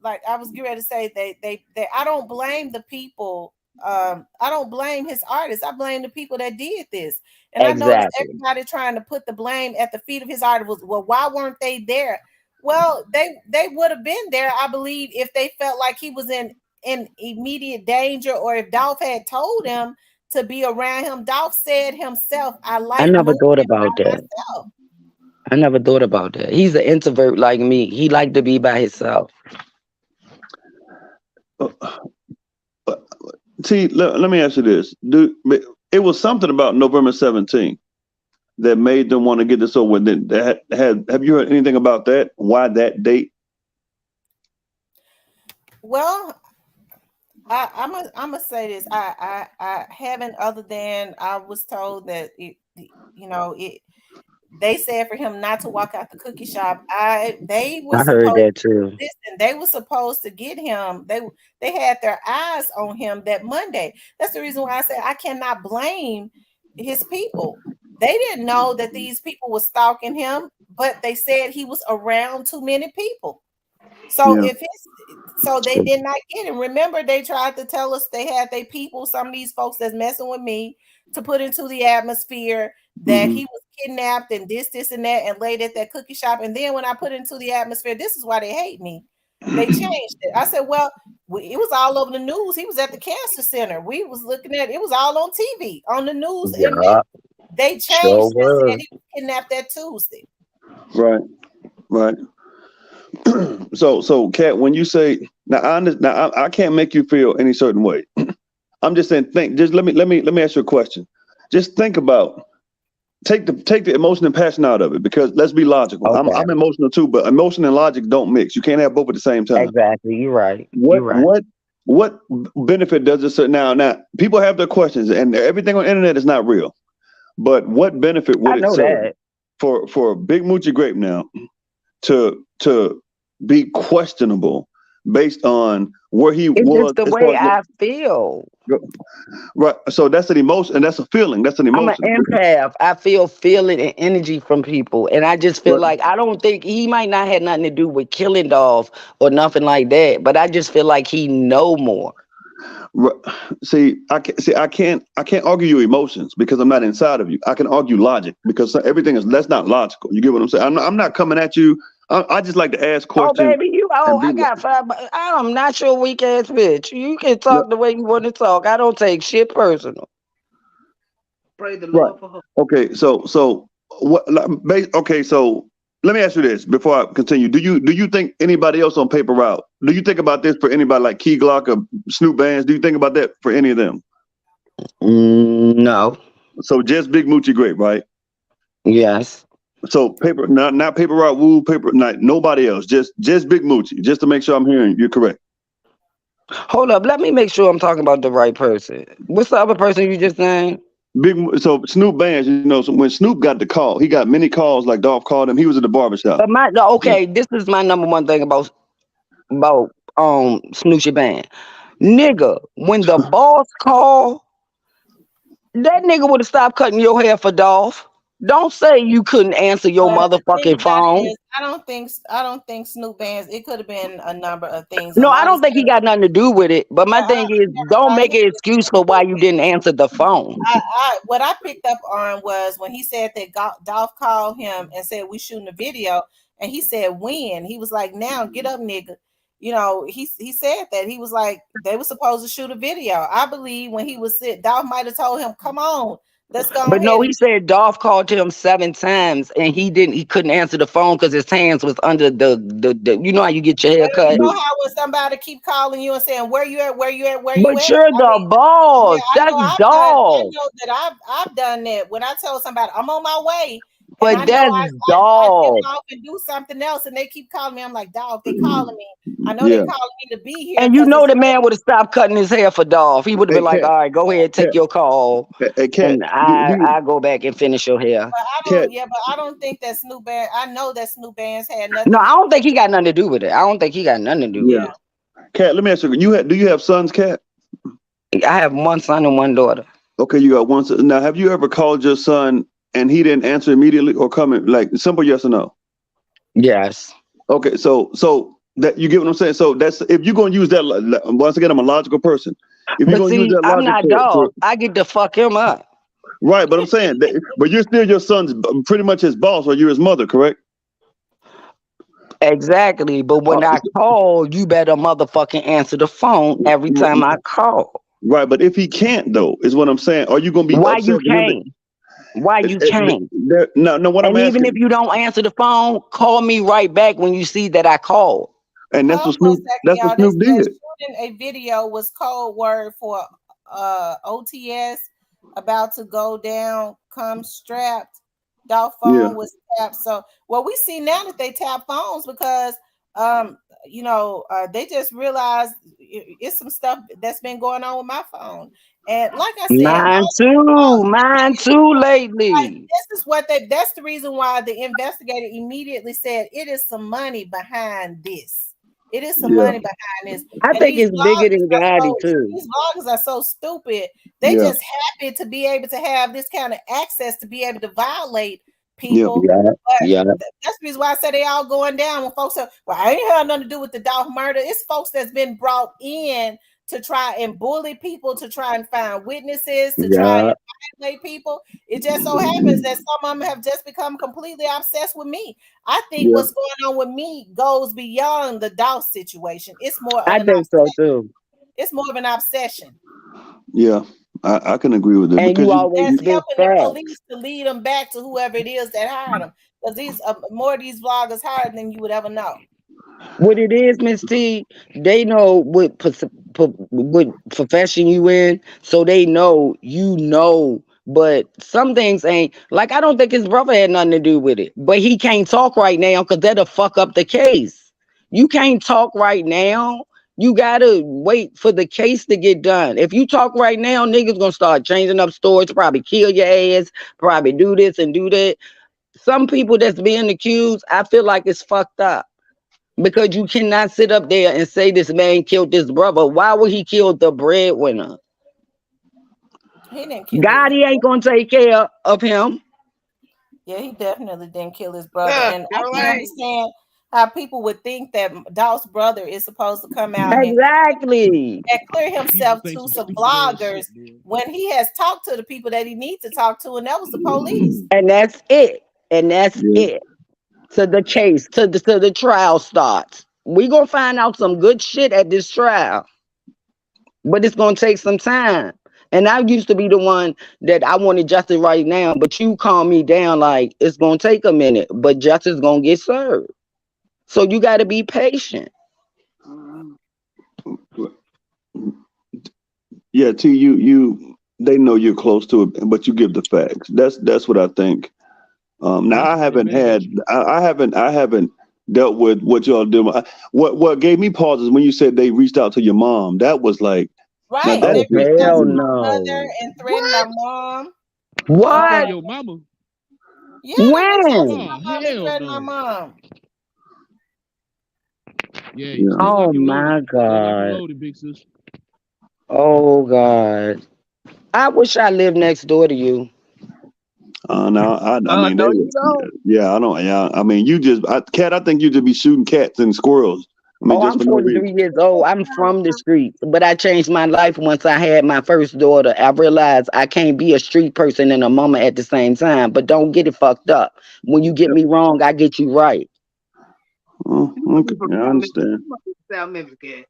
like I was getting ready to say, they I don't blame the people. I don't blame his artists. I blame the people that did this. And I noticed Exactly. everybody trying to put the blame at the feet of his artist was, well, why weren't they there? Well, they would have been there, I believe, if they felt like he was in immediate danger, or if Dolph had told him to be around him. Dolph said himself, I I like never moving thought about by that. myself. I never thought about that. He's an introvert like me. He liked to be by himself. Uh, uh, See, let me ask you this: it was something about November 17th that made them want to get this over with? Have you heard anything about that? Why that date? Well, I'm gonna say this. I haven't, other than I was told that it they said for him not to walk out the cookie shop. They were I heard supposed that too. listen, they were supposed to get him. They had their eyes on him that Monday. That's the reason why I said I cannot blame his people. They didn't know that these people were stalking him, but they said he was around too many people. So Yeah. if so they did not get him. Remember, they tried to tell us they had their people, some of these folks that's messing with me, to put into the atmosphere that Hmm. he was kidnapped and this, and that, and laid at that cookie shop. And then when I put into the atmosphere, this is why they hate me. They changed it. I said, well, it was all over the news. He was at the cancer center. We was looking at it was all on TV, on the news, and Yeah, they sure changed it and said was. he was kidnapped that Tuesday. Right. Right. So, Kat, when you say now, I can't make you feel any certain way. I'm just saying, think. Just let me ask you a question. Just think about take the emotion and passion out of it, because let's be logical. Okay, I'm emotional too, but emotion and logic don't mix. You can't have both at the same time. exactly. You're right. What You're right. what what benefit does it serve? Now people have their questions, and everything on the internet is not real. But what benefit I would it know serve that. for Big Moochie Grape now to be questionable based on where he It's just was the as far way as I feel. right? So that's an emotion, and that's a feeling. That's an I'm an emotion. empath. I feel feeling and energy from people. And I just feel Right. like I don't think he might not have nothing to do with killing Dolph or nothing like that. But I just feel like he know more. Right. I can't argue your emotions because I'm not inside of you. I can argue logic because everything is that's not logical. You get what I'm saying? I'm not coming at you. I just like to ask Oh questions baby, you and be I got five. I'm not your weak ass bitch. You can talk the way you want to talk. I don't take shit personal. Praise the right. Lord for her. Okay, so what? Okay, so let me ask you this before I continue. Do you think anybody else on Paper Route? Do you think about this for anybody like Key Glock or Snoop Bands? Do you think about that for any of them? No. So just Big Moochie Grape, right? Yes. So paper, not Paper Route, Woo, paper, not nobody else. Just Big Moochie, just to make sure I'm hearing you correct. Hold up. Let me make sure I'm talking about the right person. What's the other person you just named? So Snoop Bands, so when Snoop got the call, he got many calls like Dolph called him. He was at the barbershop. But okay, this is my number one thing about Snoochie Band. Nigga, when the boss called, that nigga would have stopped cutting your hair for Dolph. Don't say you couldn't answer your But the thing motherfucking about it phone. is, I don't think Snoop Bands. It could have been a number of things. A No, I lot of don't think he stuff. got nothing to do with it. But my Yeah, thing is, a don't lot of make an stuff excuse for to why do you with didn't answer the phone. what I picked up on was when he said that Dolph called him and said we shooting a video, and he said when. He was like, now get up, nigga. He said that he was like they were supposed to shoot a video. I believe when he was sick, Dolph might have told him, "Come on, let's go But ahead no, and." he said Dolph called him 7 times and he couldn't answer the phone because his hands was under the you know how you get your hair But you cut. know how when somebody keep calling you and saying where you at, where you at, where you But at? you're I mean, the yeah, boss. I know That's I've done. I Dolph. know that I've done that. When I tell somebody I'm on my way, And But I know that's I get dog. off and do something else, and they keep calling me. I'm like, dog, they calling me. I know they Yeah. calling me to be here And you because know it's the man would have stopped cutting his hair for Dolph. He would have Hey, been like, cat, all right, go ahead, take cat, your call. hey, cat. And I go back and finish your hair. But I Cat. don't. Yeah, but I don't think that Snoop Band. I know that Snoop Band's had No, nothing I to. don't think he got nothing to do with it. I don't think he got nothing to do with Yeah. Yeah. it. Cat. Let me ask you. Do you have sons, Cat? I have one son and one daughter. Okay, you got one son. Now, have you ever called your son and he didn't answer immediately or comment like simple yes or no? Yes. Okay, so that you get what I'm saying. So that's if you're gonna use that. Once again, I'm a logical person. If you're But gonna use see, that I'm logic not dog. I get to fuck him up. right, but I'm saying, but you're still your son's pretty much his boss, or you're his mother, correct? Exactly. But Uh, when I call, you better motherfucking answer the phone every time I call. right, but if he can't, though, is what I'm saying. Are you gonna be Why you upset with him? can't? Why you can't? No. What I'm And even if asking, you don't answer the phone, call me right back when you see that I called. and that's Hold what on a Snoop. second, That's what y'all. They Snoop said did. shooting a video was code word for OTS about to go down. Come strapped. Dog Yeah, phone was tapped. So well, we see now that they tap phones because they just realized it's some stuff that's been going on with my phone. And like I said, Mine too lately. this is what that's the reason why the investigator immediately said it is some money behind this. It is some yeah, money behind this. I And think it's bigger than Gotti too. these bloggers are so stupid. They yeah, just happy to be able to have this kind of access to be able to violate yeah, people. Yeah, But yeah, that's the reason why I say they all going down when folks are, well, I ain't had nothing to do with the Dolph murder. It's folks that's been brought in to try and bully people, to try and find witnesses, to try yeah. and violate people. It just so happens that some of them have just become completely obsessed with me. I think yeah, what's going on with me goes beyond the Dolph situation. It's more of I an think so too. it's more of an obsession. yeah. I can agree with that And because you you, always That's you spit helping the police facts. to lead them back to whoever it is that hired them. Because these more of these vloggers hired than you would ever know. What it is, Miss T, they know what profession you in, so they know you know. But some things ain't like I don't think his brother had nothing to do with it. But he can't talk right now because that'll fuck up the case. You can't talk right now. You gotta wait for the case to get done. If you talk right now, niggas gonna start changing up stories, probably kill your ass, probably do this and do that. Some people that's being accused, I feel like it's fucked up. Because you cannot sit up there and say this man killed his brother. Why would he kill the breadwinner? He didn't kill it. Gotti ain't gonna take care of him. Yeah, he definitely didn't kill his brother. Yeah, And I you're can't right. understand how people would think that Dolph's brother is supposed to come out Exactly. and clear People himself say to some some stupid ass bloggers shit, man. when he has talked to the people that he needs to talk to, and that was the police. And that's it. And that's yeah. it. To the case, to the trial starts. We gonna find out some good shit at this trial. But it's gonna take some time. And I used to be the one that I wanted justice right now, but you calm me down like it's gonna take a minute, but justice gonna get served. So you gotta be patient. Mhm. Yeah, T, they know you're close to it, but you give the facts. That's what I think. Now That's I why they haven't mad had, at you. I haven't dealt with what y'all do. What gave me pause is when you said they reached out to your mom. That was like, now Right. that's Oh They reached out hell to just, my mother no. and threatened our mom. You say Uh What? your mama? yeah, they reached out to When? Oh my mom and hell threatened our no. mom. Yeah, yeah. stay Oh lock and my loaded. Stay lock and God. loaded, big sis. Oh God. I wish I lived next door to you. No, I mean No, they you was, don't. yeah, I don't, yeah. I mean cat. I think you just be shooting cats and squirrels. I mean Oh, just I'm for no reason. 43 years old. I'm from the streets, but I changed my life once I had my first daughter. I realized I can't be a street person and a mama at the same time. But don't get it fucked up. When you get Yeah. me wrong, I get you right. Oh, You must be okay. from Yeah, I South Memphis. understand. You must be from South Memphis, kid.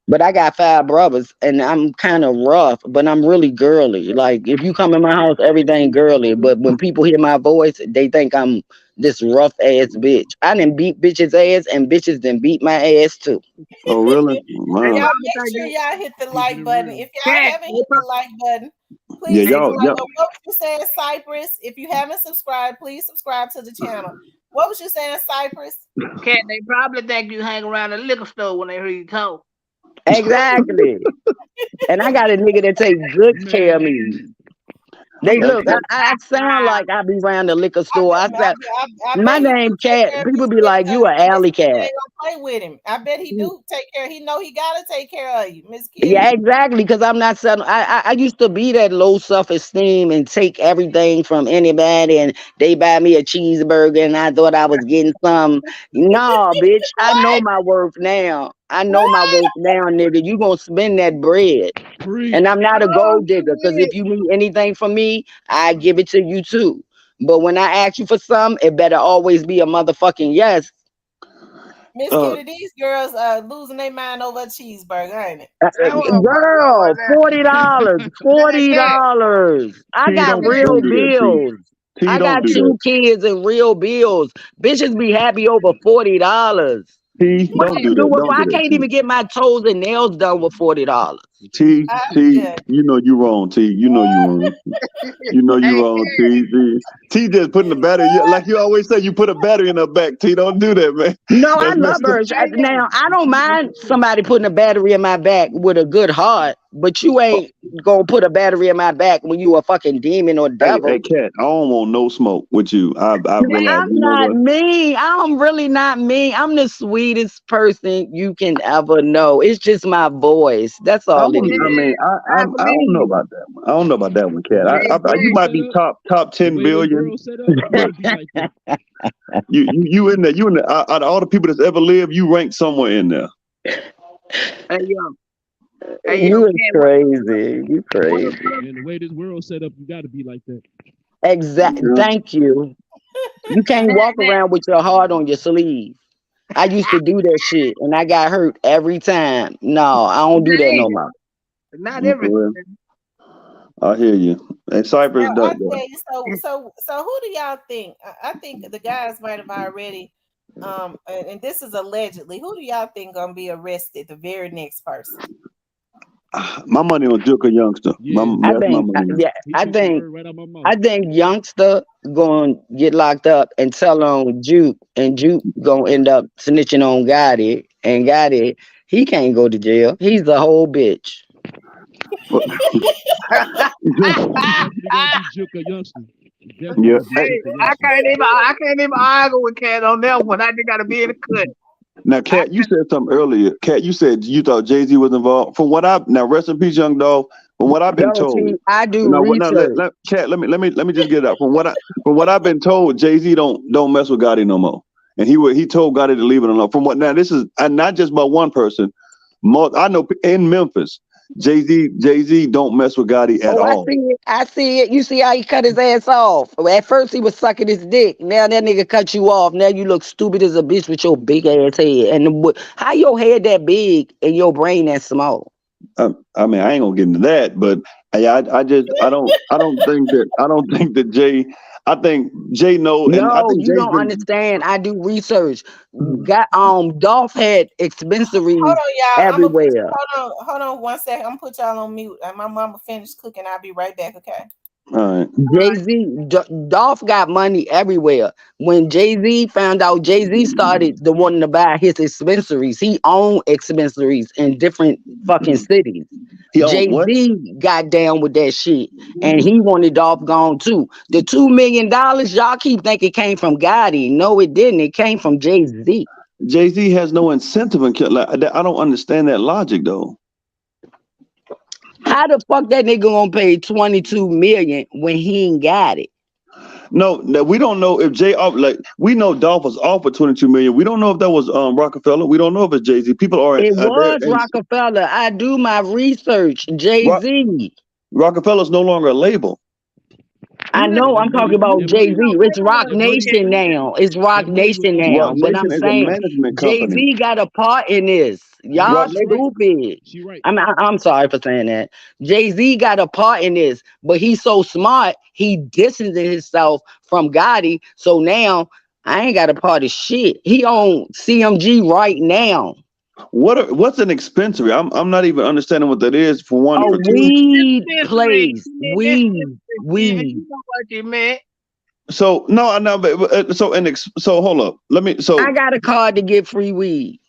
But I got 5 brothers, and I'm kind of rough, but I'm really girly. Like if you come in my house, everything girly. But when people hear my voice, they think I'm this rough ass bitch. I done beat bitches ass, and bitches done beat my ass too. Oh, really? They Y'all Wow. probably make think sure that y'all hit the Keeping like it button. real. If y'all cat. haven't hit the like button, Please Yeah, Hey, y'all, subscribe. y'all. What was you saying, Cypress? If you haven't subscribed, please subscribe to the channel. What was you saying, Cypress? Cat, they probably think you hang around the liquor store when they hear you talk. Exactly. And I got a nigga that take good care of me. Man, They That's look, I sound like I be around the liquor I store. bet, I said, I my bet he do name take Cat. care of People Miss be Kitty like, you because an Miss alley Kitty cat. ain't gonna play with him. I bet he do take care. He know he gotta take care of you, Miss Yeah, Kitty. exactly. Because I'm not selling. I used to be that low self esteem and take everything from anybody, and they buy me a cheeseburger, and I thought I was getting some. No, bitch. I know What? my worth now. I know my What? worth now, nigga. You gonna spend that bread, and preach. I'm not a Oh, gold digger. Because shit. if you need anything from me, I give it to you too. But when I ask you for some, it better always be a motherfucking yes. Miss uh, Kitty, these girls losing their mind over a cheeseburger, ain't it? That's what I'm fucking on right Girl, now. $40, Man, Cat, $40. I T, got don't real do that, T. bills. T, I don't got do that. 2 kids and real bills. Bitches be happy over $40. T, What don't I do do that. with? Don't I do that, can't T. even get my toes and nails done with $40. T, I T, yeah. you know you wrong, T. You know you wrong. You know you hey, wrong, T. T just putting the battery, like you always say, you put a battery in her back, T. Don't do that, man. No, I That's love messed up. her. hey, Now, I don't She like mind the first. somebody putting a battery in my back with a good heart, but you ain't gonna put a battery in my back when you a fucking demon or Hey, devil. Cat, I don't want no smoke with you. I realize, I'm you know not what? mean. I'm really not mean. I'm the sweetest person you can ever know. It's just my voice. That's I all it don't. yeah, I is. mean, I I don't believe know you. about that one. I don't know about that one, The Cat. way this You world Hey, might set be up, top the 10 way this billion. world set up, you gotta be like that. You in there. You in there. Out of all the people that's ever lived, you rank somewhere in there. hey, yo, You is Cat, crazy. You crazy. Man, the way this world set up, you gotta be like that. Exact. Yeah. Thank you. You can't walk that, around with your heart on your sleeve. I used to do that shit, and I got hurt every time. No, I don't do that hey, no more. not For everything. real. I hear you. And So Cypress, I tell you, so who do y'all think? I think the guys might have already and this is allegedly, who do y'all think gonna be arrested? The very next person. my money on Juka Youngster. Yeah, I That's my think, money. yeah, he took the word right out my mouth. I think youngster gonna get locked up and tell on Juke, and Juke gonna end up snitching on Gotti, and Gotti he can't go to jail. He's a whole bitch. But- It's definitely gonna be Juka Youngster. It's definitely yeah. gonna be Hey, Hey, Juka Youngster. I can't even argue with Cat on that one. I just gotta be in the cut. now, I, Kat, you said something earlier. Kat, you said you thought Jay-Z was involved. From what I now, rest in peace, young dog. From what I've been No, see, told. I do Now research. Kat, let me just get it out. From what I've been told, Jay-Z don't mess with Gotti no more. And he told Gotti to leave it alone. From what now this is and not just by one person. I know in Memphis, Jay-Z don't mess with Gotti at Oh, I all. see it. I see it. You see how he cut his ass off. At first he was sucking his dick. Now that nigga cut you off. Now you look stupid as a bitch with your big ass head. And how your head that big and your brain that small? I mean, I ain't gonna get into that, but I don't think that Jay. I think Jay know, and I No, think you Jay's don't been. understand. I do research. Got Dolph had Hold expensories on, y'all. I'm gonna put everywhere. hold on 1 second. I'm gonna put y'all on mute. My mama finished cooking. I'll be right back, okay? All right. Jay-Z, Dolph got money everywhere. When Jay-Z found out, Jay-Z started the wanting to buy his dispensaries. He owned dispensaries in different fucking cities. He owned what? Jay-Z got down with that shit. And he wanted Dolph gone too. The $2 million, y'all keep thinking came from Gotti. No, it didn't. It came from Jay-Z. Jay-Z has no incentive in like, I don't understand that logic though. How the fuck that nigga gonna pay 22 million when he ain't got it? No, we don't know if like we know Dolph was offered 22 million. We don't know if that was Rockefeller. We don't know if it's Jay-Z. People are It there was and Rockefeller. I do my research. Jay-Z. Rockefeller's no longer a label. I Man, know I'm talking about that Jay-Z. money, It's Rock that money was Nation gone. now. It's Rock That money was Nation gone. Rock now. But I'm Nation is a saying management company. Jay-Z got a part in this. Yeah, Y'all Rock she right. Nation. stupid. She right. I'm sorry for saying that. Jay-Z got a part in this, but he's so smart, he distanced himself from Gotti. So now I ain't got a part of shit. He on CMG right now. What's an dispensary? I'm not even understanding what that is. For one, A for two. weed Dispensary, place. that's Weed. Steven, Weed. you know what you meant. So no, I know. So hold up. Let me. I So got a card to get free weed.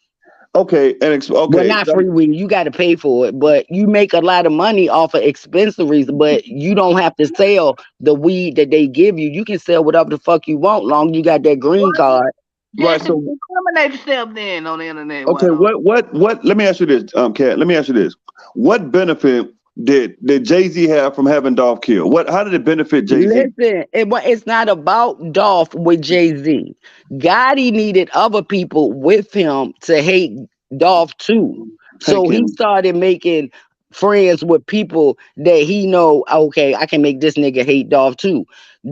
okay, Well, okay. not free weed. You got to pay for it, but you make a lot of money off of expensories. But you don't have to sell the weed that they give you. You can sell whatever the fuck you want, long you got that green card. Right. Just So incriminate yourself then on the internet. okay, Why don't? what? Let me ask you this, Kat. Let me ask you this. What benefit did Jay Z have from having Dolph kill? What? How did it benefit Jay Z? Listen, it's not about Dolph with Jay-Z. Gotti needed other people with him to hate Dolph too. Hey, So he Kenny. started making friends with people that he know, okay, I can make this nigga hate Dolph too.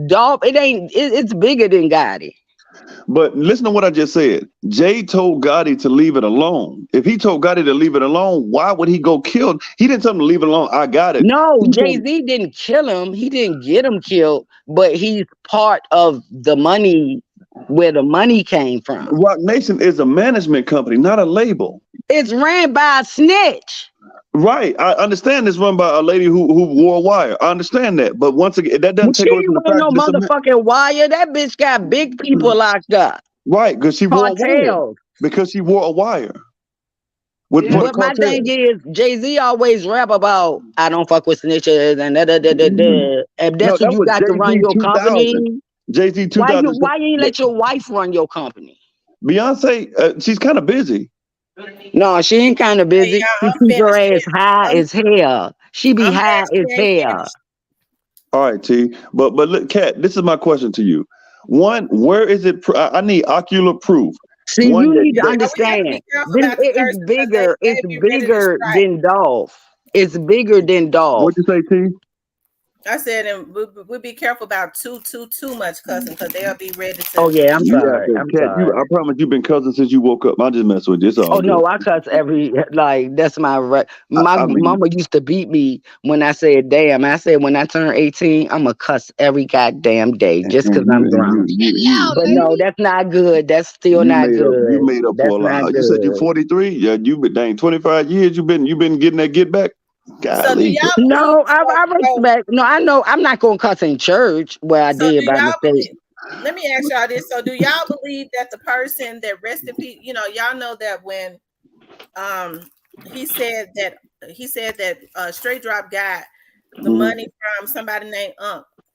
Dolph, it's bigger than Gotti. But listen to what I just said. Jay told Gotti to leave it alone. If he told Gotti to leave it alone, why would he go kill? He didn't tell him to leave it alone. I got it. No, He told Jay-Z didn't kill him. He didn't get him killed, but he's part of the money where the money came from. Rock Nation is a management company, not a label. It's ran by a snitch. Right. I understand it's run by a lady who wore a wire. I understand that. But once again, that doesn't She take away from ain't the want fact no that it's a motherfucking wire. That bitch got big people locked up. right, because she wore a wire. Cartels. Because she wore a wire. With for the But my thing cartel. is, Jay-Z always rap about, I don't fuck with snitches and da da da da da. If No, that's what that you was got to run Jay-Z your 2000. company, Jay-Z 2000. why you ain't let your wife run your company? Beyonce, she's kind of busy. No, she ain't kind of Hey, busy. She y'all, I'm keep her finished. ass high I'm as hell. She be I'm high mad she as ain't hell. finished. All right, T. But look, Kat, this is my question to you. One, where is it? I need ocular proof. See, One you need to Yeah, we have to understand. be careful This about the is cursing because bigger. It's they be ready to bigger strike. than Dolph. It's bigger than What'd Dolph. you say, T? I said, and we be careful about too much cussing because they'll be ready Oh to. yeah, I'm Yeah, sorry. because I'm Kat, sorry. I promise you've been cousin since you woke up. I just mess with you. It's all Oh good. no, I cuss every like that's my right. My I mean, mama used to beat me when I said damn. I said when I turn 18, I'm a cuss every goddamn day just and because I'm grown. But no, that's not good. That's still not you good. made up That's for a not lot. You said you're good. 43. Yeah, you been dang 25 years. You've been getting that get back. So do Golly. y'all believe? No, I respect. No, I know I'm not gonna cuss in church where I So do did by y'all mistake. believe? Let me ask y'all this. So do y'all believe that the person that rest in peace? Y'all know that when um he said that Straight Drop got the Mm-hmm. money from somebody named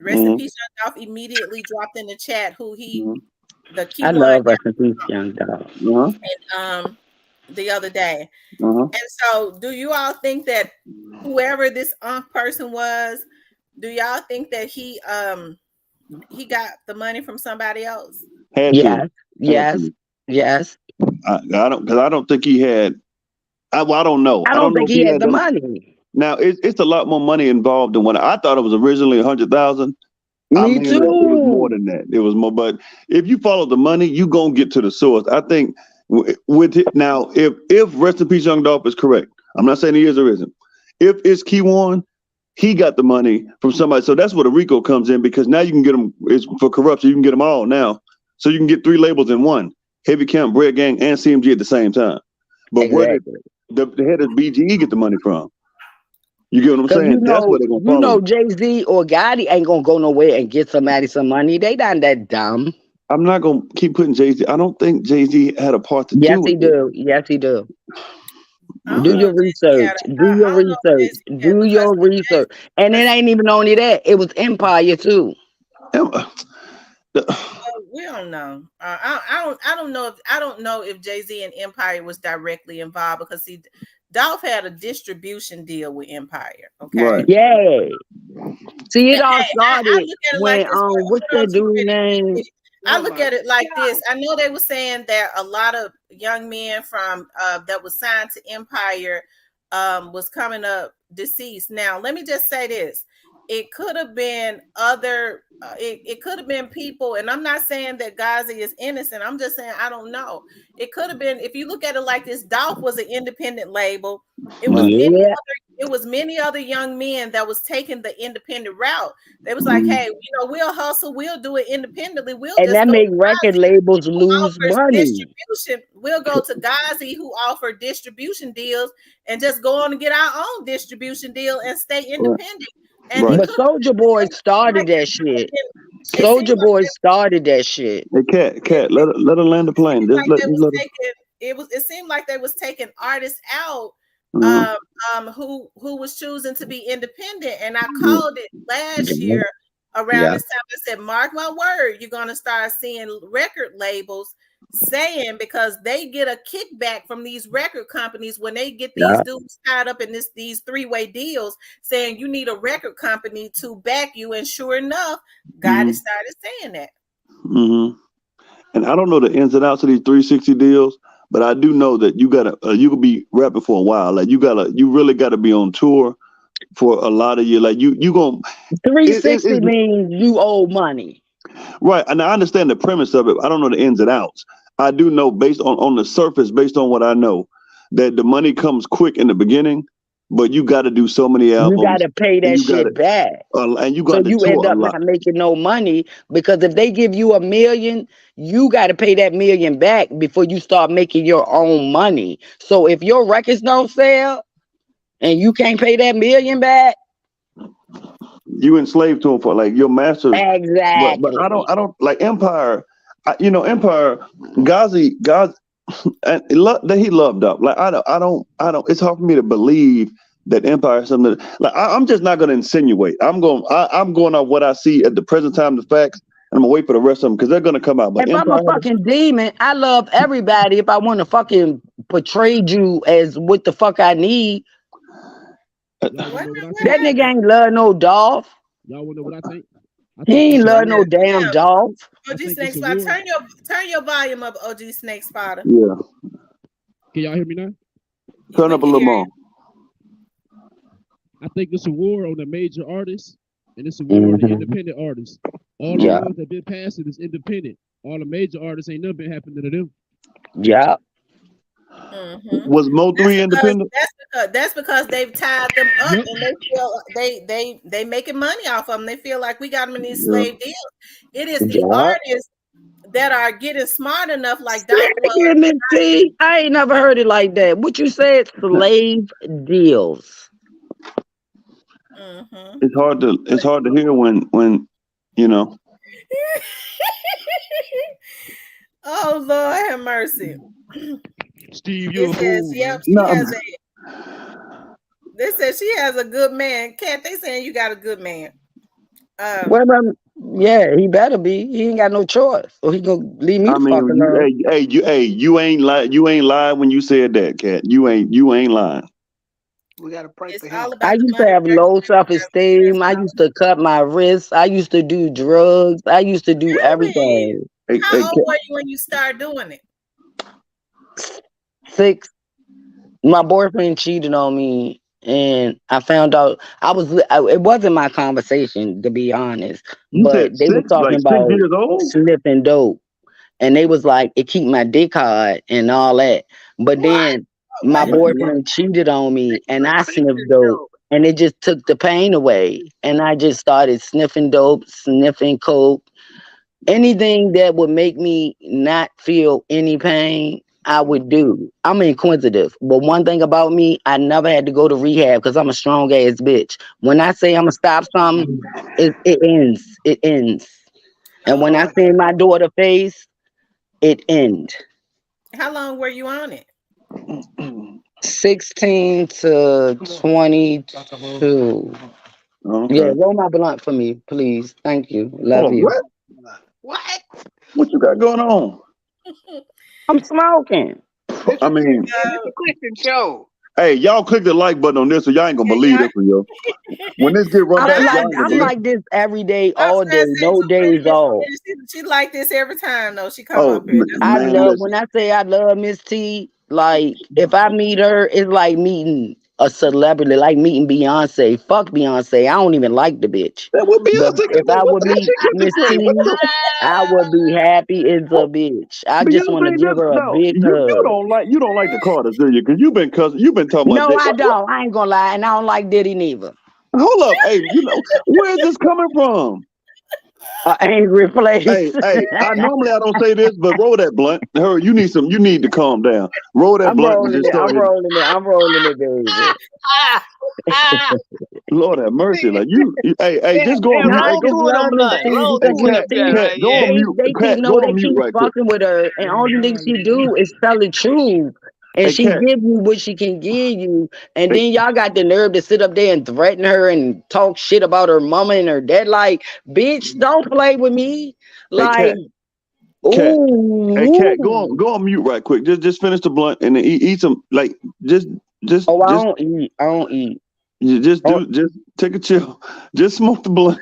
Rest in Mm-hmm. peace, Young Dolph immediately dropped in the chat who he Mm-hmm. the key I one love rest in peace, young dog. Uh-huh. the other day. Uh-huh. And so do you all think that whoever this person was, do y'all think that he got the money from somebody else? Had to. Yes, Had yes, to. yes. I don't think he had. I don't know. I I don't don't know think if he he had had the them. money. Now it's a lot more money involved than what I thought it was originally 100,000. I'm Me hearing that it was more too. than that. It was more, but if you follow the money, you gonna get to the source. I think with it now, if Rest in Peace Young Dolph is correct, I'm not saying he is or isn't. If it's Keywan, he got the money from somebody. So that's where the RICO comes in because now you can get them. It's for corruption. You can get them all now. So you can get 3 labels in one: Heavy Camp, Bread Gang, and CMG at the same time. But where did Exactly. the head of BGE get the money from? You get what I'm Cause saying? That's where they're gonna follow. Jay-Z or Gotti ain't gonna go nowhere and get somebody some money. They not that dumb. I'm not gonna keep putting Jay-Z. I don't think Jay-Z had a part to Yes, do with he it. do. Yes, he do. I don't Do know your if Jay-Z had research. Do I your don't know if research. Jay-Z had Do because your research. And it ain't even only that. It was Empire too. Am- the- we don't know. I don't know if Jay-Z and Empire was directly involved because see, Dolph had a distribution deal with Empire. Okay. right. Yeah. See, it And all hey, I started look at it like when this. what's Hold on, that dude T-Pretty. name? I Oh look my at it like this. God. I know they were saying that a lot of young men from that was signed to Empire was coming up deceased. Now, let me just say this. It could have been other it could have been people, and I'm not saying that Ghazi is innocent. I'm just saying I don't know. It could have been, if you look at it like this, Dolph was an independent label. It was Right. many Yeah. it was many other young men that was taking the independent route. They was like, hey, we'll hustle, we'll do it independently. We'll And just that go make to record Gazi, labels who lose offers money. distribution. We'll go to Gazi, who offer distribution deals, and just go on and get our own distribution deal and stay independent. And Right. But Soldier Boy started that shit. it seemed Soldier Boy started that shit. Hey, Cat, let her land the plane. Just like let they was her. taking it seemed like they was taking artists out who was choosing to be independent. And I called it last year around this time. I said, mark my word, you're gonna start seeing record labels saying, because they get a kickback from these record companies when they get these dudes tied up in these three-way deals, saying you need a record company to back you. And sure enough, God has started saying that. And I don't know the ins and outs of these 360 deals, but I do know that you gotta you could be rapping for a while. Like you really gotta be on tour for a lot of years. Like you gonna 360 means you owe money. Right. And I understand the premise of it. I don't know the ins and outs. I do know, based on the surface, based on what I know, that the money comes quick in the beginning, but you got to do so many albums. You got to pay that shit back. And you got to you end up not making no money, because if they give you $1 million, you got to pay that $1 million back before you start making your own money. So if your records don't sell and you can't pay that $1 million back, you enslaved to them for like your masters. Exactly. But I don't like Empire. Empire, Gazi, and he loved up. Like I don't. It's hard for me to believe that Empire is something like I'm just not going to insinuate. I'm going off what I see at the present time, the facts, and I'm gonna wait for the rest of them because they're going to come out. But if I'm a fucking demon, I love everybody. If I want to fucking portray you as what the fuck I need, that nigga ain't love no Dolph. Y'all wanna know what I think? He ain't love no damn Dolph. OG Snake Spotter, turn your volume up, OG Snake Spotter. Yeah. Can y'all hear me now? Turn up a little more. I think it's a war on the major artists, and it's a war on the independent artists. All the ones that been passing is independent. All the major artists ain't nothing been happening to them. Yeah. Was Mo 3 independent? That's because they've tied them up, and they feel they making money off of them. They feel like we got them in these slave deals. It is the artists that are getting smart enough, like Doc was. I ain't never heard it like that. What you said, slave deals. It's hard to hear when you know. Oh Lord have mercy. Steve, you says, yep, they said she has a good man. Cat, they saying you got a good man. Yeah, he better be. He ain't got no choice, or he gonna leave me fucking alone. You ain't lying when you said that, Cat. You ain't lying. We gotta pray for him. I used to have low self-esteem. I used to cut my wrists. I used to do drugs. I used to do everything. How old were you when you started doing it? 6. My boyfriend cheated on me, and I found out it wasn't my conversation, to be honest. But they were talking about sniffing dope, and they was like, it keep my dick hard and all that. But then my boyfriend cheated on me, and I sniffed dope, and it just took the pain away. And I just started sniffing dope, sniffing coke, anything that would make me not feel any pain, I would do. I'm inquisitive, but one thing about me, I never had to go to rehab because I'm a strong ass bitch. When I say I'm gonna stop something, it ends. It ends. And when I see my daughter face, it ends. How long were you on it? 16 to 22. Okay. Yeah, roll my blunt for me, please. Thank you. Love you. What you got going on? I'm smoking. I mean, it's a Christian show. Hey, y'all click the like button on this, so y'all ain't gonna believe this one, yo. When this get run back, I'm like this every day, all day, no days off. She like this every time, though. She come up here. When I say I love Miss T, like if I meet her, it's like meeting a celebrity, like meeting Beyonce. Fuck Beyonce. I don't even like the bitch. That would But Beyonce if I would that meet shit country Miss great. What T, the I would be happy as a bitch. I just want to Beyonce give just her a no. big You hug. don't like the Carters, do you? Because you've been talking about No, that. I don't. I ain't gonna lie, and I don't like Diddy neither. Hold up, hey, where is this coming from? An angry place. I normally I don't say this, but roll that blunt. Her, you need to calm down. Roll that I'm blunt and rolling just it. start I'm hitting. rolling it. I'm rolling it, baby. Ah, ah. Lord have mercy. Like just go on Yeah, No, mute. I Hey, roll just through them love Miss blood. T Roll because hey, through Miss cat, that T, bit cat, right go on here. mute. they keep Cat, go they on mute keep right quick. fucking with her, and Hey, only thing y'all, she do is tell the truth, and Hey, she cat. give you what she can give you, and Hey, then y'all got the nerve to sit up there and threaten her and talk shit about her mama and her dad. Like, bitch, don't play with me. hey, Like, cat. Hey, cat, ooh. go on mute right quick. Just finish the blunt and then eat some. Like, just, Oh, I just, don't eat. I don't eat. Oh, just take a chill. Just smoke the blunt.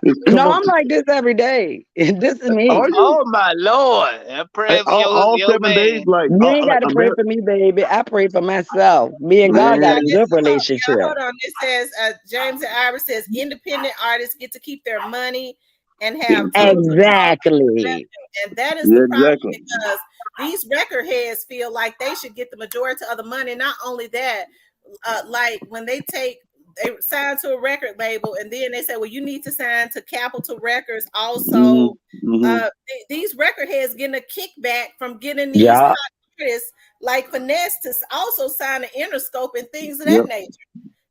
Just come no, up. I'm like this every day. This is Are me. you? Oh my Lord. I'm Hey, praying for all your 7 days? man. Like, You ain't got to pray man, for me, baby. I pray for myself. Me and God got Now a man. this good y'all relationship. hold on. This says James and Ira says independent artists get to keep their money and have total control of the Exactly. revenue. And that is the Yeah, problem exactly. because these record heads feel like they should get the majority of the money. Not only that, like when they sign to a record label and then they say, well, you need to sign to Capitol Records hmm also. hmm These record heads getting a kickback from getting these Yeah. hot artists like Finesse to also sign an Interscope and things of that Yep. nature.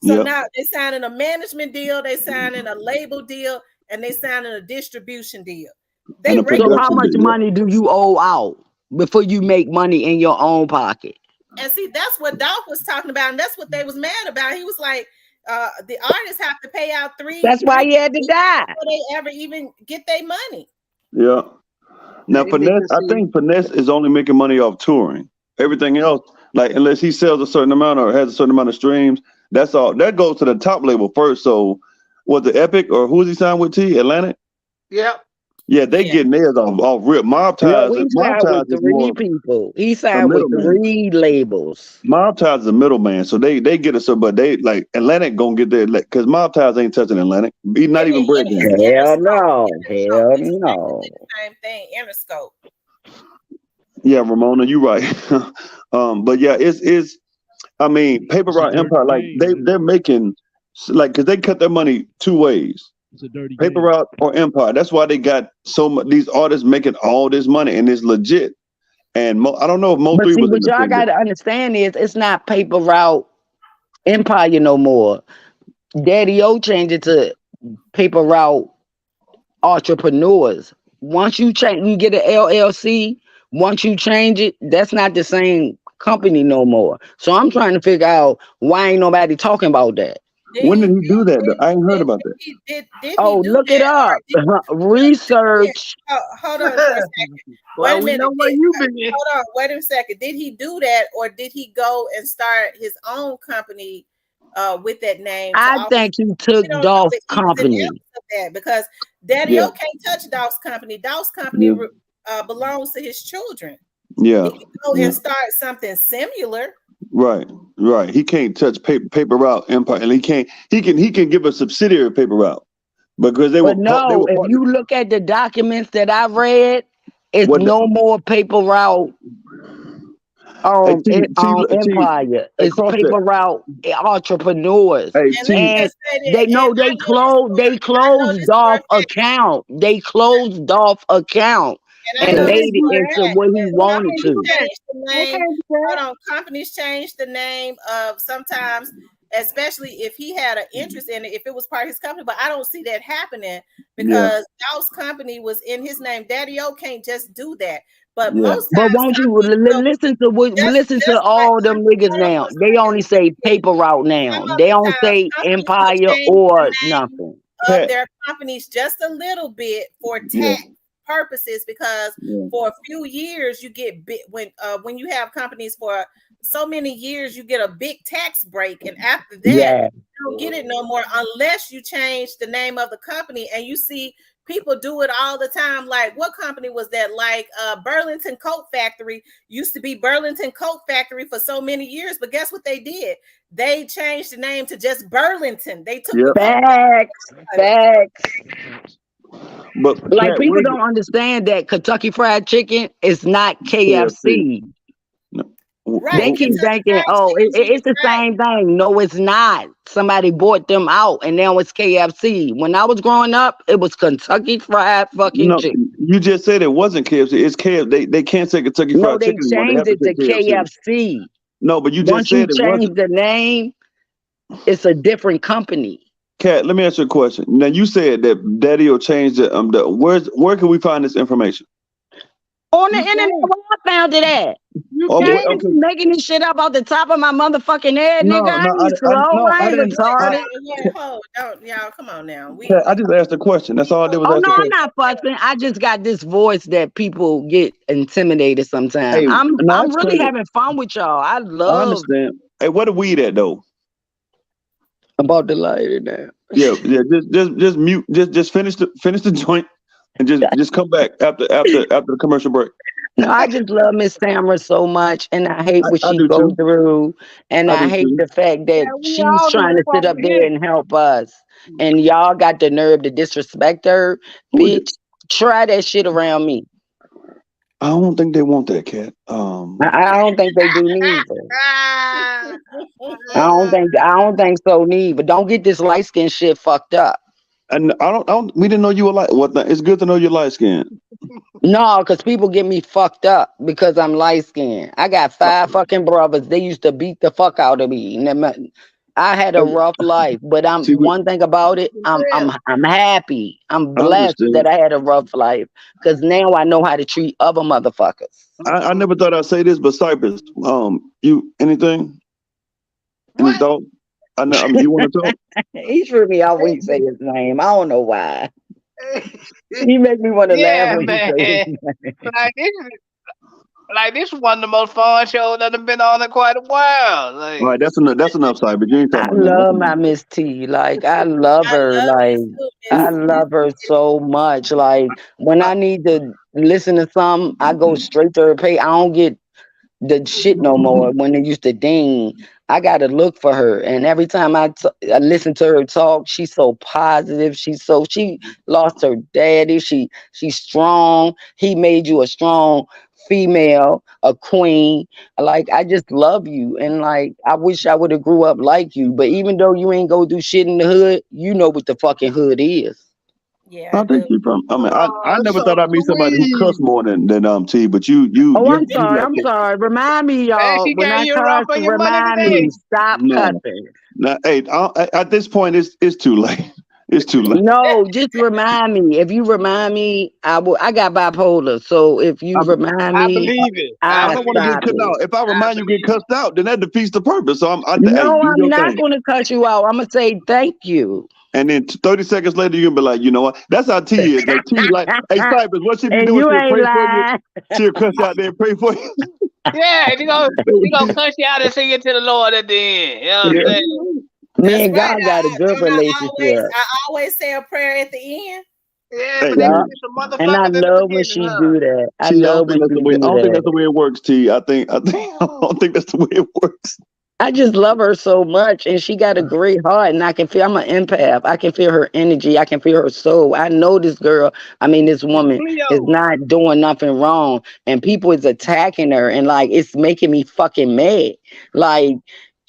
So Yep. now they're signing a management deal, they signing a label deal, and they signing a distribution deal. And They a record So how production much deal. money do you owe out before you make money in your own pocket? and see that's what Dolph was talking about, and that's what they was mad about. He was like, the artists have to pay out three That's why three he had to weeks die. before they ever even get their money. Yeah. Now, Let me I see. think Finesse is only making money off touring. Everything else, like unless he sells a certain amount or has a certain amount of streams, that's all. That goes to the top label first. So, was it Epic or who was he signed with? T Atlantic. Yep. Yeah, they Yeah. getting theirs off rip. No, he Mob signed with Ties is three more people. He a signed with middleman. three labels. Mob Ties is a middleman, so they get it. So, but they like Atlantic gonna get their because Mob Ties ain't touching Atlantic. He not even bread It's game. Hell Interscope. no. Interscope. Hell It's no. technically the same thing. Interscope. Yeah, Ramona, you right. But yeah, it's. I mean, Paper it's a Route dirty Empire, like game, man. they're making like because they cut their money 2 ways. It's a dirty Paper game. Route or Empire. That's why they got so much. These artists making all this money, and it's legit. And I don't know if Mo But Three see, was what y'all got independent. to understand is it's not Paper Route Empire no more. Daddy O changed it to Paper Route Entrepreneurs. Once you change, you get an LLC. Once you change it, that's not the same company no more. So I'm trying to figure out why ain't nobody talking about that. When did he do that? Though? I ain't heard about that. Did he Oh, do look it that or up. did Research. hold on for a second. Wait Well, a we know minute. where you been. Hold on. Wait a second. Did he do that or did he go and start his own company with that name to I offer? think he took We don't know Dolph the ins and company. outs of that because Daddy Yeah, O can't touch Dolph's company. Dolph's company yeah, belongs to his children. yeah, He can go yeah. and start something similar. Right, right. He can't touch Paper Route Empire, and he can't. He can give a subsidiary of Paper Route because But they no, were if partners. you look at the documents that I read, it's What? no more Paper Route Hey, T, Empire. It's across that. Paper Route Entrepreneurs. Hey, And let me T. And just say that, they and know I know this they I know closed this for a off fact. account. They closed off account And I and They know this can't made it do for a that. into fact what he that They wanted can't companies do to. that. change the They name. can't do that. Hold on, companies change the name of sometimes, especially if he had an interest in it, if it was part of his company. But I don't see that happening Yeah, because Dow's company was in his name. Daddy O can't just do that. But yeah. most But times won't you companies will listen to just like all them niggas hold on for now? a They second. only say Paper Route now. Some of They the don't times say companies will Empire change the or name nothing. of Cat. their companies just a little bit for Yeah, tax purposes because yeah. for a few years you get bit when you have companies for so many years, you get a big tax break, and after that, Yeah. you don't get it no more unless you change the name of the company. And you see people do it all the time. Like, what company was that? Like Burlington Coat Factory used to be Burlington Coat Factory for so many years, but guess what they did? They changed the name to just Burlington. They took the Facts. But Like, Cat, people don't understand that Kentucky Fried Chicken is not KFC. Right. They keep thinking, oh, it's the same thing. No, it's not. Somebody bought them out, and now it's KFC. When I was growing up, it was Kentucky Fried fucking chicken. You just said it wasn't KFC. It's KFC. They can't say Kentucky Fried Chicken anymore. They have changed to it to say KFC. No, but you Once just said it change wasn't. the name, it's a different company. Kat, let me ask you a question. Now, you said that Daddy will change the where can we find this information? On the internet, where I found it at. Okay. Making this shit up off the top of my motherfucking head, No, nigga. I no, ain't slow. I ain't retarded. Y'all, come on now. I just asked a question. That's all I did was ask a question. I'm not fussing. I just got this voice that people get intimidated sometimes. Hey, I'm really having fun with y'all. I understand. Hey, where the weed at though? About the lighter now. Yeah. Just mute. Just finish the joint, and just come back after the commercial break. No, I just love Miss Tamara so much, and I hate what she goes through, and I hate the fact that she's trying to sit up there and help us, and y'all got the nerve to disrespect her. Bitch, try that shit around me. I don't think they want that, Cat. I don't think they do neither. I don't think so neither. But don't get this light skin shit fucked up. And we didn't know you were light. It's good to know you're light skinned. No, because people get me fucked up because I'm light skinned. I got 5 fucking brothers. They used to beat the fuck out of me. I had a rough life, but one thing about it, I'm happy. I'm blessed that I had a rough life because now I know how to treat other motherfuckers. I never thought I'd say this, but Cypress, you anything? Any thought? I know. You want to talk? He threw me out when he say his name. I don't know why. He make me want to laugh when he say his name. Like this is one of the most fun shows that have been on in quite a while. Like, all right, that's enough, Cyber. You ain't talking I love my Miss T. Like, I love her. I love her so much. Like, when I need to listen to something, I go straight to her page. I don't get the shit no more when it used to ding. I gotta look for her, and every time I listen to her talk, she's so positive. She lost her daddy. She's strong. He made you a strong female, a queen. Like, I just love you, and like, I wish I would have grew up like you. But even though you ain't go do shit in the hood, you know what the fucking hood is. Yeah, I think you from. I mean, I never thought I'd meet somebody who cussed more than T. But you. Oh, I'm sorry. Remind me, y'all. When I cuss, remind me. Stop cussing. Now, hey, at this point, it's too late. It's too late. No, just remind me. If you remind me, I got bipolar. So if you remind me, I believe it. I don't want to get cut out. If I remind you, get cussed out, then that defeats the purpose. So I'm not going to cut you out. I'm gonna say thank you. And then 30 seconds later, you can be like, you know what? That's how T is. Like, T, like, hey, Cypress, what she be doing? She'll pray for you. She'll cuss out there and pray for you. Yeah, she gonna cuss you out and sing it to the Lord at the end. You know what I'm saying? Me and God got a good relationship. I always say a prayer at the end. Yeah, but and I love when she do that. I love when she do that. I don't think that's the way it works, T. I don't think that's the way it works. I just love her so much, and she got a great heart, and I can feel. I'm an empath. I can feel her energy. I can feel her soul. I know this woman is not doing nothing wrong, and people is attacking her, and like, it's making me fucking mad. Like,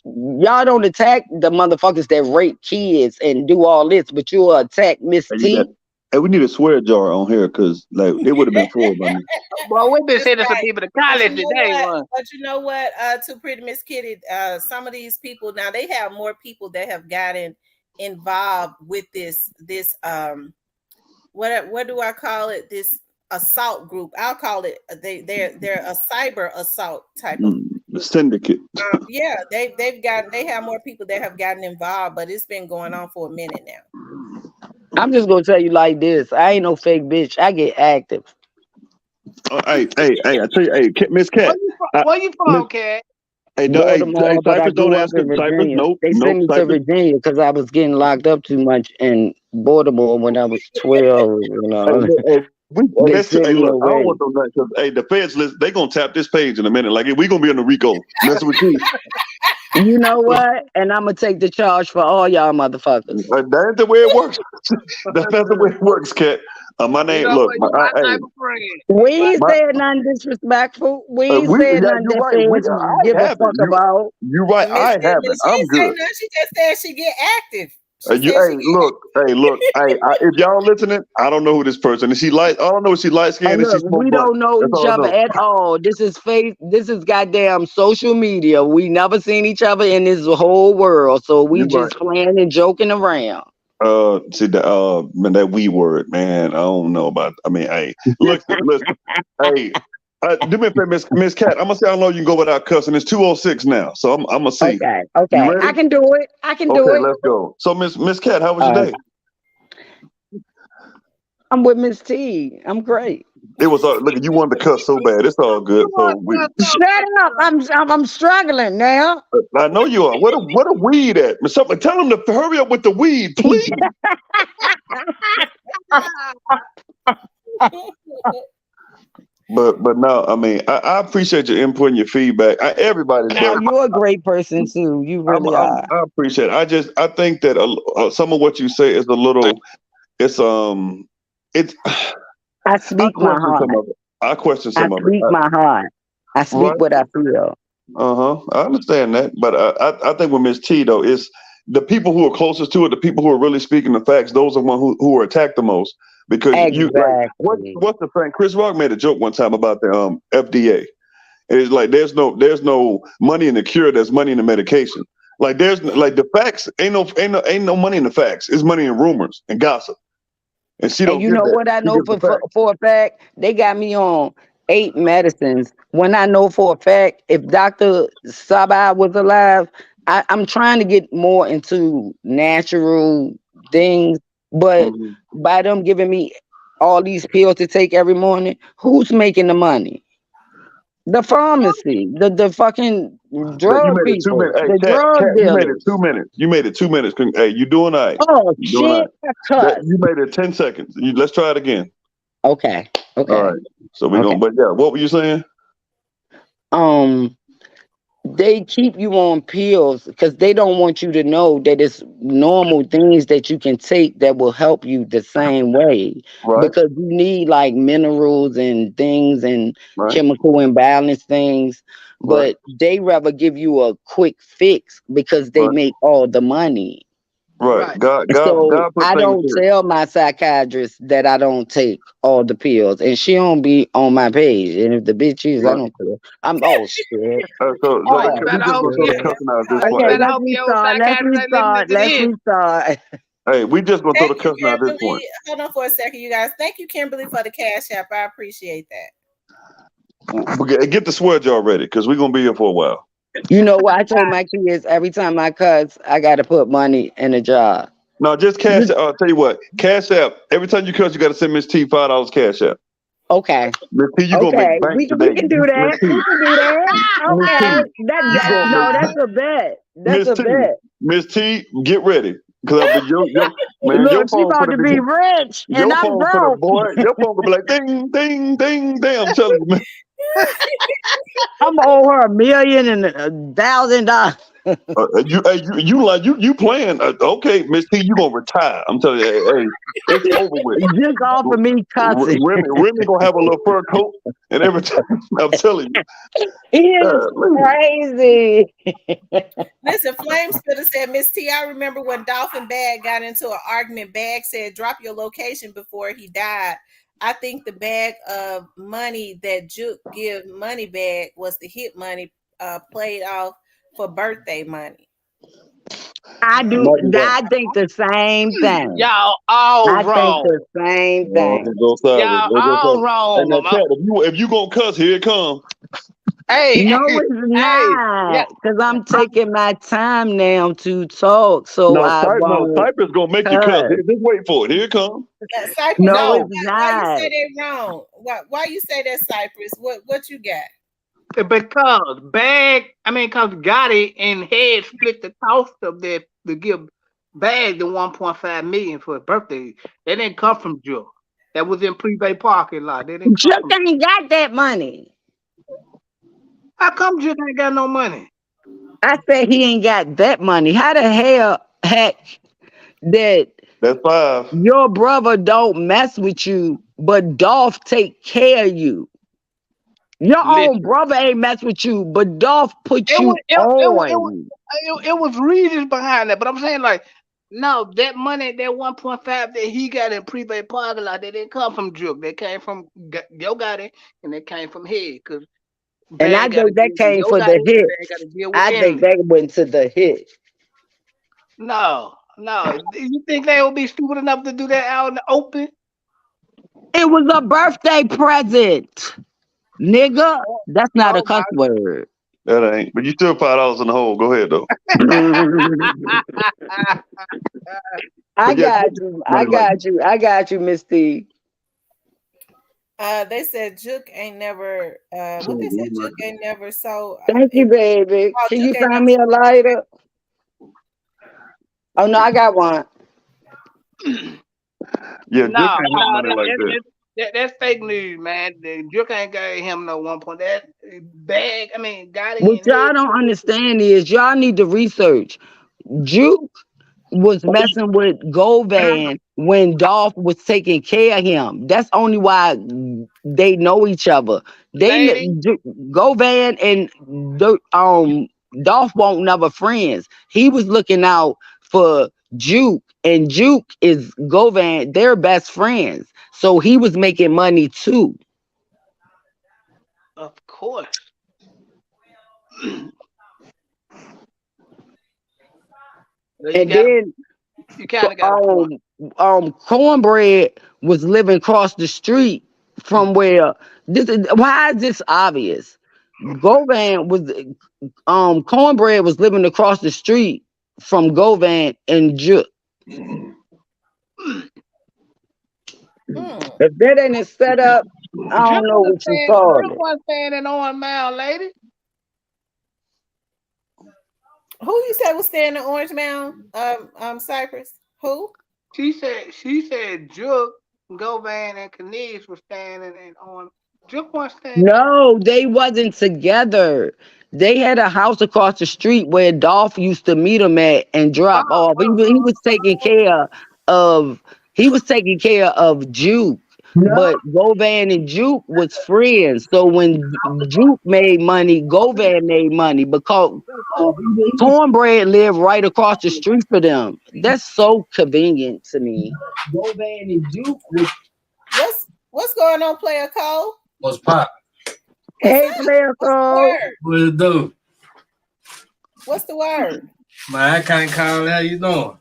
y'all don't attack the motherfuckers that rape kids and do all this, but you'll attack Miss T. Hey, we need a swear jar on here because like it would have been full by now. Well, we've been sending some people to college today. But you know what? Too Pretty Miss Kitty. Some of these people now, they have more people that have gotten involved with this. What do I call it? This assault group. I'll call it. They're a cyber assault type of syndicate. Yeah, they have more people that have gotten involved, but it's been going on for a minute now. I'm just gonna tell you like this. I ain't no fake bitch. I get active. Hey, I tell you, hey, Miss Cat. Where you from, Cat? Hey, Baltimore, but I Cypress, don't grew up ask in him. Cypress, Virginia. nope, They nope, sent me to Cypress. Virginia because I was getting locked up too much in Baltimore when I was 12. Hey, look, hey, They sent hey, me look, I don't away. want no because hey, the feds list, they gonna tap this page in a minute. Like we gonna be on the Rico messing with you. You know what? And I'm gonna take the charge for all y'all motherfuckers. That ain't the way it works. That's not the way it works, Cat. My You name, know look, what? You my type of friend. We ain't my, said nothing disrespectful. We ain't said yeah, nothing you're that right. feds give I a haven't. fuck about. You right. I haven't. She I'm didn't say good. nothing. She just said she get active. She You, said hey, she get look, if y'all listening, I don't know who this person is. She light. I don't know if she light skinned And and she look, smoke we blunt. don't know That's each all I other know. at all. This is goddamn social media. We never seen each other in this whole world. So we You right. just playing and joking around. See the man, that we word, man. I don't know about. I mean, hey, listen. Hey, do me a favor, Miss Cat. I'm gonna see how long you can go without cussing. It's 2:06 now, so I'm gonna see. You Okay. ready? I can do it. I can do Okay, it. let's go. So, Miss Cat, how was your day? I'm with Miss T. I'm great. It was look. You wanted to cuss so bad. It's all good. So Shut up. I'm struggling now. I know you are. What a weed at? Something. Tell him to hurry up with the weed, please. But no, I mean, I appreciate your input and your feedback. Everybody Oh, does. you're a great person too. You really are. I appreciate it. I think that some of what you say is a little. It's it's. I speak my question some heart. of it. I question I some of it. speak my heart. I speak Right. what I feel. I understand that, but I think with Miss T though, it's the people who are closest to it, the people who are really speaking the facts. Those are one who are attacked the most because you like Exactly. what's the thing? Chris Rock made a joke one time about the FDA. And it's like there's no money in the cure. There's money in the medication. Like there's like the facts ain't no money in the facts. It's money in rumors and gossip. And she And don't you give know that. what I She know gives the facts. for a fact? They got me on 8 medicines. When I know for a fact, if Dr. Sabai was alive, I'm trying to get more into natural things. But Mm-hmm. by them giving me all these pills to take every morning, who's making the money? The pharmacy, the fucking That you drug made it 2 people, minutes. Hey, the Cat, drug you made it dealers. 2 minutes. You made it 2 minutes. Hey, you doing all right? Oh You doing all shit, right? I That cuss. you made it 10 seconds. Let's try it again. Okay, All okay, right. So we're okay. gonna. But yeah, what were you saying? Um, they keep you on pills because they don't want you to know that it's normal things that you can take that will help you the same way Right. because you need like minerals and things and Right. chemical imbalance things, Right. but they rather give you a quick fix because they Right. make all the money. Right. Right. So God put I things don't here. tell my psychiatrist that I don't take all the pills, and she don't be on my page. And if the bitch is, I Right. don't care. I'm oh shit. So Well, Oh you can we better just hope go through you. the Yeah. cussing out at this Oh, You point? Okay, Hey, better let's hope your restart. Let's psychiatrist ain't listening restart. to Let's this. restart. hey, we just gonna throw thank the you, cussing out at this point. Kimberly. Hold on for a second, you guys. Thank you, Kimberly, for the cash app. I appreciate that. Get the swear jar ready because we're gonna be here for a while. You know what I told my kids? Every time I cuss, I got to put money in a jar. No, just cash. I'll tell you what. Cash app. Every time you cuss, you got to send Miss T $5 cash app. Okay. Miss T, you gonna Okay. make bank We today. can do Miss that. T, We can do that. Miss T, Okay. you gonna No, make that's a bet. That's Miss a T, bet. Miss T, get ready. Cause man, your Look, she phone about gonna to be be rich, and your I'm phone for the broke. boy. Your phone gonna be like ding, ding, ding, ding. I'm telling you, man. I'm owe her $1,000,000. You playing? Okay, Miss T, you gonna retire? I'm telling you, hey, it's over with. Just off of me cussing. Remy gonna have a little fur coat and everything. I'm telling you. He is crazy. Listen, Flame Spitter said, Miss T, I remember when Dolphin Bag got into an argument. Bag said, drop your location before he died. I think the bag of money that Juke give Money Bag was the hit money played off for birthday money. I do. I think the same thing. Y'all all I think wrong. the same Oh, thing. here goes Cyrus. Y'all There goes all Cyrus. wrong, And now, mama. Chad, if you gonna cuss, here it come. Hey, No, hey, it's hey, yeah. not. Because I'm taking my time now to talk, so No, I won't Cypress gonna make you cuss. cuss. Just wait for it. Here it come. Cypress, No, No, it's why you not. say that wrong? Why you say that, Cypress? What you got? Because cause Gotti and Head split the cost of that to give Bag the 1.5 million for his birthday. That didn't come from Joe. That was in Pre-Bay parking lot. They didn't come Just from. ain't got that money. How come Joe ain't got no money? I said he ain't got that money. How the hell heck that That's 5. your brother don't mess with you, but Dolph take care of you? Your own Listen, brother ain't mess with you, but Dolph put it was you it on. it was reasons behind that. But I'm saying like, no, that money, that 1.5 that he got in Pre-Bay parking lot, that didn't come from Juke. They came from Yo Gotti, and they came from Head. Cause And I Bag got to think that deal with came Yo for Gotti, the and hit. Bag got to deal with I think Envy. that went to the hit. No, no. You think they would be stupid enough to do that out in the open? It was a birthday present. Nigga, that's not a Oh cuss word. That ain't. But you still $5 in the hole. Go ahead though. I But yeah, got you. I money like got you. I got you, Miss T. They said Juke ain't never. What they said? Juke ain't never. So Thank you, baby. oh, Can Juke you ain't find never. me a lighter? Oh no, I got one. yeah, just No, ain't no no, money like that. that's fake news, man. The Juke ain't gave him no 1 point. That Bag, Gotti What and Head. y'all don't understand is y'all need to research. Juke was messing with Govan when Dolph was taking care of him. That's only why they know each other. Lady, Govan and Dolph won't never friends. He was looking out for Juke, and Juke is Govan. They're best friends, so he was making money too. of course. So And then you kind of got a point. Cornbread was living across the street from where this is. Why is this obvious? Govan was Cornbread was living across the street from Govan and Juke. Hmm. If that ain't a setup, I don't know what you call Juke it. was staying in Orange Mound, lady. Who you said was staying in Orange Mound? Cypress. Who? She said Juke, Govan, and Kanice was staying in on. Juke was staying in. No, they wasn't together. They had a house across the street where Dolph used to meet him at and Oh, drop off. He was taking care of Juke, but Govan and Juke was friends. So when Juke made money, Govan made money because Cornbread lived right across the street for them. That's so convenient to me. Govan and Juke was What's going on, player Cole? What's pop? What's hey up? player What's the code. word? What it do? What's the word? Man, I can't call. How you doing?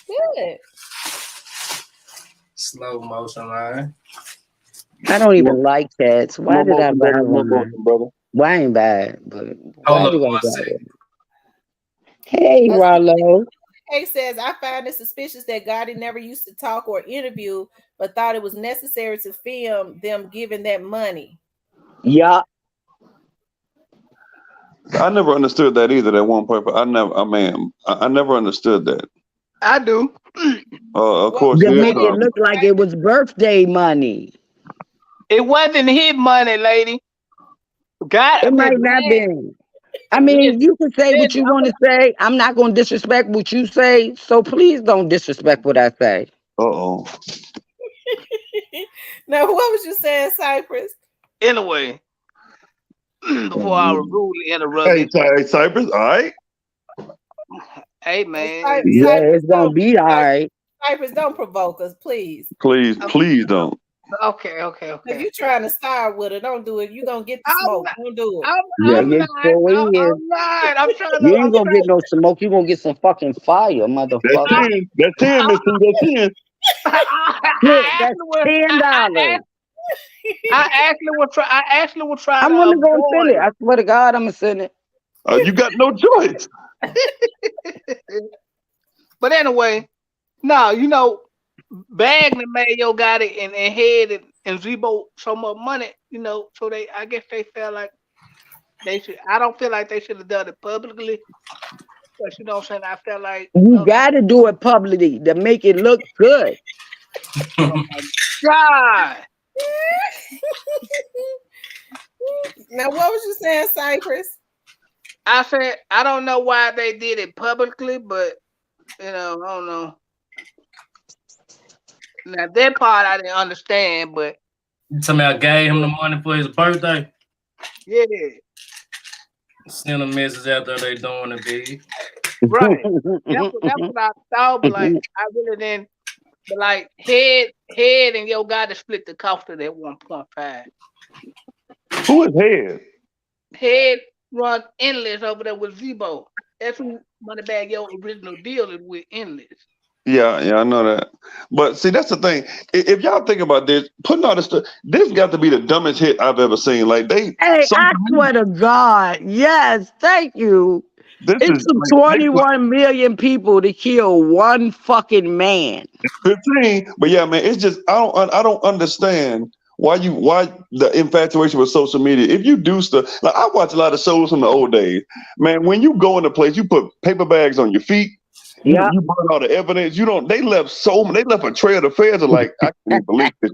Good. Slow motion, man. I don't no, even like cats. Why no did I motion, buy brother. No one? motion, brother. Why ain't buy it? But Hold why up do I one buy second. it? Hey, Uh, Rollo. Hey says, I find it suspicious that Gotti never used to talk or interview, but thought it was necessary to film them giving that money. Yeah. I never understood that either. At one point, but I never understood that. I do. Of Well, course, To here I make didn't. it comes. look like it was birthday money. It wasn't his money, lady. It might not Bag. be. I mean, you can say what Listen, you want to say. I'm not going to disrespect what you say. So please don't disrespect what I say. Uh-oh. Now, what was you saying, Cypress? anyway, before I was rudely Hey, interrupted. Cypress. All right. Hey man, Yeah, it's going to be all Cypress, right. Cypress, don't provoke us, please. Please, okay, please don't. If you trying to start with it, don't do it. You gonna get the I'm smoke. not. Don't do it. Yeah, I'm you not. sure is. I'm not. I'm trying to. You ain't I'm going to get trying. no smoke. You're going to get some fucking fire, That's motherfucker. 10. That's 10, Miss T. That's 10. Shit, I that's actually was. $10. I actually was trying I'm to gonna go and send avoid it. I swear to God, I'm gonna send it. You got no choice. it. But anyway, no, Bagner made Yo Gotti and Head and Zebo so much money, so I guess they felt like they should. I don't feel like they should have done it publicly. But you know what I'm saying? I feel like, You gotta do it publicly to make it look good. oh my God. Now, what was you saying, Cypress? I said I don't know why they did it publicly, but I don't know. Now that part I didn't understand, but You talking about gave him the money for his birthday? yeah, Send a message out there they doing it big. right. That's what I thought, but like I really didn't. But like head and your guy to split the cost of that 1.5. Who is head? Head runs Endless over there with Zebo. That's who Moneybag your original deal is with Endless. Yeah, I know that. But see, that's the thing. If y'all think about this, putting all this stuff, this got to be the dumbest hit I've ever seen. Like Hey, I swear to God, yes, thank you. It took 21 million people to kill one fucking man. 15, but yeah, man, it's just I don't understand why the infatuation with social media. If you do stuff like I watch a lot of shows from the old days, man. When you go into place, you put paper bags on your feet. You burn all the evidence. They left a trail of feds are like, I can't believe this.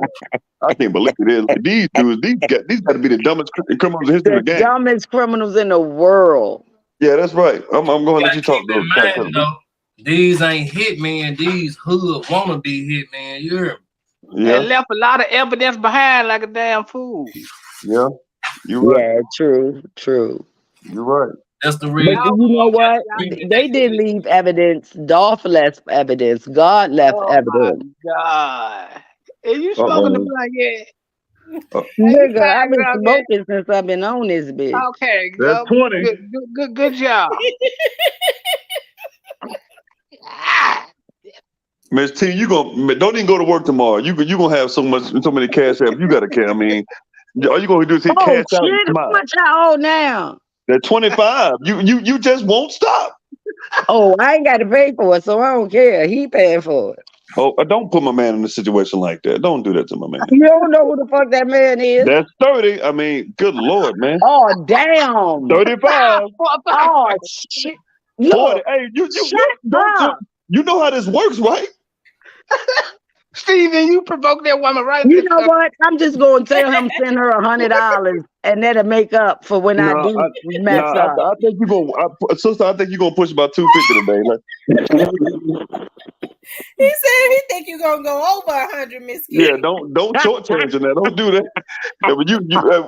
I can't believe it. These dudes, these got to be the dumbest criminals in history of the game. Dumbest criminals in the world. Yeah, that's right. I'm going to let you talk though. These ain't hitmen. These hood wanna be hitmen. You hear me? Yeah. And left a lot of evidence behind like a damn fool. Yeah, you're right. Yeah, true. You're right. That's the real. But you know what? They didn't leave evidence. Dolph left evidence. God left evidence. Oh my God! And you smoking the blunt yet? Nigga, I've been smoking since I've been on this bitch. Okay, that's 20. Good job. Miss T, don't even go to work tomorrow. You gonna have so many cash apps. You gotta care. I mean, all you gonna do is hit cash out. Shit, how much I owe now? That 25. You just won't stop. Oh, I ain't got to pay for it, so I don't care. He paying for it. Oh, don't put my man in a situation like that. Don't do that to my man. You don't know who the fuck that man is. That's 30. I mean, good Lord, man. Oh, damn. 35. Oh, shit. 40. Hey, you know how this works, right? Steven, you provoked that woman right. You know what? I'm just going to tell him send her $100, and that'll make up for when I do mess up. I think you're gonna, sister. I think you're gonna push about 250 today. Like. He said he think you're gonna go over 100, Miss Kitty. Yeah, don't shortchange that. Don't do that.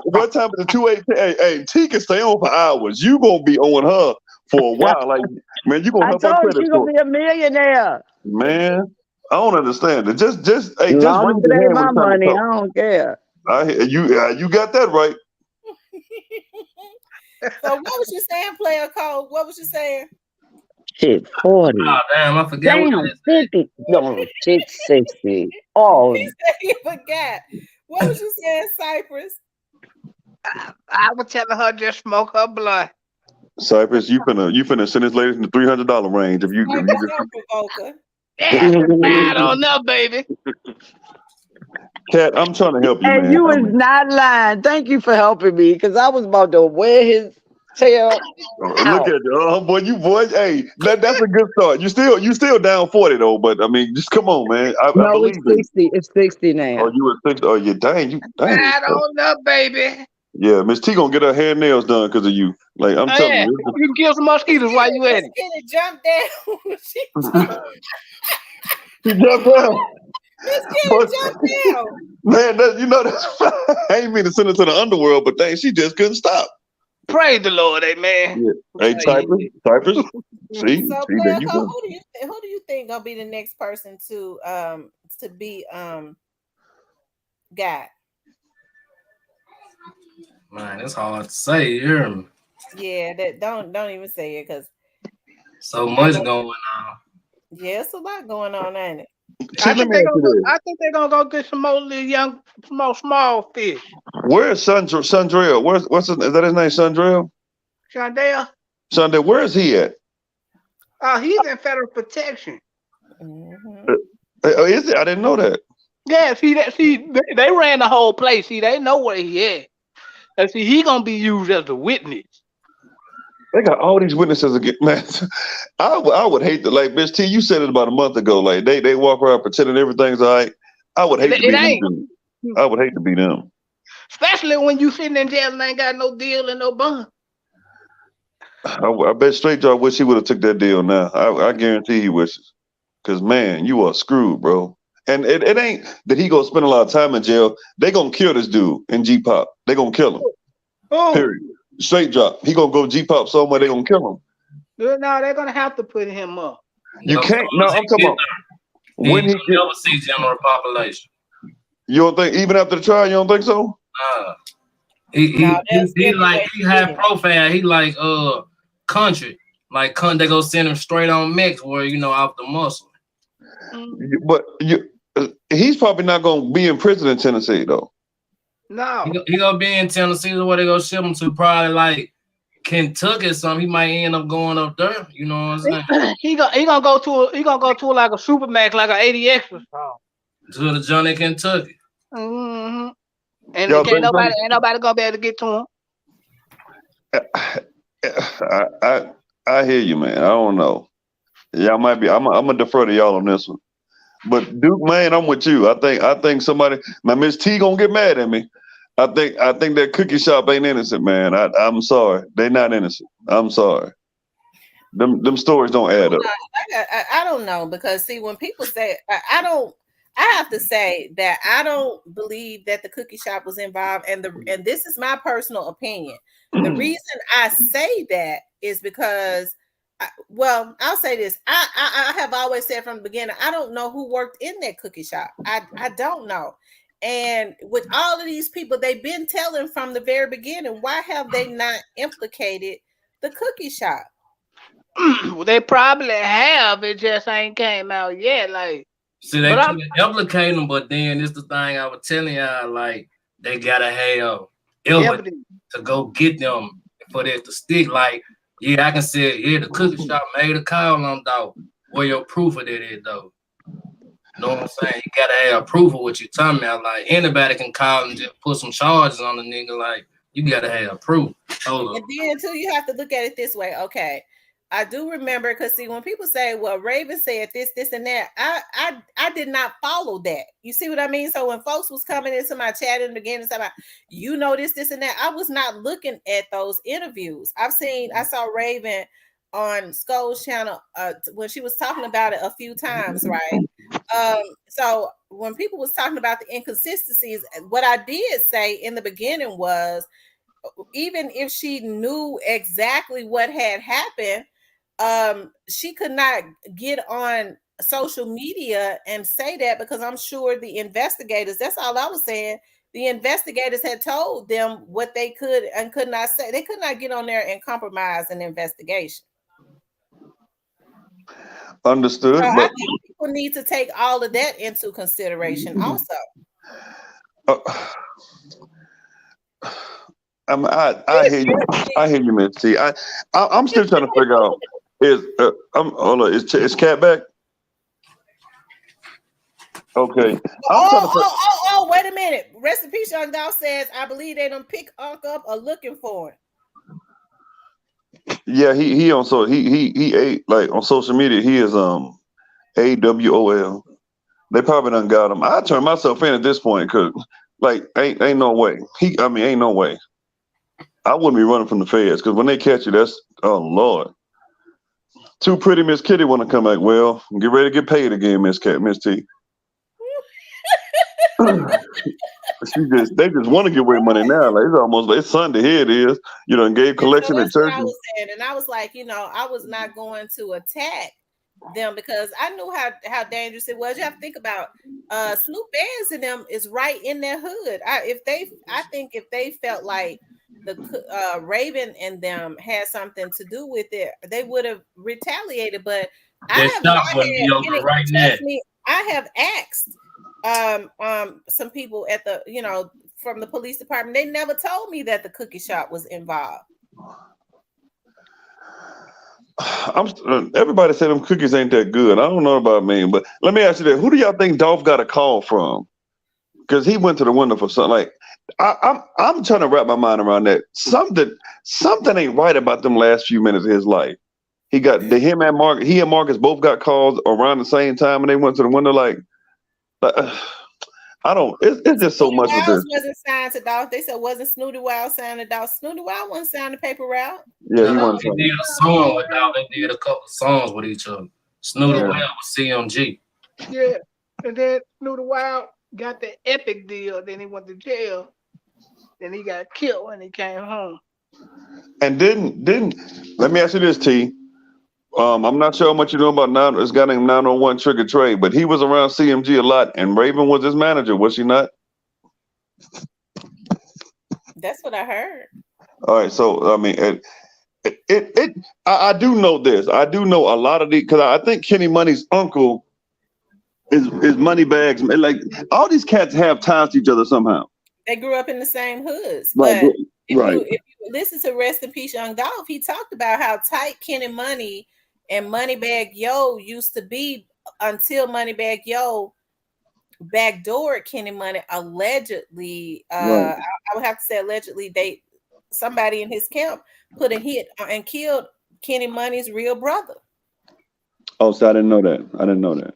What time is it? 2:18? Hey, T can stay on for hours. You gonna be on her for a while. Like, man, you gonna help her credit score. She's gonna be a millionaire. Man, I don't understand it. Just hey, as just long as it ain't my money, I don't care. You got that right. So what was you saying, player code? What was you saying? Shit, 40. Oh, damn, I forgot. Damn, 50. No, shit, 60. Oh, he said he forgot. What was you saying, Cypress? I was telling her just smoke her blunt. Cypress, you finna send this lady in the $300 range if you provoker. I don't know, baby. Cat, I'm trying to help you, and man. you was not lying. Thank you for helping me, because I was about to wear his tail. Look at you, boy. Hey, that's a good start. You still down 40 though, but I mean, just come on, man. I believe it's 60. It's 60 now. Oh, you were 60. Oh, yeah, dang. I don't know, baby. Yeah, Miss T gonna get her hair and nails done because of you. Like I'm telling you, you can kill some mosquitoes while you at it. She jumped down. She jumped down. Miss jumped down. Man, that's I ain't mean to send her to the underworld, but dang, she just couldn't stop. Praise the Lord, amen. Yeah. Hey, Cypress. See, so there you go. Who do you think gonna be the next person to be got? Man, it's hard to say. You hear me? Yeah, that don't even say it because so much going on. Yeah, it's a lot going on, ain't it? I think they're gonna go get some more little small fish. Where's Sundrell? Is that his name, Sundrell? Shondell, where is he at? Oh, he's in federal protection. Mm-hmm. Is he? I didn't know that. Yeah, see, they ran the whole place. See, they know where he at. And see, he gonna be used as a witness. They got all these witnesses again, man. I would hate to, like, Miss T, you said it about a month ago. Like they walk around pretending everything's all right. I would hate to be It them. I would hate to be them. Especially when you sitting in jail and ain't got no deal and no bond. I bet Straight Jaw wish he would have took that deal now. I guarantee he wishes. Cause man, you are screwed, bro. And it ain't that he gonna spend a lot of time in jail. They gonna kill this dude in G-Pop. They gonna kill him. Oh. Period. Straight Drop. He gonna go G-Pop somewhere. They gonna kill him. No, they're gonna have to put him up. You can't. No, I'm talking about when he never see general population. You don't think even after the trial? You don't think so? He high profile. He like country. Like they go send him straight on Mex where off the muscle. But he's probably not gonna be in prison in Tennessee though. No, he gonna be in Tennessee where they gonna ship him to, probably like Kentucky or something. He might end up going up there. You know what I'm saying? he gonna go to like a Supermax, like an 80X or something. To the Johnny Kentucky. Mm-hmm. And ain't nobody gonna be able to get to him. I hear you, man. I don't know. Y'all might be. I'm gonna defer to y'all on this one. But Duke, man, I'm with you. I think somebody. Now Miss T gonna get mad at me. I think that cookie shop ain't innocent, man. I'm sorry. They not innocent. I'm sorry. Them stories don't add up. I don't know, because see, when people say I have to say that I don't believe that the cookie shop was involved, and this is my personal opinion. The reason I say that is because, I'll say this. I have always said from the beginning, I don't know who worked in that cookie shop. I don't know. And with all of these people, they've been telling from the very beginning. Why have they not implicated the cookie shop? Well, they probably have. It just ain't came out yet. Like, see, they could implicate them, but then it's the thing I was telling y'all. Like, they gotta have evidence to go get them for that to stick. Like, yeah, I can say, yeah, the cookie shop made a call on dog. Where your proof of that is, though? You know what I'm saying? You gotta have proof of what you're talking about. Like, anybody can call and just put some charges on the nigga. Like, you gotta have proof. Hold and then too, you have to look at it this way. Okay, I do remember, because see, when people say, well, Raven said this, and that, I did not follow that. You see what I mean? So when folks was coming into my chat in the beginning, saying, this, and that, I was not looking at those interviews. I saw Raven on Skull's channel when she was talking about it a few times, right? So when people was talking about the inconsistencies, what I did say in the beginning was, even if she knew exactly what had happened, she could not get on social media and say that, because I'm sure the investigators, that's all I was saying, the investigators had told them what they could and could not say. They could not get on there and compromise an investigation. Understood. So but I think people need to take all of that into consideration also. I hear you. I hear you, Miss T. I'm still trying to figure out, is Cat back? Okay. Wait a minute. Rest in peace, Young Dog says, I believe they don't pick Unc up or looking for him. Yeah, he ate, like, on social media. He is AWOL. They probably done got him. I turn myself in at this point, because like ain't no way. Ain't no way. I wouldn't be running from the feds, because when they catch you, that's, oh Lord. Too Pretty Miss Kitty want to come back. Well, get ready to get paid again, Miss T. They just want to give away money now. Like, it's Sunday. Here it is. You done gave collection at church. I was saying, and I was like, I was not going to attack them, because I knew how dangerous it was. You have to think about Snoop Bands and them is right in their hood. I think if they felt like the Raven and them had something to do with it, they would have retaliated. But I have asked some people at the from the police department. They never told me that the cookie shop was involved. Everybody said them cookies ain't that good. I don't know about me, but let me ask you that: who do y'all think Dolph got a call from? Because he went to the window for something. Like, I'm trying to wrap my mind around that. Something ain't right about them last few minutes of his life. He and Marcus both got calls around the same time, and they went to the window like I don't. It's just so much with this. Wasn't signed to Dolph. They said wasn't Snooty Wild signed to Dolph. Snooty Wild wasn't signed to Paper Route. Yeah, he wasn't. They did a song with Dolph. They did a couple of songs with each other. Snooty Wild was CMG. Yeah, and then Snooty Wild got the epic deal. Then he went to jail. Then he got killed when he came home. And didn't let me ask you this, T. I'm not sure how much you know about this guy named 901 Trigger Trey, but he was around CMG a lot, and Raven was his manager, was she not? That's what I heard. All right, so I mean, I do know this. I do know a lot of these because I think Kenny Money's uncle is Moneybags. Like all these cats have ties to each other somehow. They grew up in the same hoods, right? But if you listen to Rest in Peace Young Dolph, he talked about how tight Kenny Money and Moneybag Yo used to be until Moneybag Yo backdoored Kenny Money allegedly. I would have to say allegedly. Somebody in his camp put a hit and killed Kenny Money's real brother. Oh, so I didn't know that.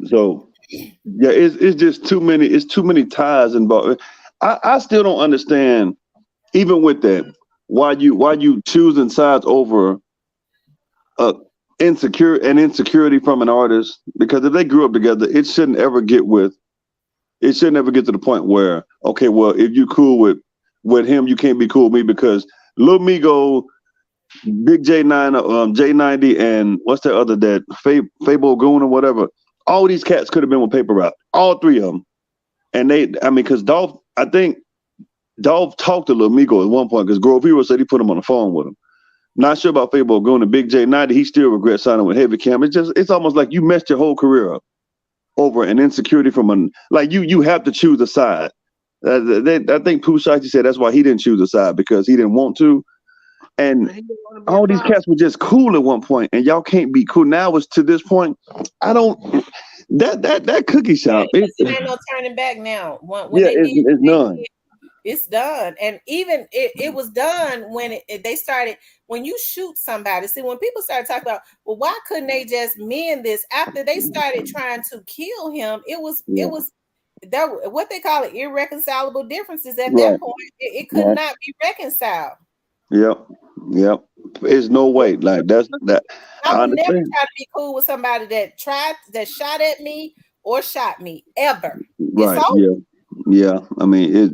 So yeah, it's just too many. It's too many ties involved. I still don't understand, even with that, why you choosing sides over insecurity from an artist, because if they grew up together, it shouldn't ever get to the point where, okay, well, if you cool with him, you can't be cool with me because Lil Migo, Big J9, J90, and what's that other dad, Fabo Goon or whatever, all these cats could have been with Paper Route, all three of them. And because Dolph, I think Dolph talked to Lil Migo at one point because Grove Hero said he put him on the phone with him. Not sure about Fabo Goon and Big J90. He still regrets signing with Heavy Cam. It's almost like you messed your whole career up over an insecurity from you have to choose a side. I think Pooh Shiesty said that's why he didn't choose a side, because he didn't want to. And all these cats were just cool at one point, and y'all can't be cool. Now it's to this point. I don't. That cookie shop. There ain't no turning back now. It's none. It's done, and even it was done when they started. When you shoot somebody, see, when people started talking about, well, why couldn't they just mend this? After they started trying to kill him, it was that what they call it, irreconcilable differences. At that point, it could not be reconciled. Yep. There's no way. Like that. I would never try to be cool with somebody that shot at me or shot me ever. Right. Yeah. I mean,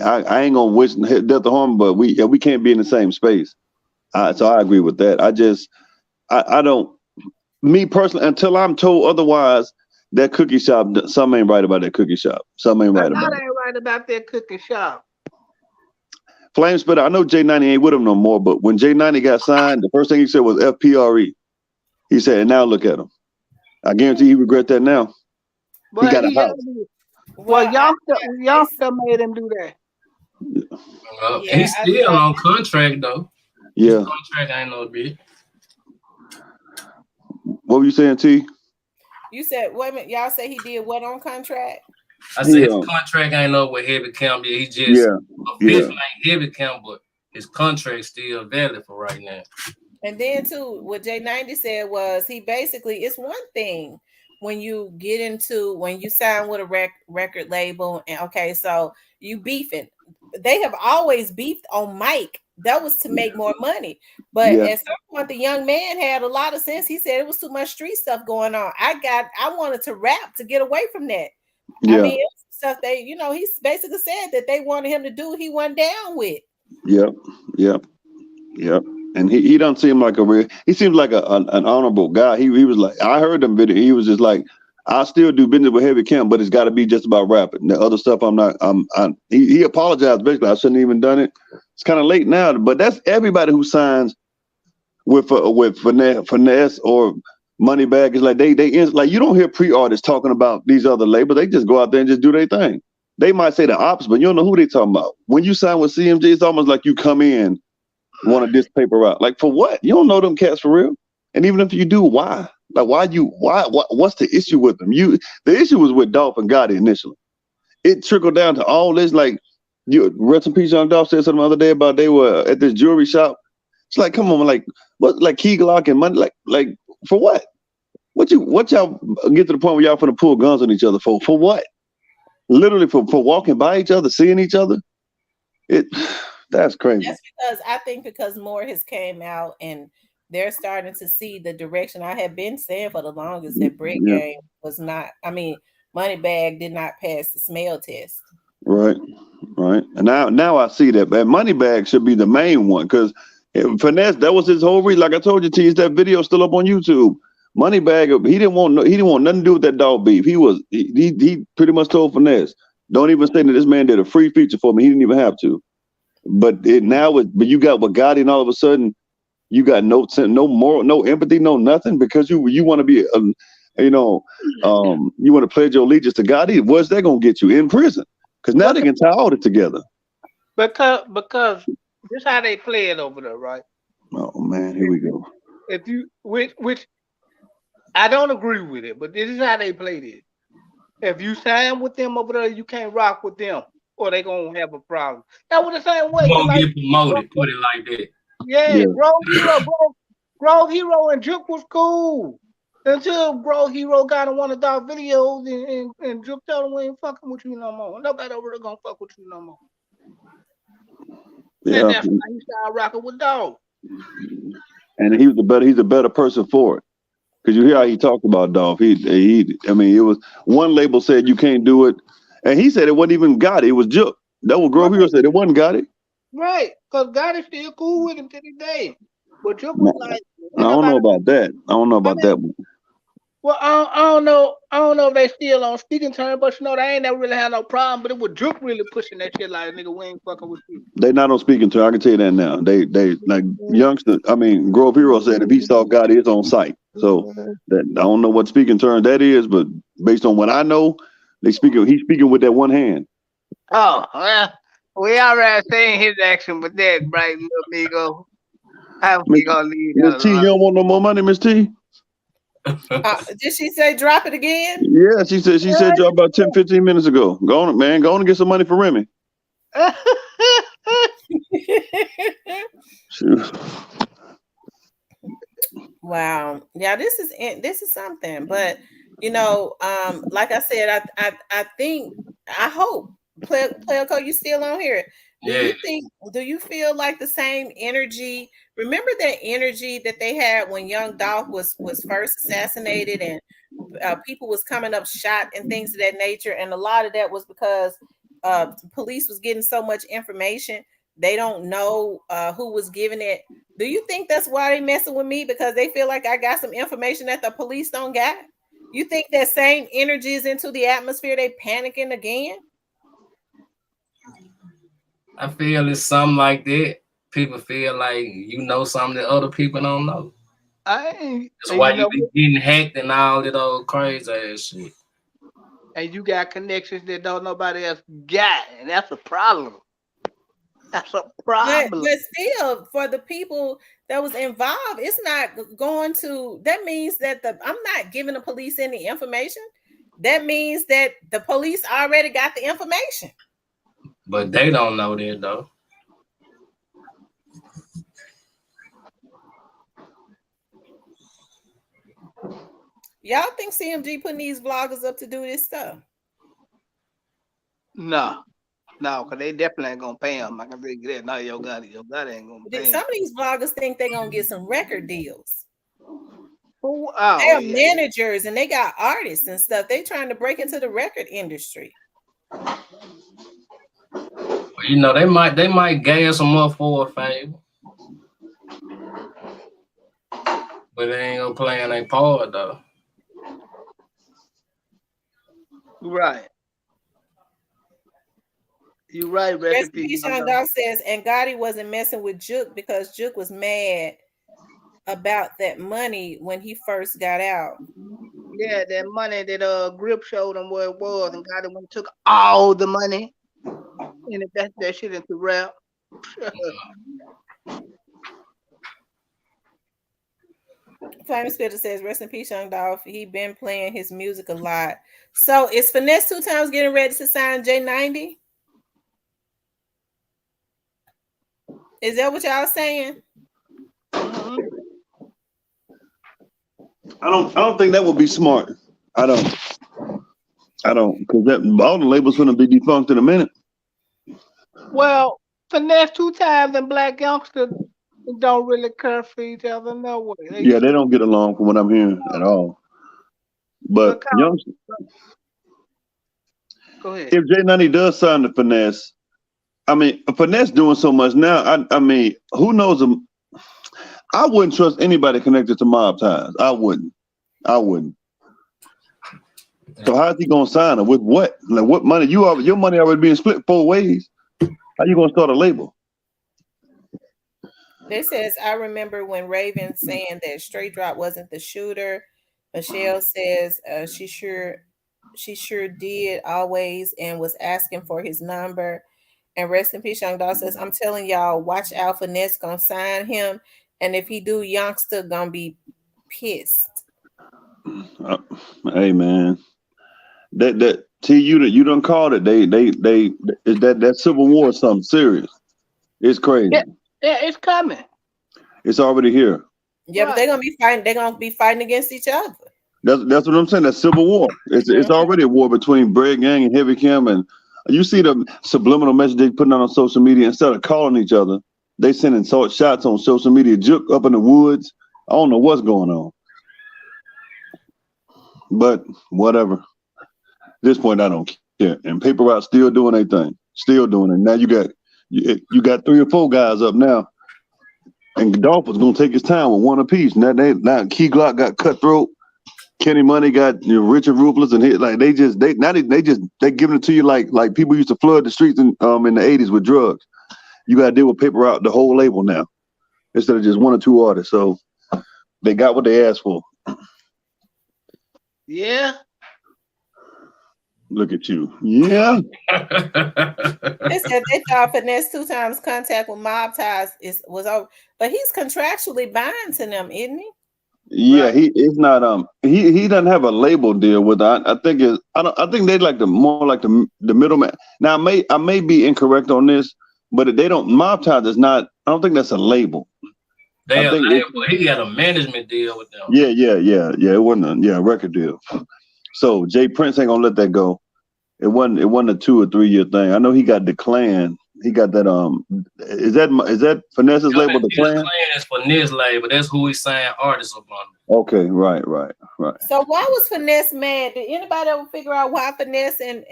I ain't gonna wish death to harm, but we can't be in the same space. So I agree with that. I don't. Me personally, until I'm told otherwise, that cookie shop, something ain't right about that cookie shop. Something ain't right about it. Ain't right about that cookie shop. Flame Spitter, I know J90 ain't with him no more, but when J90 got signed, the first thing he said was FPRE. He said, and now look at him. I guarantee he regret that now. But he got a house. Well, y'all still made him do that. He's still on contract though. Yeah. His contract ain't no big. What were you saying, T? You said, wait a minute, y'all say he did what on contract? I said his contract ain't up with Heavy Cam. He just officially ain't Heavy Cam, but his contract's still valid for right now. And then too, what J90 said was he basically, it's one thing when you sign with a record label and okay, so you beefing. They have always beefed on mic. That was to make more money. But at some point, the young man had a lot of sense. He said it was too much street stuff going on. I wanted to rap to get away from that. Yeah. I mean, it was stuff he basically said that they wanted him to do, he went down with. Yep. And he doesn't seem like he seems like an honorable guy. He was like, I heard him video. He was just like, I still do business with Heavy Camp, but it's got to be just about rapping. The other stuff, I'm not. He apologized basically. I shouldn't have even done it. It's kind of late now, but that's everybody who signs with finesse or Moneybag is like they like you don't hear pre-artists talking about these other labels. They just go out there and just do their thing. They might say the opposite, but you don't know who they talking about. When you sign with CMG, it's almost like you come in, want to diss Paper out. Like for what? You don't know them cats for real. And even if you do, why? Like what's the issue with them? The issue was with Dolph and Gotti initially. it trickled down to all this. Like, you rest in peace, Young Dolph said something the other day about they were at this jewelry shop. It's like, come on, like what, like key Glock and money, like for what? What y'all get to the point where y'all finna pull guns on each other for? For what? Literally for walking by each other, seeing each other. That's crazy. That's because more has came out and they're starting to see the direction. I have been saying for the longest that Brick Game was not. I mean, Moneybag did not pass the smell test. Right. And now I see that. But Moneybag should be the main one because Finesse, that was his whole reason. Like I told you, Tease, that video still up on YouTube. Moneybag, he didn't want nothing to do with that dog beef. He pretty much told Finesse, don't even say that this man did a free feature for me. He didn't even have to. But you got what Gotti, and all of a sudden you got no moral, no empathy, no nothing because you want to be you want to pledge your allegiance to Gotti. What's that gonna get you in prison? Because now they can tie all this together. Because this how they play it over there, right? Oh man, here we go. If you which I don't agree with it, but this is how they played it. If you sign with them over there, you can't rock with them, or they gonna have a problem. That was the same way. You won't get promoted. Put it like that. Yeah. Grove Hero and Juke was cool until Grove Hero got in one of our videos and Juke told him we ain't fucking with you no more. Nobody over there gonna fuck with you no more. Yeah. And that's why he started rocking with Dog. And he's a better person for it. Because you hear how he talked about Dolph. I mean, it was one label said you can't do it, and he said it wasn't even Gotti. It was Juke. That was Grove Hero said it wasn't Gotti. Right, because Gotti's still cool with him to this day. But Juke was like, I don't know about that. That one. Well, I don't know if they still on speaking terms, but they ain't never really had no problem. But it was Juke really pushing that shit like, nigga, we ain't fucking with you. They not on speaking terms. I can tell you that now. They like youngster. I mean, Grove Hero said if he saw Gotti, it's on site. So that I don't know what speaking term that is, but based on what I know, he's speaking with that one hand. Oh, well, we already seen his action with that, right, little amigo. How we gonna leave that Miss T, you don't want no more money, Miss T? Did she say drop it again? Yeah, she said drop about 10, 15 minutes ago. Go on, man. Go on and get some money for Remy. Wow. Yeah, this is something. But like I said, I hope Player Code, you still on here. Do you feel like the same energy? Remember that energy that they had when Young Dolph was first assassinated and people was coming up shot and things of that nature, and a lot of that was because police was getting so much information they don't know who was giving it. Do you think that's why they messing with me, because they feel like I got some information that the police don't got? You think that same energy is into the atmosphere? They panicking again? I feel it's something like that. People feel like something that other people don't know. That's why you be getting hacked and all that old crazy ass shit. And you got connections that don't nobody else got, and that's a problem. That's a problem. But still, for the people that was involved, it's not going to. That means that I'm not giving the police any information. That means that the police already got the information. But they don't know that though. Y'all think CMG putting these vloggers up to do this stuff? No, because they definitely ain't gonna pay them. I can tell you that. No, Yo Gotti ain't gonna pay them. Some of these vloggers think they're gonna get some record deals. They're managers and they got artists and stuff. They trying to break into the record industry. They might gas them up for a favor, but they ain't gonna play in their part though. Right. You're right, Recipe Sean Dog says, and Gotti wasn't messing with Juke because Juke was mad about that money when he first got out. Yeah, that money that Grip showed him where it was, and Gotti went and took all the money and invested that shit into rap. Flame Spitter says, rest in peace, Young Dolph. He been playing his music a lot. So is Finesse 2 Times getting ready to sign J90? Is that what y'all saying? Mhm. I don't think that would be smart. I don't, because that all the labels gonna be defunct in a minute. Well, Finesse 2 Times and Black Youngster don't really care for each other, no way. Yeah, they don't get along from what I'm hearing at all. But Because, Youngster, go ahead. if J90 does sign the Finesse, I mean, Finesse doing so much now. I mean, who knows him? I wouldn't trust anybody connected to mob ties. I wouldn't. So how's he gonna sign her with what? Like what money? Your money already being split 4 ways. How you gonna start a label? This says, I remember when Raven saying that Straight Drop wasn't the shooter. Michelle says she sure did always and was asking for his number. And rest in peace, Young Dog says, I'm telling y'all, watch out, Finesse gonna sign him. And if he do, Youngster gonna be pissed. Hey man, that you done called it. They is that Civil War is something serious. It's crazy. Yeah, it's coming. It's already here. Yeah, but they're gonna be fighting. They're gonna be fighting against each other. That's what I'm saying. That's Civil War. It's already a war between Bread Gang and Heavy Cam, and you see the subliminal message they putting out on social media. Instead of calling each other, they sending shots on social media. Juke up in the woods. I don't know what's going on, but whatever. At this point, I don't care. And Paper Route still doing their thing, still doing it. Now you got 3 or 4 guys up now, and Dolph was gonna take his time with one apiece. Now Key Glock got Cutthroat. Kenny Money got Richard Ruthless, and they giving it to you like people used to flood the streets in the 80s with drugs. You got to deal with Paper Route, the whole label now, instead of just 1 or 2 artists. So they got what they asked for. Yeah. Look at you. Yeah. They said they thought Finesse 2 Times contact with mob ties was over, but he's contractually bound to them, isn't he? Yeah, Right. he is not. He doesn't have a label deal with. I think I think they like more like the middleman. Now I may be incorrect on this, but they don't. Mob Ties is not. I don't think that's a label. He got a management deal with them. Yeah. It wasn't a record deal. So Jay Prince ain't gonna let that go. It wasn't a 2 or 3 year thing. I know he got the Clan. He got that. Is that Finesse's label, the Clan? Clan is Finesse label. That's who he signed artists up on. Okay, right. So why was Finesse mad? Did anybody ever figure out why Finesse and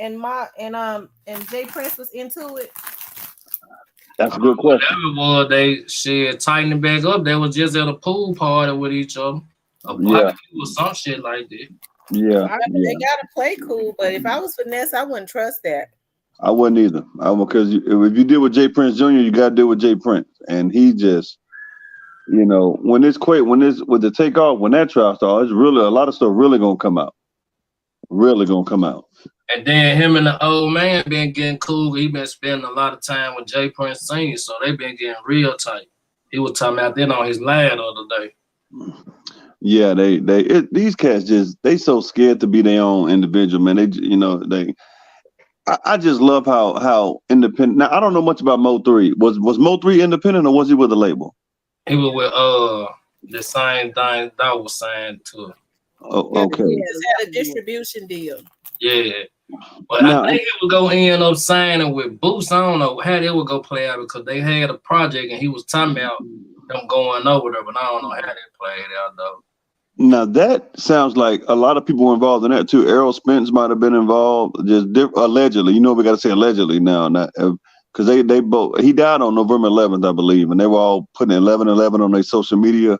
Jay Prince was into it? That's a good question. Whatever was they tightening back up. They was just at a pool party with each other, a barbecue or some shit like that. Yeah, they gotta play cool, but if I was Finesse, I wouldn't trust that. I wouldn't either. Because if you deal with Jay Prince Jr., you gotta deal with Jay Prince, and he just, when with the takeoff, when that trial starts, it's really a lot of stuff really gonna come out. And then him and the old man been getting cool. He been spending a lot of time with Jay Prince Sr., so they been getting real tight. He was talking about that on his live the other day. Yeah, these cats they so scared to be their own individual, man. I just love how independent. Now I don't know much about Mo 3. Was Mo 3 independent or was he with a label? He was with the same thing that was signed to. Oh, okay. He just had a distribution deal. Yeah. But I think he would go end up signing with Boost. I don't know how they would go play out because they had a project and he was talking about them going over there, but I don't know how they played out though. Now that sounds like a lot of people were involved in that too. Errol Spence might have been involved, allegedly. We got to say allegedly now, because they both. He died on November 11th, I believe, and they were all putting 11/11 on their social media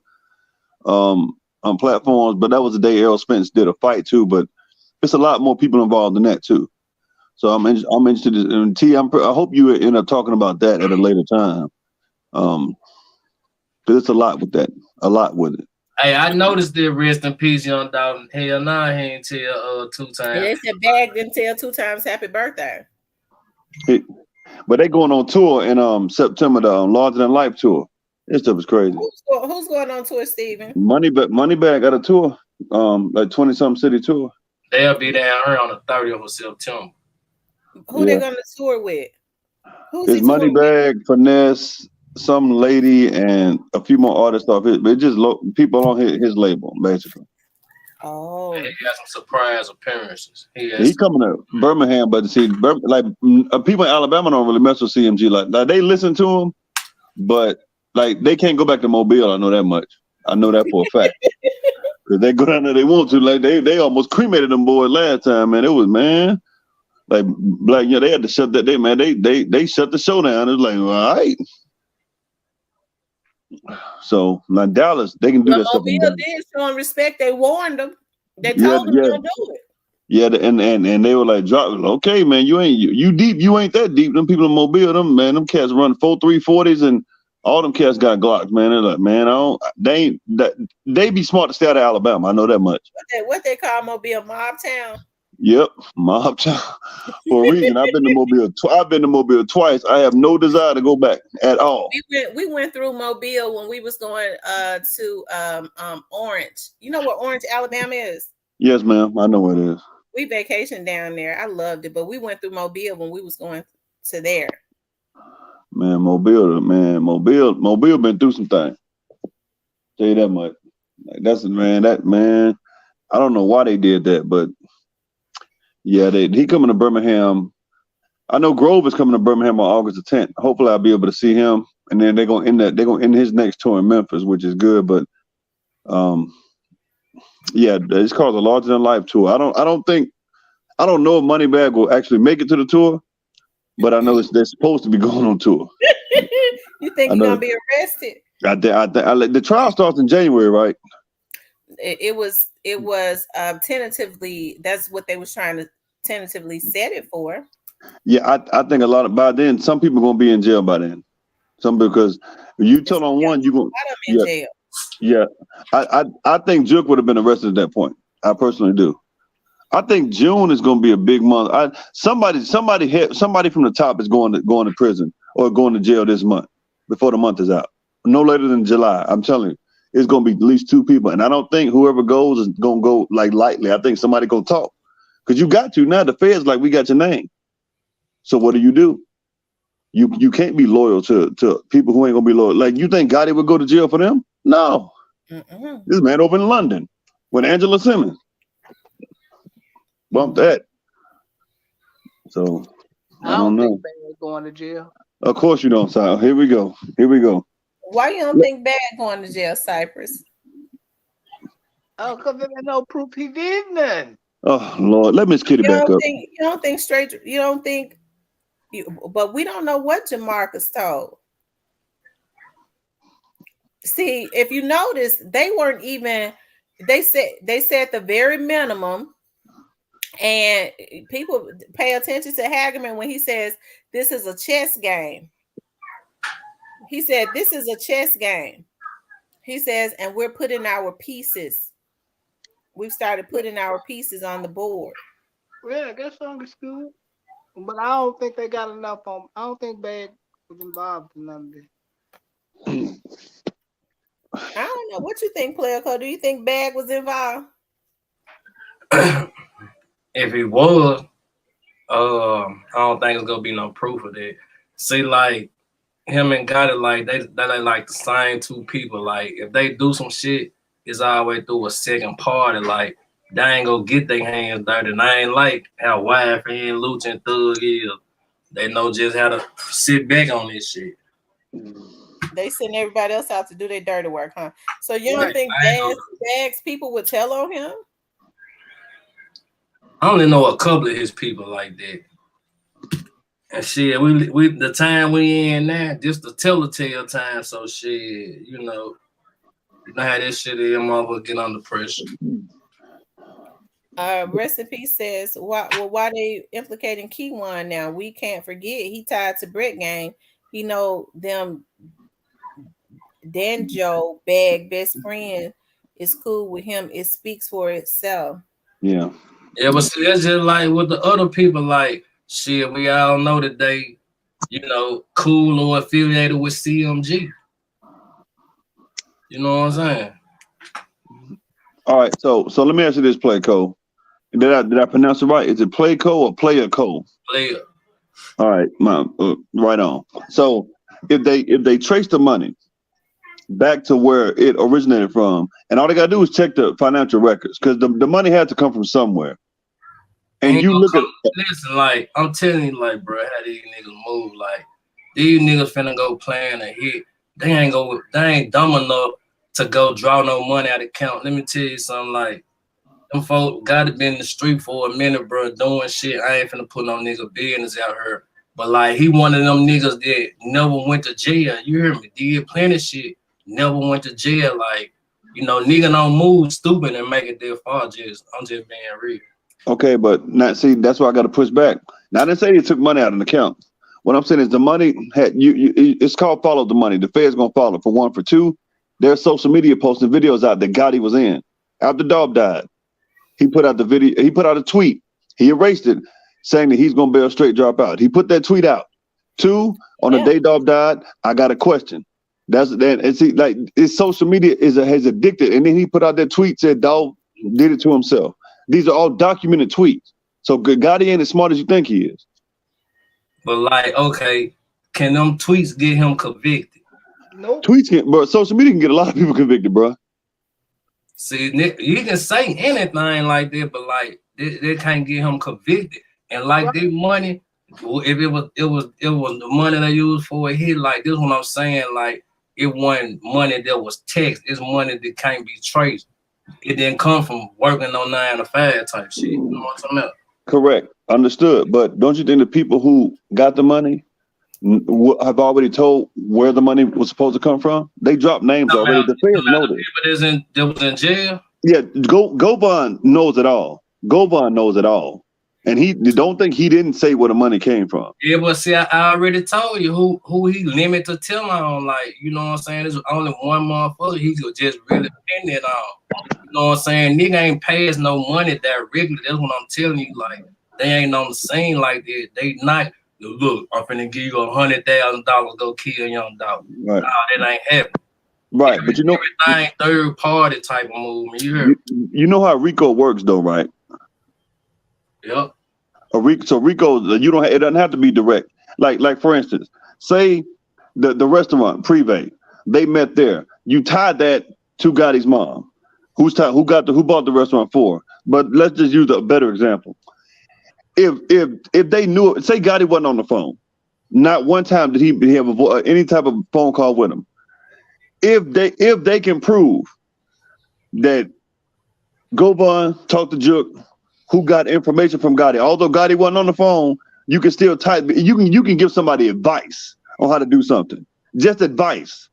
on platforms. But that was the day Errol Spence did a fight too. But it's a lot more people involved in that too. So I'm interested in T. I hope you end up talking about that at a later time, because it's a lot with it. Hey, I noticed that rest in peace, Young Dog. Hell nah, he ain't tell 2 times. And they said Bag didn't tell 2 times happy birthday. But they going on tour in September, the Larger Than Life tour This stuff is crazy. Who's going on tour, Steven? Moneybag got a tour, like 20-something city tour. They'll be down here on the 30th of September. Who they gonna tour with? Who's It's he touring Moneybag, Finesse, some lady, and a few more artists off his. But just people on his label, basically. Oh, he got some surprise appearances. He's coming to Birmingham, but see, people in Alabama don't really mess with CMG. Like they listen to him, but like they can't go back to Mobile. I know that much. I know that for a fact. Cause they go down there, they want to. Like they almost cremated them boys last time, man. It was like Black. Yeah, they had to shut that day, man. They shut the show down. It was like, all right. So now Dallas, they can do that stuff. Mobile did show them respect. They warned them. They told them don't do it. Yeah, and they were like, drop. Okay, man, you deep. You ain't that deep. Them people in Mobile, them cats run 4.340s and all them cats got Glocks, man. They're like, man, they be smart to stay out of Alabama. I know that much. What they call Mobile, Mob Town? Yep, Mob Town. For a reason. I've been to Mobile. I've been to Mobile twice. I have no desire to go back at all. We went through Mobile when we was going to Orange. You know where Orange, Alabama is? Yes, ma'am. I know where it is. We vacationed down there. I loved it, but we went through Mobile when we was going to there. Man, Mobile been through some things. Tell you that much. Like that man. I don't know why they did that, but yeah, he coming to Birmingham. I know Grove is coming to Birmingham on August the 10th. Hopefully, I'll be able to see him, and then they're gonna end his next tour in Memphis, which is good. But yeah, it's called a larger than life tour. I don't know if Moneybag will actually make it to the tour, but I know they're supposed to be going on tour. You think he's gonna be arrested? The trial starts in January, right? It was tentatively. That's what they was trying to tentatively set it for. Yeah, I think by then some people are gonna be in jail by then. Because you tell on one, you gonna in jail. Yeah, I think Juke would have been arrested at that point. I personally do. I think June is going to be a big month. Somebody from the top is going to prison or going to jail this month before the month is out. No later than July. I'm telling you, it's going to be at least 2 people, and I don't think whoever goes is going to go like lightly. I think somebody going to talk because you got to now. The Fed's like, we got your name. So what do? You can't be loyal to people who ain't gonna be loyal. Like you think Gotti would go to jail for them? No. This man over in London with Angela Simmons. Bump that. So I don't know. Think Bad going to jail. Of course you don't, Sal. Here we go. Why you don't think Bad going to jail, Cypress? Oh, because there's no proof he did nothing. Oh Lord, let Miss Kitty back up. You don't think straight? You don't think? But we don't know what Jamarcus told. See, if you notice, they weren't even. They said the very minimum, and people pay attention to Hagerman when he says this is a chess game. He said this is a chess game. He says, and we're putting our pieces. We've started putting our pieces on the board. Yeah, that song is good. But I don't think they got enough on. I don't think Bad was involved in none of this. I don't know. What you think, Player Code? Do you think Bag was involved? If he was, I don't think it's gonna be no proof of that. See, like him and Gotti, like they like the same 2 people. Like if they do some shit, it's always through a second party. Like they ain't gonna get their hands dirty. And I ain't like how Wife and Luch and Thug is. They know just how to sit back on this shit. They send everybody else out to do their dirty work, huh? So you don't think Bag's people would tell on him? I only know a couple of his people like that. And shit, we the time we in now, just the telltale time. So shit, you know how this shit is, mother get under pressure. Rest in Peace says, why they implicating Keywan now? We can't forget he tied to Brett Gang. He know them Danjo Bag best friend is cool with him. It speaks for itself. Yeah. Yeah, but see, that's just like with the other people, like shit, we all know that they, cool or affiliated with CMG. You know what I'm saying? All right, so let me ask you this, Playco. Did I pronounce it right? Is it Playco or Player Co? Player. All right, right on. So if they trace the money back to where it originated from, and all they gotta do is check the financial records, because the money had to come from somewhere. And Ain't you look at listen, like I'm telling you, like, bro, how these niggas move, like these niggas finna go plan a hit. They ain't dumb enough to go draw no money out of account. Let me tell you something, like them folk gotta be in the street for a minute, bro, doing shit. I ain't finna put no nigga business out here. But like he one of them niggas that never went to jail. You hear me? Did plenty of shit, never went to jail. Like, you know, nigga don't move stupid and make it their fault. I'm just being real. okay, but not see. That's why I got to push back. Now I didn't say they took money out of the account. What I'm saying is the money had it's called follow the money. The Fed's gonna follow for one. For two, there's social media posting videos out that Gotti was in after Dog died. He put out the video. He put out a tweet. He erased it, saying that he's gonna bail straight drop out. He put that tweet out. Two, on the day Dog died, I got a question. That's that. And see, like his social media has addicted. And then he put out that tweet, said Dog did it to himself. These are all documented tweets. So Gotti ain't as smart as you think he is. But like, okay, can them tweets get him convicted? Nope. Tweets can, bro. Social media can get a lot of people convicted, bro. See, Nick, you can say anything like that, but like they can't get him convicted. And like this money, if it was the money they used for a hit, like this, what I'm saying, like it wasn't money that was text. It's money that can't be traced. It didn't come from working on 9 to 5 type shit. You know what I'm talking about? Correct, understood. But don't you think the people who got the money have already told where the money was supposed to come from? They dropped names already. The feds know this. People that was in jail. Yeah, Govan knows it all. Govan knows it all, and he don't think he didn't say where the money came from. Yeah, but see, I already told you who he limit to tell on. Like, you know what I'm saying? There's only one motherfucker he could just really pin it on. You know what I'm saying? Nigga ain't pays no money directly. That's what I'm telling you. Like, they ain't on the scene like that. They not. Look, I'm finna give you $100,000. Go kill a young dog. Right. Nah, that ain't happening. Right, but you know everything third party type of movement. You heard? You know how RICO works, though, right? Yep. So RICO, you don't. It doesn't have to be direct. Like for instance, say the restaurant Privé, they met there. You tied that to Gotti's mom, who bought the restaurant for. But let's just use a better example. If they knew, say Gotti wasn't on the phone, not one time did he have any type of phone call with him. If they can prove that Govan talked to Jook, who got information from Gotti, although Gotti wasn't on the phone, you can still you can give somebody advice on how to do something, just advice,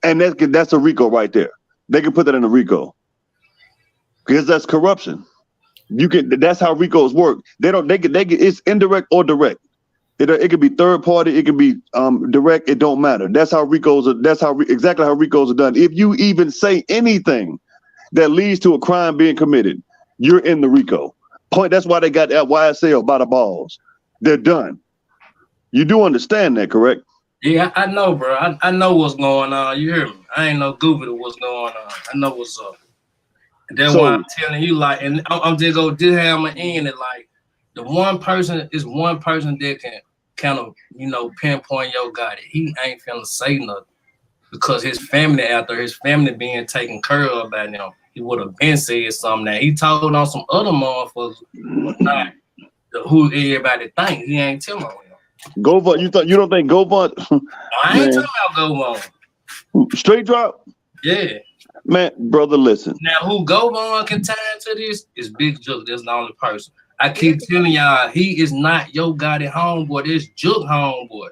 and that's a RICO right there. They can put that in a RICO because that's corruption. That's how RICOs work. They it's indirect or direct. It could be third party. It could be direct. It don't matter. That's how RICOs are. Exactly how RICOs are done. If you even say anything that leads to a crime being committed, you're in the RICO. That's why they got that YSL by the balls. They're done. You do understand that, correct? Yeah, I know, bro. I know what's going on. You hear me? I ain't no goofy to what's going on. I know what's up. And that's why I'm telling you, like, and I'm just go this hammer in it, like, the one person that can kind of, you know, pinpoint your Gotti. He ain't finna say nothing because his family out there, his family being taken care of by them. He would have been said something. Now he told on some other motherfuckers, but not who everybody think. He ain't telling on him. Govan, you don't think Govan? I ain't talking about Govan. Straight drop? Yeah. Man, brother, listen. Now who Govan can tie into this is Big Jook. That's the only person. I keep telling y'all, he is not your Gotti homeboy. It's Jook homeboy.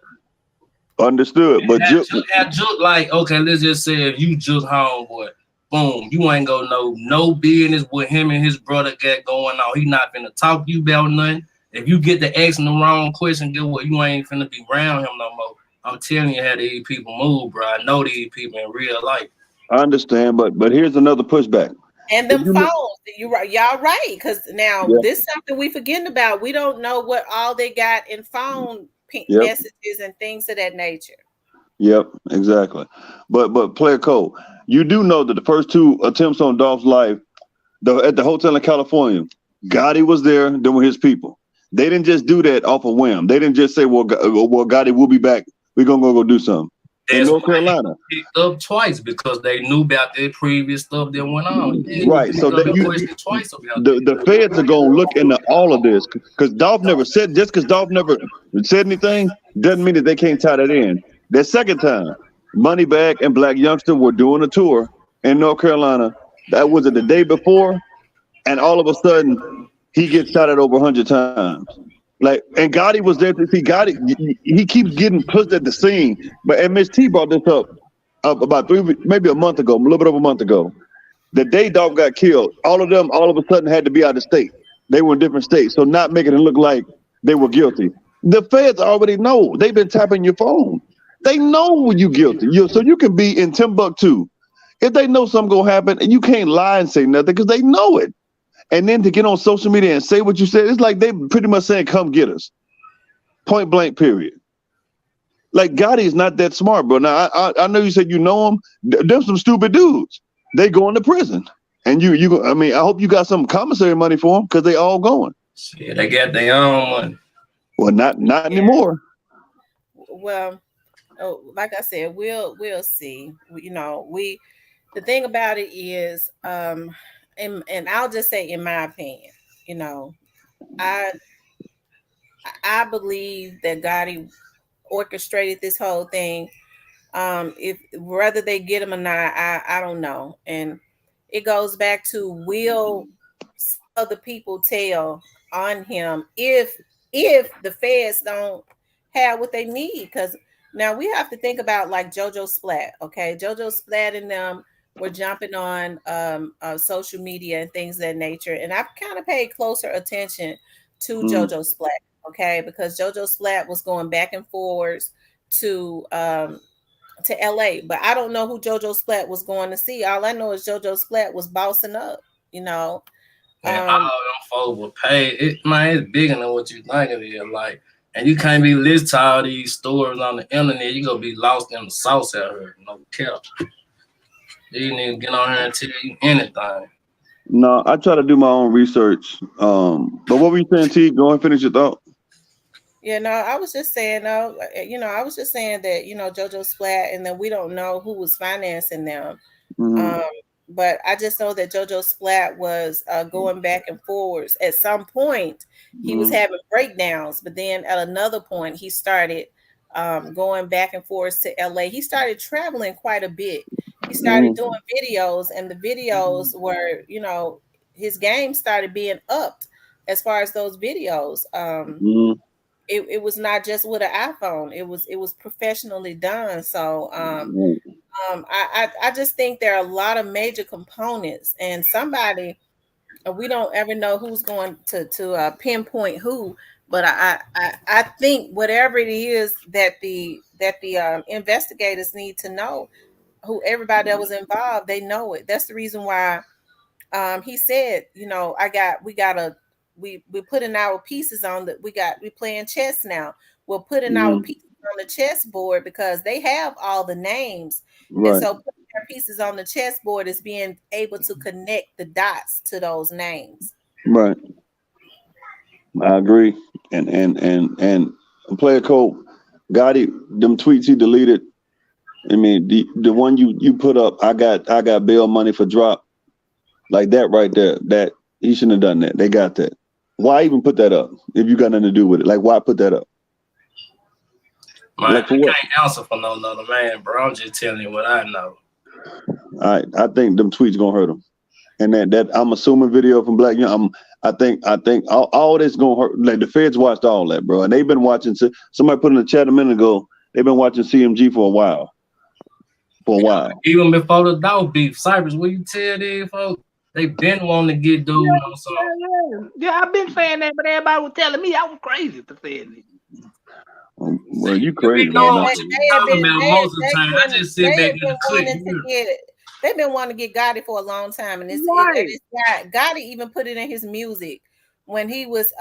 Understood, but Jook, like, okay, let's just say if you Jook homeboy, boom, you ain't gonna know no business what him and his brother got going on. He not finna talk to you about nothing. If you get to asking the wrong question, get what you ain't finna be around him no more. I'm telling you how these people move, bro. I know these people in real life. I understand, but here's another pushback. And them phones, y'all right? Because now this is something we forgetting about. We don't know what all they got in phone messages and things of that nature. Yep, exactly. But Player Cole, you do know that the first two attempts on Dolph's life, at the hotel in California, Gotti was there. Them were his people. They didn't just do that off a whim. They didn't just say, "Well, Gotti, we'll be back. We're gonna go do something." In That's North why he Carolina, picked up twice because they knew about their previous stuff that went on. Yeah, you right? picked So up that the you, question twice about the feds are gonna look into all of this because Dolph never said, just because Dolph never said anything doesn't mean that they can't tie that in. That second time, Moneybag and Black Youngster were doing a tour in North Carolina. That was it the day before, and all of a sudden he gets shot at over 100 times. Like, and Gotti was there to see Gotti. He keeps getting pushed at the scene. But and Miss T brought this up about maybe a month ago, a little bit over a month ago. The day Dolph got killed, all of them all of a sudden had to be out of state. They were in different states, so not making it look like they were guilty. The feds already know. They've been tapping your phone. They know you guilty. So you can be in Timbuktu. If they know something gonna happen, and you can't lie and say nothing because they know it. And then to get on social media and say what you said, it's like they pretty much saying, "Come get us." Point blank. Period. Like Gotti is not that smart, bro. Now I know you said you know him. Them some stupid dudes. They going to prison, and you. I mean, I hope you got some commissary money for them because they all going. Yeah, they got their own money. Well, not anymore. Well, like I said, we'll see. The thing about it is, and I'll just say, in my opinion, I I believe that Gotti orchestrated this whole thing. If whether they get him or not, I don't know. And it goes back to, will some other people tell on him if the feds don't have what they need? Because now we have to think about, like, JoJo Splat. Okay, JoJo Splat and them were jumping on social media and things of that nature, and I've kind of paid closer attention to JoJo Splat. Okay, because JoJo Splat was going back and forwards to LA, but I don't know who JoJo Splat was going to see. All I know is JoJo Splat was bossing up, And all them folks were paid. It's bigger than what you think it is. Like, and you can't be listening to all these stories on the internet. You gonna be lost in the sauce out here. No cap. You need to get on here and tell you anything. No, I try to do my own research. But what were you saying, T? Go and finish your thought. Yeah, no, I was just saying, I was just saying that, JoJo Splat, and then we don't know who was financing them. Mm-hmm. But I just know that JoJo Splat was going back and forwards. At some point, he was having breakdowns, but then at another point, he started going back and forth to LA. He started traveling quite a bit. He started doing videos, and the videos were, his game started being upped as far as those videos. It was not just with an iPhone. It was professionally done. So I just think there are a lot of major components, and somebody, we don't ever know who's going to pinpoint who, but I think whatever it is that the investigators need to know, who everybody that was involved, they know it. That's the reason why he said, we're putting our pieces on we playing chess now. We're putting our pieces on the chessboard because they have all the names. Right. And so putting their pieces on the chessboard is being able to connect the dots to those names. Right. I agree. And Player Cole, Gotti, them tweets he deleted. I mean, the one you put up, I got bail money for drop. Like that right there, that he shouldn't have done that. They got that. Why even put that up if you got nothing to do with it? Like, why put that up? Man, like, I can't answer for no other man, bro. I'm just telling you what I know. All right, I think them tweets gonna hurt him, and that I'm assuming video from Black Young. I think all this gonna hurt. Like, the feds watched all that, bro, and they've been watching. Somebody put in the chat a minute ago. They've been watching CMG for a while. Even before the dog beef, Cypress, will you tell these folks? They been wanting to get dude on something. Yeah, I've been saying that, but everybody was telling me I was crazy to say it. Well, you crazy. They've been wanting to get Gotti for a long time, and Gotti even put it in his music when he was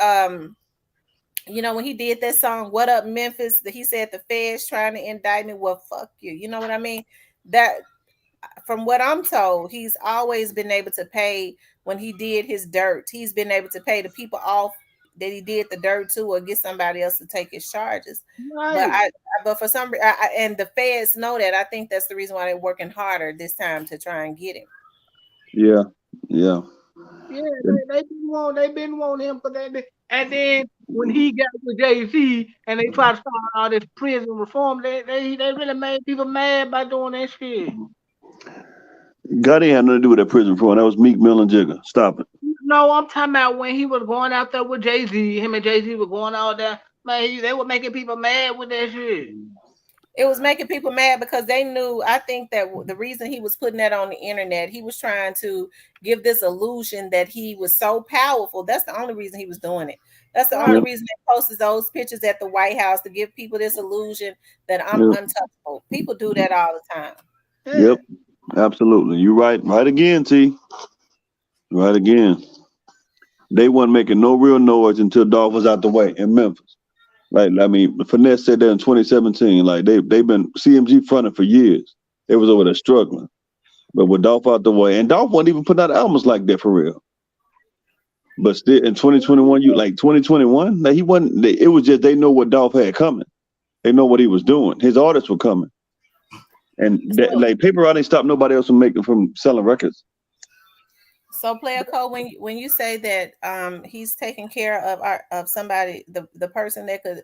You know, when he did that song, "What Up Memphis," he said the feds trying to indict me. Well, fuck you. You know what I mean? That, from what I'm told, he's always been able to pay when he did his dirt. He's been able to pay the people off that he did the dirt to, or get somebody else to take his charges. But Right. but for some and the feds know that. I think that's the reason why they're working harder this time to try and get him. Yeah, yeah. Yeah, they been wanting him for that. And then when he got with Jay-Z and they tried to start all this prison reform, they really made people mad by doing that shit. Gotti had nothing to do with that prison reform. That was Meek Mill and Jigga. Stop it. No, I'm talking about when he was going out there with Jay-Z. Him and Jay-Z were going out there. Man, they were making people mad with that shit. It was making people mad because they knew. I think that the reason he was putting that on the internet, he was trying to give this illusion that he was so powerful. That's the only reason he was doing it. That's the only reason they posted those pictures at the White House, to give people this illusion that I'm untouchable. People do that all the time. Yep, absolutely. You're right. Right again, T. Right again. They wasn't making no real noise until Dolph was out the way in Memphis. Like, I mean, Finesse said that in 2017. Like, they've been CMG fronting for years. They was over there struggling. But with Dolph out the way, and Dolph wasn't even putting out albums like that for real. But still, in 2021, 2021, like, he wasn't. It was just they know what Dolph had coming. They know what he was doing. His artists were coming, and like paper route ain't stopped nobody else from selling records. So, Player Code, when you say that he's taking care of somebody, the person that could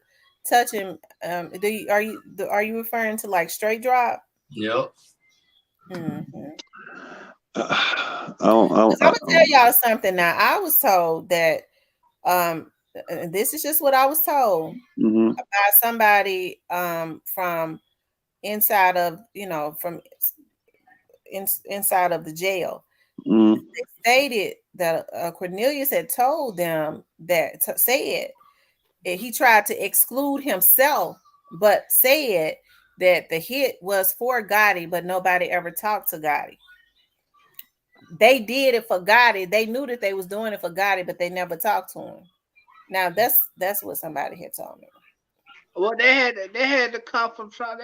touch him, are you referring to like Straight Drop? Yep. Mm-hmm. I'm gonna tell y'all something now. I was told that this is just what I was told by somebody from inside of inside of the jail. They stated that Cornelius had told them that said he tried to exclude himself, but said that the hit was for Gotti, but nobody ever talked to Gotti. They did it for Gotti. They knew that they was doing it for Gotti, but they never talked to him. Now that's what somebody had told me. Well, they had to come from somebody.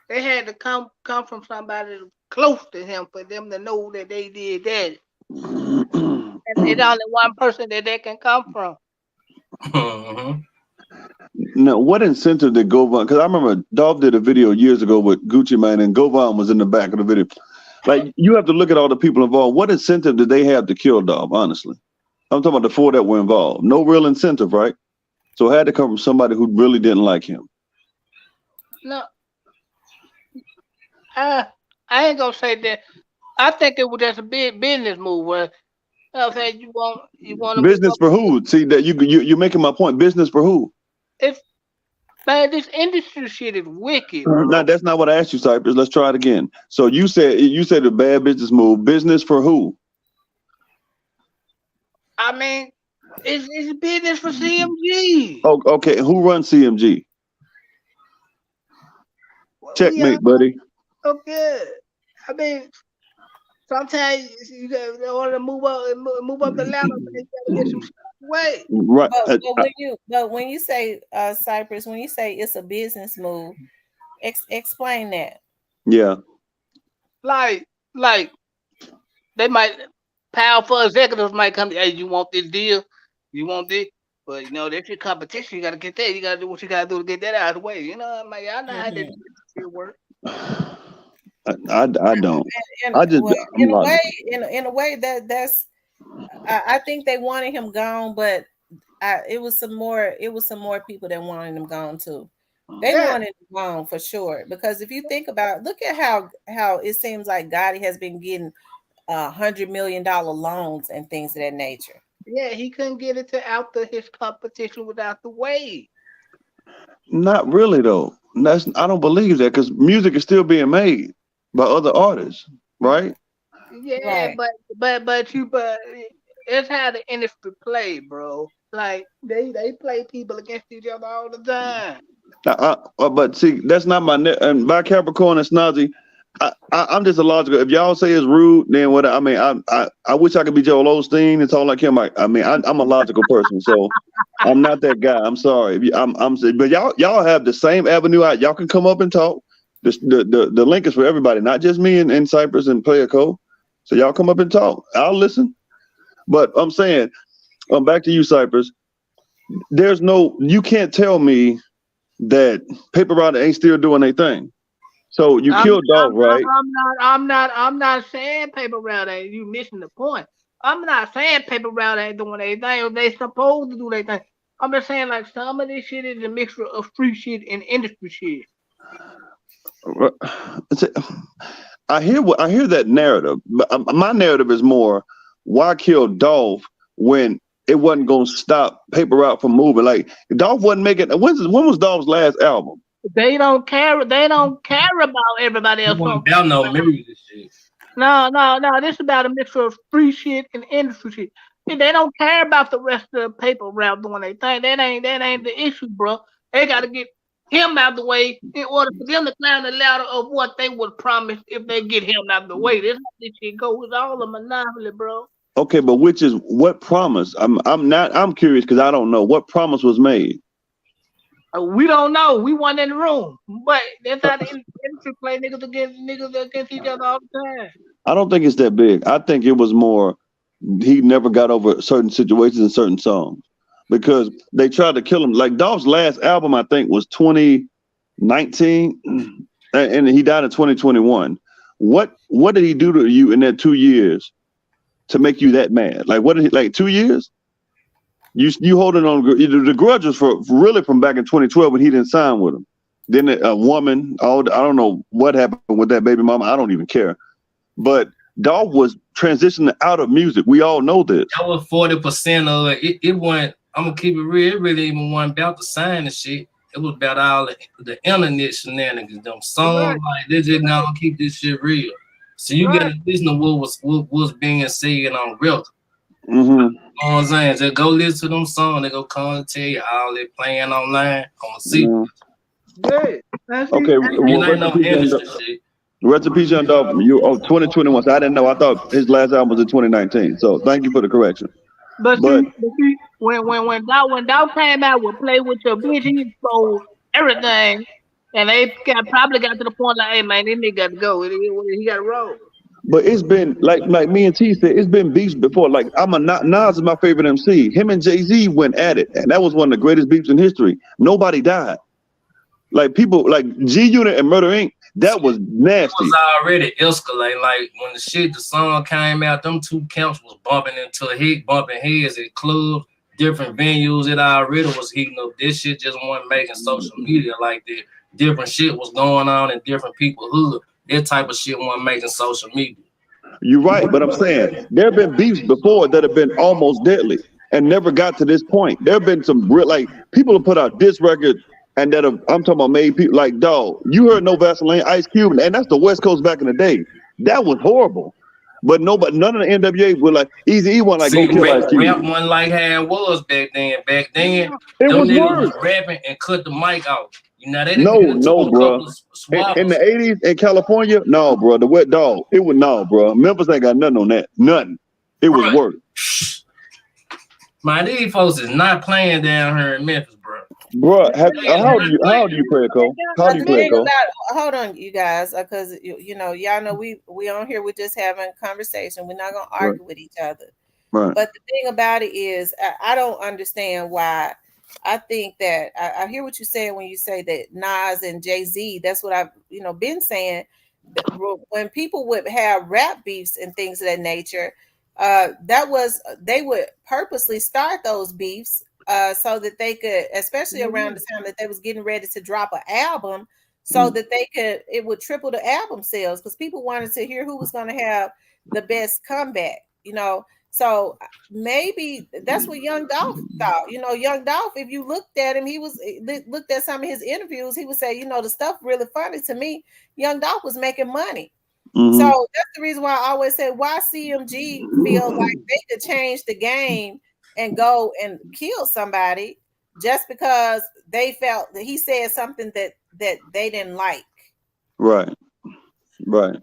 They had to come from somebody close to him for them to know that they did that. And it's only one person that they can come from. Now, what incentive did Govan? Because I remember Dolph did a video years ago with Gucci Mane, and Govan was in the back of the video. Like, you have to look at all the people involved. What incentive did they have to kill Dolph? Honestly, I'm talking about the four that were involved. No real incentive, right? So it had to come from somebody who really didn't like him. No, I ain't gonna say that. I think it was just a big business move. Where I say you want business for who? See that you're making my point. Business for who? Man, this industry shit is wicked. No, that's not what I asked you, Cypress. Let's try it again. So you said a bad business move. Business for who? I mean, it's business for CMG. Oh, okay. Who runs CMG? Checkmate, buddy. Okay. I mean, sometimes you gotta order to move up the ladder, you gotta get some stuff away. Right. But when you say Cypress, when you say it's a business move, explain that. Yeah. Like they might powerful executives might come. Hey, you want this deal? You want this? But that's your competition. You gotta get that. You gotta do what you gotta do to get that out of the way. You know, I mean, I know how that shit work. I don't. In a way that's I think they wanted him gone, but it was some more people that wanted him gone too. They wanted him gone for sure, because if you think about, look at how it seems like Gotti has been getting $100 million loans and things of that nature. Yeah, he couldn't get it out his competition without the way. Not really though. I don't believe that, because music is still being made by other artists, right? Yeah, right. but it's how the industry play, bro. Like they play people against each other all the time. But see, that's not my and by Capricorn and Snazzy. I'm just illogical. If y'all say it's rude, then what? I mean, I wish I could be Joel Osteen and talk like him. I mean, I'm a logical person, so I'm not that guy. I'm sorry. But y'all have the same avenue out. Y'all can come up and talk. The link is for everybody, not just me and Cypress and Player Co. So y'all come up and talk. I'll listen. But I'm saying, back to you, Cypress. You can't tell me that Paper Route ain't still doing their thing. So you killed Dolph, right? I'm not saying Paper Route ain't. You missing the point. I'm not saying Paper Route ain't doing anything. They supposed to do their thing. I'm just saying like some of this shit is a mixture of street shit and industry shit. I hear that narrative, but my narrative is more: why kill Dolph when it wasn't gonna stop Paper Route from moving? Like Dolph wasn't making. When was Dolph's last album? They don't care. They don't care about everybody else. About no music shit. No. This is about a mixture of free shit and industry shit. And they don't care about the rest of the Paper Route doing their thing. That ain't the issue, bro. They got to get him out the way in order for them to climb the ladder of what they would promise if they get him out the way. This how this shit goes. It's all a monopoly, bro. Okay, but what promise? I'm curious because I don't know what promise was made. We don't know. We weren't in the room, but that's how the industry play niggas against each other all the time. I don't think it's that big. I think it was more he never got over certain situations and certain songs because they tried to kill him. Like Dolph's last album, I think, was 2019, and he died in 2021. What did he do to you in that 2 years to make you that mad? Like what did he, like 2 years? You holding on? The grudge was from back in 2012 when he didn't sign with him. Then a woman. I don't know what happened with that baby mama. I don't even care. But Dolph was transitioning out of music. We all know this. That was 40% of it. It wasn't. I'm gonna keep it real. It really even wasn't about the sign and shit. It was about all the internet shenanigans. Them songs like they just gonna keep this shit real. So you gotta listen to what was being said on real. Mm-hmm. You know what I'm saying? Just go listen to them songs. They go come and tell you all they playing online. I'm gonna see. Mm-hmm. Okay. Rest in peace, Young Dolph. 2021. So I didn't know. I thought his last album was in 2019. So thank you for the correction. But see, when Dolph came out with "Play with Your Bitch," he exposed everything, and they probably got to the point like, "Hey man, this nigga got to go. He got to roll." But it's been like me and T said, it's been beefs before. Like Nas is my favorite MC. Him and Jay-Z went at it, and that was one of the greatest beefs in history. Nobody died. Like people like G-Unit and Murder Inc. That was nasty. It was already escalating. Like when the song came out, them two camps was bumping heads at clubs, different venues. It already was heating up. This shit just wasn't making social media like that. Different shit was going on in different people's hood. That type of shit wasn't making social media. You're right, but I'm saying there have been beefs before that have been almost deadly and never got to this point. There have been some real, like people have put out diss record and that I'm talking about made people like dog. You heard No Vaseline, Ice Cube, and that's the West Coast back in the day. That was horrible. But none of the NWA were like Easy-E one like go kill Ice Cube. Rap one like how it was back then. Back then, it was worse. Was rapping and cut the mic off. You know, they no, bro. In the 80s in California, no, bro. The wet dog. It was no, bro. Memphis ain't got nothing on that. Nothing. It was worse. Man, these folks is not playing down here in Memphis, bro. Bro, how do you play, Cole? How do you play, Cole? Hold on, you guys, because you know, y'all know we on here. We're just having a conversation. We're not gonna argue with each other. Right. But the thing about it is, I don't understand why. I think that I hear what you're saying when you say that Nas and Jay-Z. That's what I've been saying. When people would have rap beefs and things of that nature, they would purposely start those beefs so that they could, especially around the time that they was getting ready to drop an album, so that it would triple the album sales because people wanted to hear who was going to have the best comeback, So maybe that's what Young Dolph thought. Young Dolph, if you looked at him, looked at some of his interviews, he would say, the stuff really funny to me. Young Dolph was making money. Mm-hmm. So that's the reason why I always say why CMG feel like they could change the game and go and kill somebody just because they felt that he said something that they didn't like. Right. Right.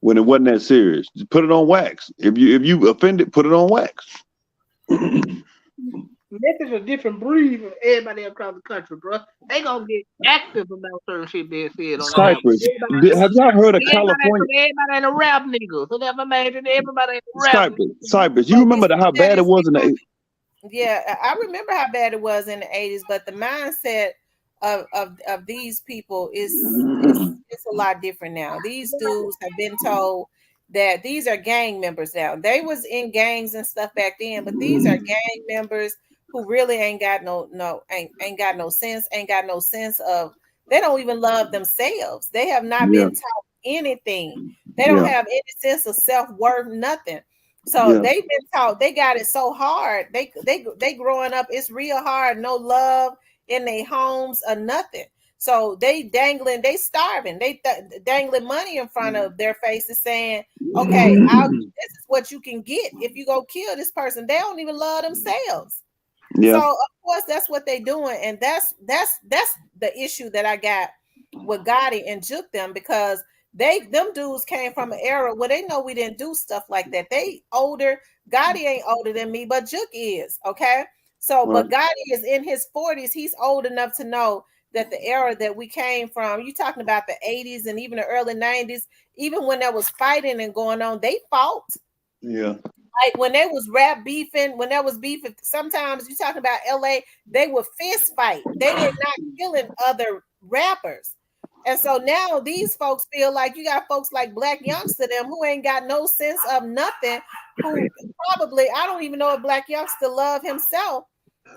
When it wasn't that serious, just put it on wax. If you offended, put it on wax. Memphis a different breed from everybody across the country, bro. They gonna get active about certain shit they said on the album. Cypress. Have y'all heard of California? Everybody ain't a rap nigga. So never imagine everybody ain't a rap nigga. Cypress. You remember how bad it was in the 80s? Yeah, I remember how bad it was in the 80s, but the mindset of these people is a lot different now. These dudes have been told that these are gang members now. They was in gangs and stuff back then, but these are gang members who really ain't got no sense, ain't got no sense of, they don't even love themselves. They have not been taught anything. They don't have any sense of self-worth, nothing. So they've been taught, they got it so hard. They growing up, it's real hard, no love in their homes or nothing. So they starving, they dangling money in front of their faces saying, okay, this is what you can get if you go kill this person. They don't even love themselves. So of course that's what they doing, and that's the issue that I got with Gotti and Juke them, because them dudes came from an era where they know we didn't do stuff like that. They older. Gotti ain't older than me, but Juke is, okay? So, but Gotti is in his 40s. He's old enough to know that the era that we came from, you talking about the 80s and even the early 90s, even when there was fighting and going on, they fought. Yeah. Like when they was rap beefing, when there was beefing, sometimes you talking about LA, they would fist fight. They did not killing other rappers. And so now these folks feel like you got folks like Black Youngster, them who ain't got no sense of nothing, who probably, I don't even know if Black Youngster love himself,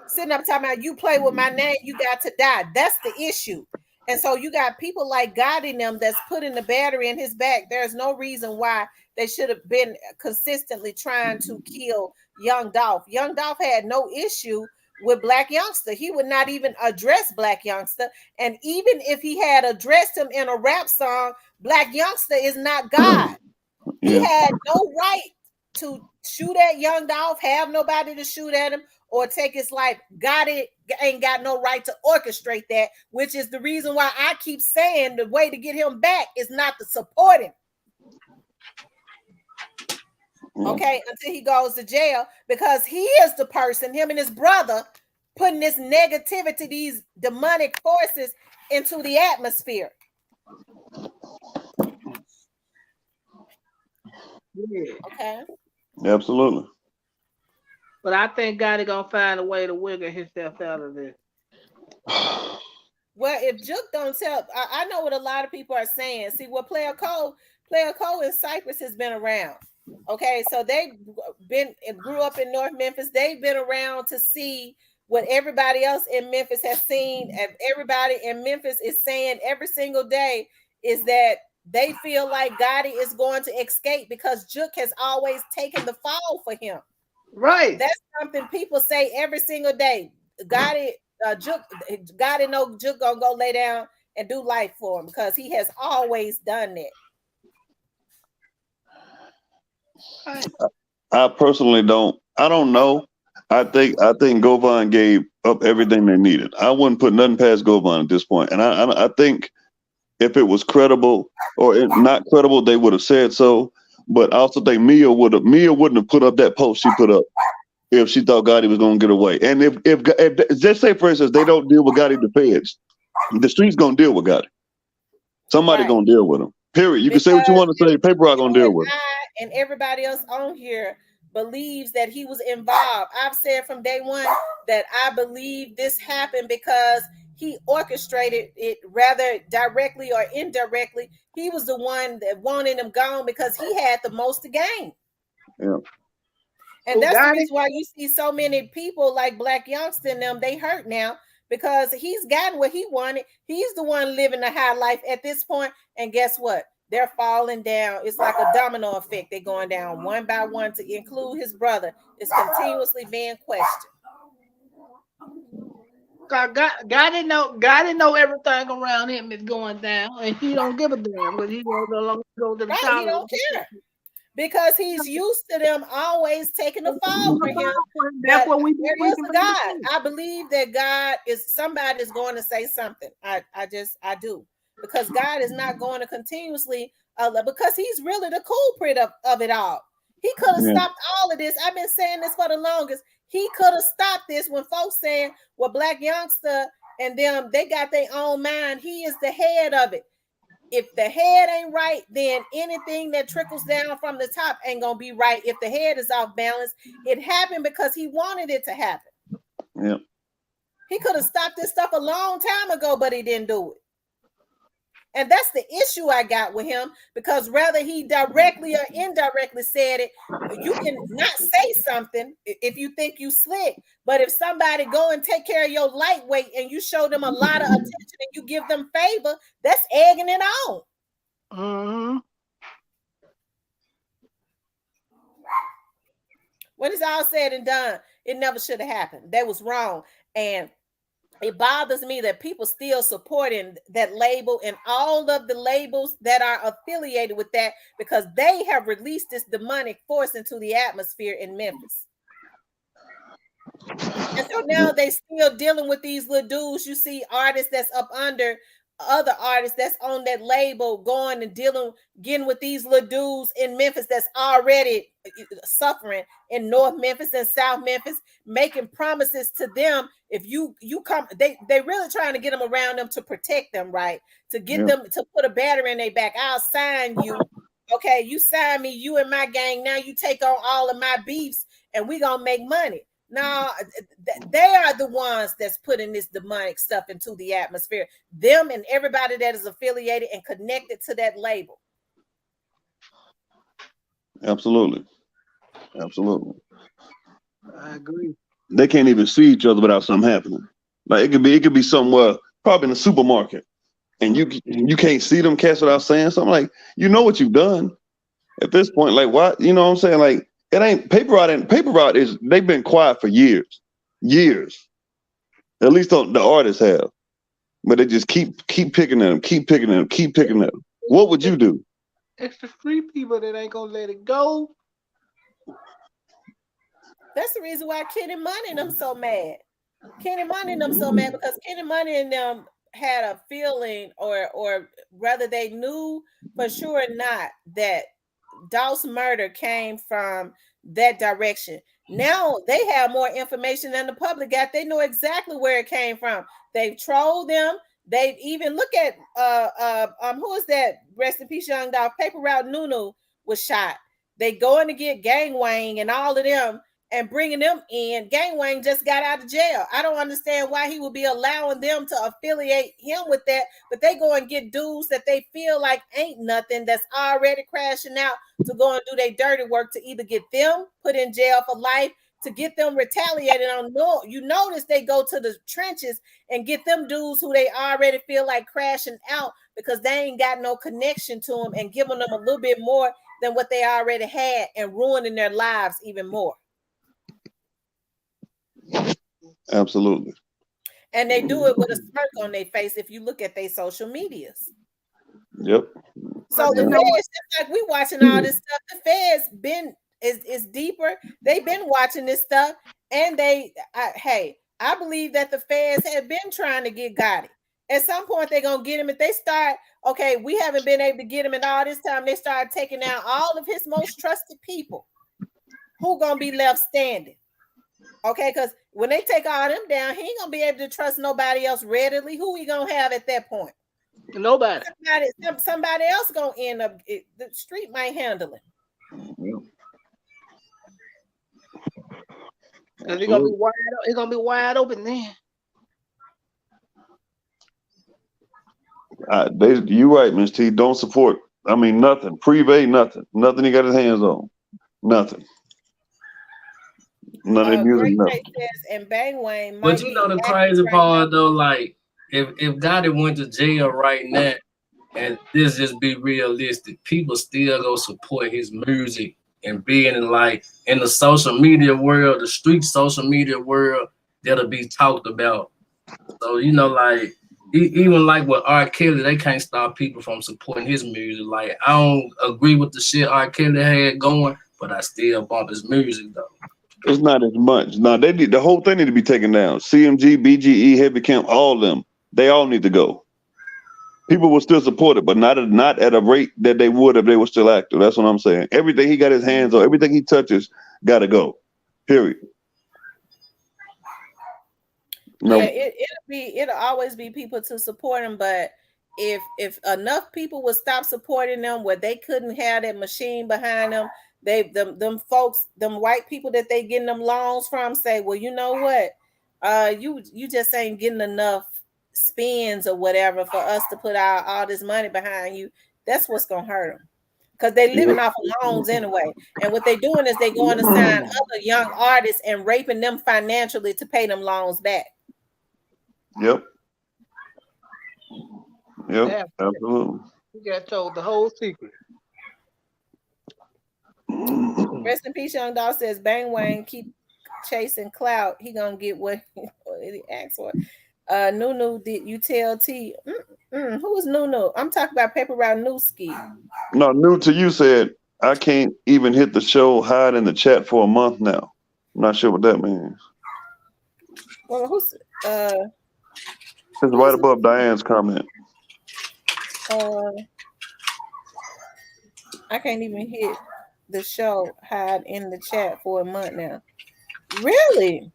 sitting up talking about, you play with my name, you got to die. That's the issue. And so you got people like God in them that's putting the battery in his back. There's no reason why they should have been consistently trying to kill Young Dolph. Young Dolph had no issue with Black Youngster. He would not even address Black Youngster. And even if he had addressed him in a rap song, Black Youngster is not God. He had no right to shoot at Young Dolph, have nobody to shoot at him, or take his life. Gotti ain't got no right to orchestrate that, which is the reason why I keep saying the way to get him back is not to support him. Okay, until he goes to jail, because he is the person, him and his brother, putting this negativity, these demonic forces into the atmosphere. Yeah. Okay. Absolutely. But I think Gotti gonna find a way to wiggle himself out of this. Well, if Juke don't tell, I know what a lot of people are saying. See, what Player Cole in Cypress has been around. Okay, so they grew up in North Memphis. They've been around to see what everybody else in Memphis has seen, and everybody in Memphis is saying every single day is that they feel like Gotti is going to escape because Juke has always taken the fall for him. Right. That's something people say every single day. Gotti know Juke gonna go lay down and do life for him because he has always done that. I personally don't. I don't know. I think Govan gave up everything they needed. I wouldn't put nothing past Govan at this point. And I think if it was credible or not credible, they would have said so. But I also think Mia wouldn't have put up that post she put up if she thought Gotti was going to get away. And if just say, for instance, they don't deal with Gotti, the feds, the street's going to deal with Gotti. Somebody going to deal with him. Period. You can say what you want to say. Paper rock going to deal with him. And everybody else on here believes that he was involved. I've said from day one that I believe this happened because he orchestrated it, rather directly or indirectly. He was the one that wanted him gone because he had the most to gain. Yeah. And that's the reason why you see so many people like Black Youngster and them, they hurt now because he's gotten what he wanted. He's the one living the high life at this point. And guess what? They're falling down. It's like a domino effect. They're going down one by one, to include his brother. It's continuously being questioned. God didn't know everything around him is going down, and he don't give a damn. But he goes along, go to the top. He don't care because he's used to them always taking the fall for him. That's what we do. There is a God. I believe that God is somebody's going to say something. I do, because God is not going to continuously because he's really the culprit of it all. He could have stopped all of this. I've been saying this for the longest. He could have stopped this when folks saying, well, Black Youngster and them, they got their own mind. He is the head of it. If the head ain't right, then anything that trickles down from the top ain't gonna be right. If the head is off balance, it happened because he wanted it to happen. Yeah. He could have stopped this stuff a long time ago, but he didn't do it. And that's the issue I got with him, because whether he directly or indirectly said it, you can not say something if you think you slick. But if somebody go and take care of your lightweight and you show them a lot of attention and you give them favor, that's egging it on. Mm-hmm. When it's all said and done, it never should have happened. That was wrong. And it bothers me that people still supporting that label and all of the labels that are affiliated with that, because they have released this demonic force into the atmosphere in Memphis. And so now they still dealing with these little dudes. You see artists that's up under other artists that's on that label going and getting with these little dudes in Memphis that's already suffering in North Memphis and South Memphis, making promises to them. If you come, they really trying to get them around them to protect them, right? To get them to put a battery in their back. I'll sign you. Okay, you sign me, you and my gang. Now you take on all of my beefs and we gonna make money. No, they are the ones that's putting this demonic stuff into the atmosphere. Them and everybody that is affiliated and connected to that label. Absolutely. Absolutely. I agree. They can't even see each other without something happening. Like it could be somewhere, probably in the supermarket, and you can't see them cats without saying something. Like, you know what you've done at this point. Like, what? You know what I'm saying? Like, it ain't Paper Route is, they've been quiet for years. At least the artists have. But they just keep picking at them. What would you do? It's the street people that ain't gonna let it go. That's the reason why Kenny Money and them so mad. Kenny Money and them so mad because Kenny Money and them had a feeling, or rather they knew for sure or not, that Dolph's murder came from that direction. Now they have more information than the public got. They know exactly where it came from. They've trolled them. They even look at who is that? Rest in peace, Young Dolph. Paper Route Nunu was shot. They going to get Gang Wang and all of them and bringing them in. Gang Wang just got out of jail. I don't understand why he would be allowing them to affiliate him with that, but they go and get dudes that they feel like ain't nothing, that's already crashing out, to go and do their dirty work, to either get them put in jail for life, to get them retaliated on. No, you notice they go to the trenches and get them dudes who they already feel like crashing out because they ain't got no connection to them, and giving them a little bit more than what they already had and ruining their lives even more. Absolutely. And they do it with a smirk on their face if you look at their social medias. Yep. So the feds, just like we watching all this stuff, the feds is deeper. They've been watching this stuff, and I believe that the feds have been trying to get Gotti. At some point, they're gonna get him. If they start, okay, we haven't been able to get him in all this time, they start taking out all of his most trusted people. Who gonna be left standing? Okay, because when they take all them down, he ain't gonna be able to trust nobody else readily. Who he gonna have at that point? Nobody. Somebody else gonna end up. The street might handle it. It's gonna be wide open then. You right, Miss T. Don't support. I mean, nothing. Privé, nothing. Nothing he got his hands on. Nothing. None of music, nothing. And Bang Wang. But you know the crazy part though, like if Gotti went to jail right now, and this just be realistic, people still go support his music and being in the social media world, the street social media world, that'll be talked about. So you know, like even like with R. Kelly, they can't stop people from supporting his music. Like I don't agree with the shit R. Kelly had going, but I still bump his music though. It's not as much. No, the whole thing need to be taken down. CMG, BGE, Heavy Camp, all of them. They all need to go. People will still support it, but not at a rate that they would if they were still active. That's what I'm saying. Everything he got his hands on, everything he touches, gotta go. Period. No. Yeah, it'll always be people to support him, but if enough people would stop supporting them where they couldn't have that machine behind them, them folks, them white people that they getting them loans from say, well, you know what, you just ain't getting enough spins or whatever for us to put all this money behind you. That's what's gonna hurt them, because they living off of loans anyway. And what they doing is they going to sign other young artists and raping them financially to pay them loans back. Yep. Absolutely. You got told the whole secret. Rest in peace, Young Dog says, Bang Wang keep chasing clout. He gonna get what he asked for. Nunu, did you tell T? Who is Nunu? I'm talking about Paper Route Newski. No, New to you said, I can't even hit the show hide in the chat for a month now. I'm not sure what that means. Well, who's it's right above Diane's comment. I can't even hit the show hide in the chat for a month now. Really?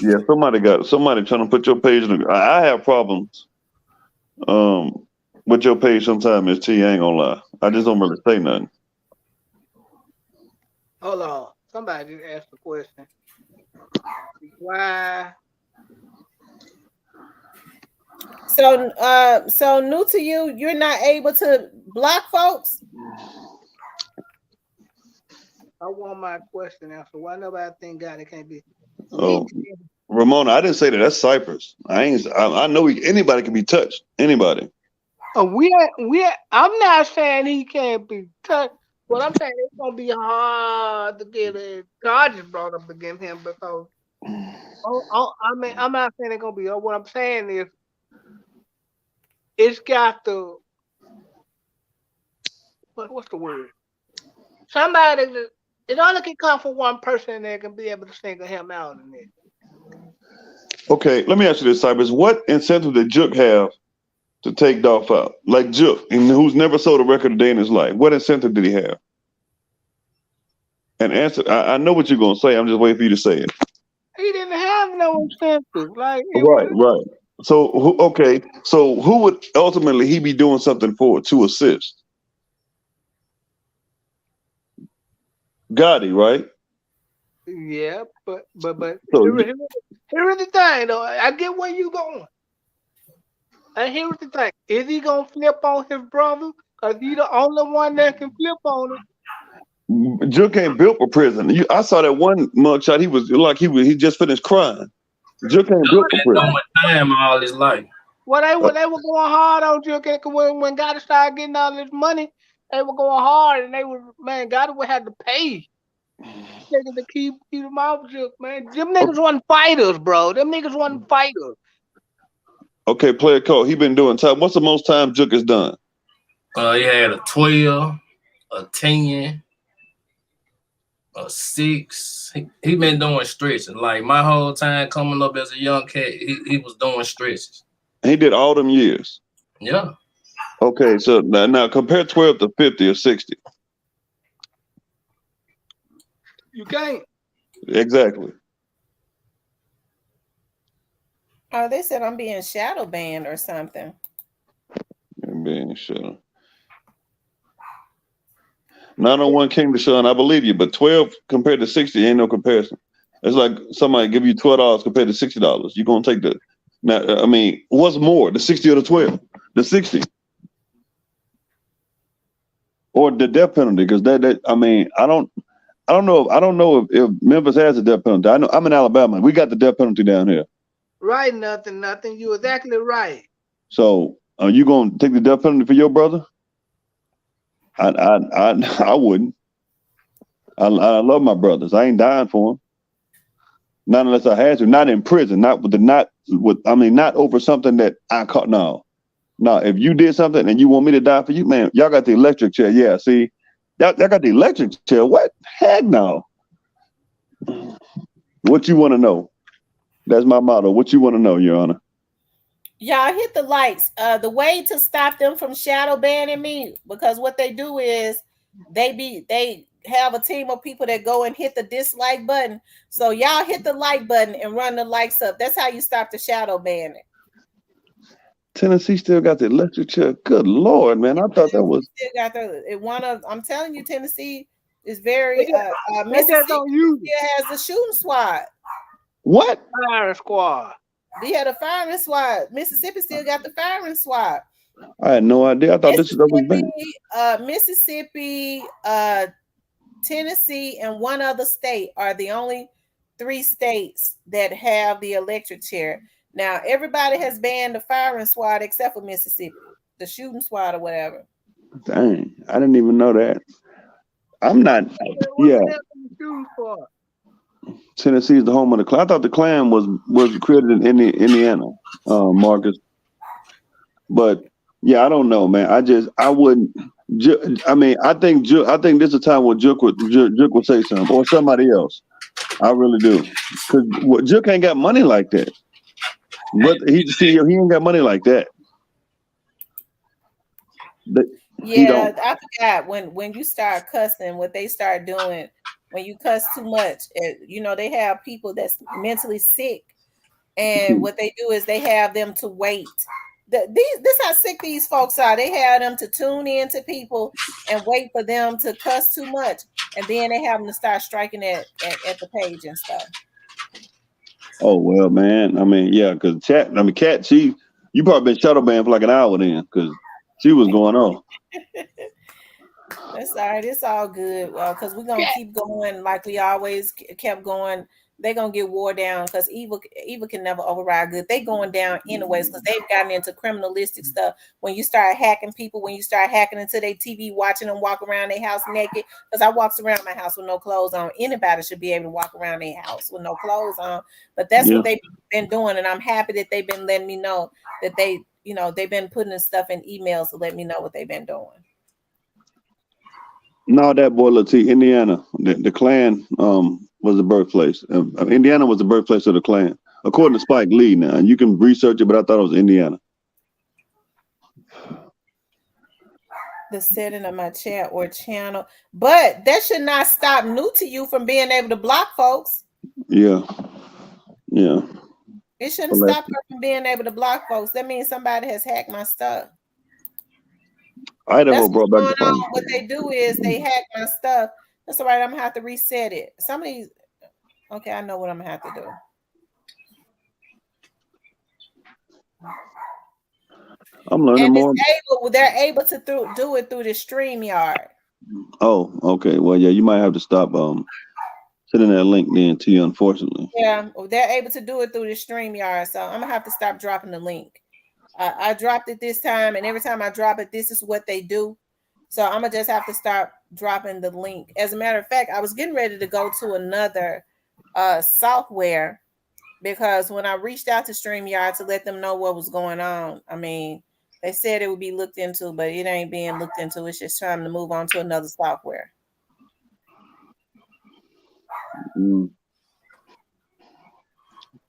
Yeah, somebody trying to put your page in the, I have problems with your page sometimes, T. I ain't gonna lie. I just don't really say nothing. Hold on. Somebody just asked a question. Why? So new to you, you're not able to block folks? I want my question answered. Why nobody think God it can't be? Oh, Ramona, I didn't say that. That's Cypress. I know anybody can be touched. Anybody. I'm not saying he can't be touched. What I'm saying, it's gonna be hard to get a charges brought up against him because. I'm not saying it's gonna be. What I'm saying is, it's got to. What's the word? Somebody that it only can come from one person that can be able to single him out in it. Okay, let me ask you this, Cypress. What incentive did Jook have to take Dolph out? Like Jook, who's never sold a record a day in his life. What incentive did he have? And answer. I know what you're gonna say. I'm just waiting for you to say it. He didn't have no incentive. Like right. So who would ultimately he be doing something for to assist? Gotti, right? Yeah, but So here's the thing though. I get where you going. And here's the thing: is he gonna flip on his brother? Cause he the only one that can flip on it. Jook ain't built for prison. I saw that one mugshot. He was like he just finished crying. Jook ain't built for prison. Time all his life. Well, they were going hard on Jook when Gotti started getting all this money. They were going hard, and Gotti would have to pay. Niggas to keep them off Jook, man. Them niggas wasn't fighters, bro. Them niggas wasn't fighters. Okay, player code. He been doing time. What's the most time Jook has done? He had a 12, a 10, a 6. He been doing stretches. Like my whole time coming up as a young cat, he was doing stretches. He did all them years. Yeah. Okay, so now compare 12 to 50 or 60. You can't. Exactly. Oh, they said I'm being shadow banned or something. I'm being shadow. 901 King Deshaun, I believe you, but 12 compared to 60 ain't no comparison. It's like somebody give you $12 compared to $60. You're gonna take the now. I mean, what's more, the 60 or the 12? The 60 or the death penalty? Because that I mean, I don't know if Memphis has a death penalty. I know I'm in Alabama. We got the death penalty down here. Right, nothing. You're exactly right. So are you gonna take the death penalty for your brother? I wouldn't. I love my brothers. I ain't dying for them. Not unless I had to. Not in prison. Not over something that I caught. No. If you did something and you want me to die for you, man, y'all got the electric chair. Yeah, see, y'all got the electric chair. What? Heck no. What you want to know? That's my motto. What you want to know, Your Honor? Y'all hit the likes. The way to stop them from shadow banning me, because what they do is they have a team of people that go and hit the dislike button. So y'all hit the like button and run the likes up. That's how you stop the shadow banning. Tennessee still got the electric chair. Good Lord, man. I thought that was. Still got I'm telling you, Tennessee is very They Mississippi just don't use it. still has the shooting squad. What? Fire squad. They had a firing squad. Mississippi still got the firing squad. I had no idea. I thought that was banned. Mississippi, Tennessee, and one other state are the only 3 states that have the electric chair. Now, everybody has banned the firing squad except for Mississippi, the shooting squad or whatever. Dang, I didn't even know that. I'm not. Yeah. Tennessee is the home of the Klan. I thought the Klan was created in Indiana, Marcus. But yeah, I don't know, man. I wouldn't. I mean, I think this is a time where Juke would say something, or somebody else. I really do, because Juke ain't got money like that. But he's the CEO. He ain't got money like that. Yeah, I forgot when you start cussing, what they start doing when you cuss too much. They have people that's mentally sick, and what they do is they have them to wait. This how sick these folks are. They have them to tune in to people and wait for them to cuss too much, and then they have them to start striking at the page and stuff. Oh well, man. I mean, yeah, because Kat, you probably been shadow banned for like an hour then, because she was going on. That's all right. It's all good. Because we're gonna keep going like we always kept going. They're gonna get wore down because evil can never override good. They going down anyways because they've gotten into criminalistic stuff. When you start hacking people, when you start hacking into their TV, watching them walk around their house naked. Because I walks around my house with no clothes on. Anybody should be able to walk around their house with no clothes on. But that's what they've been doing, and I'm happy that they've been letting me know that they've been putting this stuff in emails to let me know what they've been doing. No, that boy, let's see, Indiana, the Klan was the birthplace. Indiana was the birthplace of the Klan, according to Spike Lee. Now, and you can research it, but I thought it was Indiana. The setting of my chat or channel, but that should not stop new to you from being able to block folks. Yeah. It shouldn't stop her from being able to block folks. That means somebody has hacked my stuff. Idaho brought back the phone. What they do is they hack my stuff. That's all right. I'm gonna have to reset it. Okay, I know what I'm gonna have to do. I'm learning more. They're able to do it through the StreamYard. Oh, okay. Well, yeah, you might have to stop sending that link then to you, unfortunately. Yeah, they're able to do it through the StreamYard. So I'm gonna have to stop dropping the link. I dropped it this time, and every time I drop it, this is what they do. So I'm gonna just have to start dropping the link. As a matter of fact, I was getting ready to go to another software because when I reached out to StreamYard to let them know what was going on, I mean, they said it would be looked into, but it ain't being looked into. It's just time to move on to another software.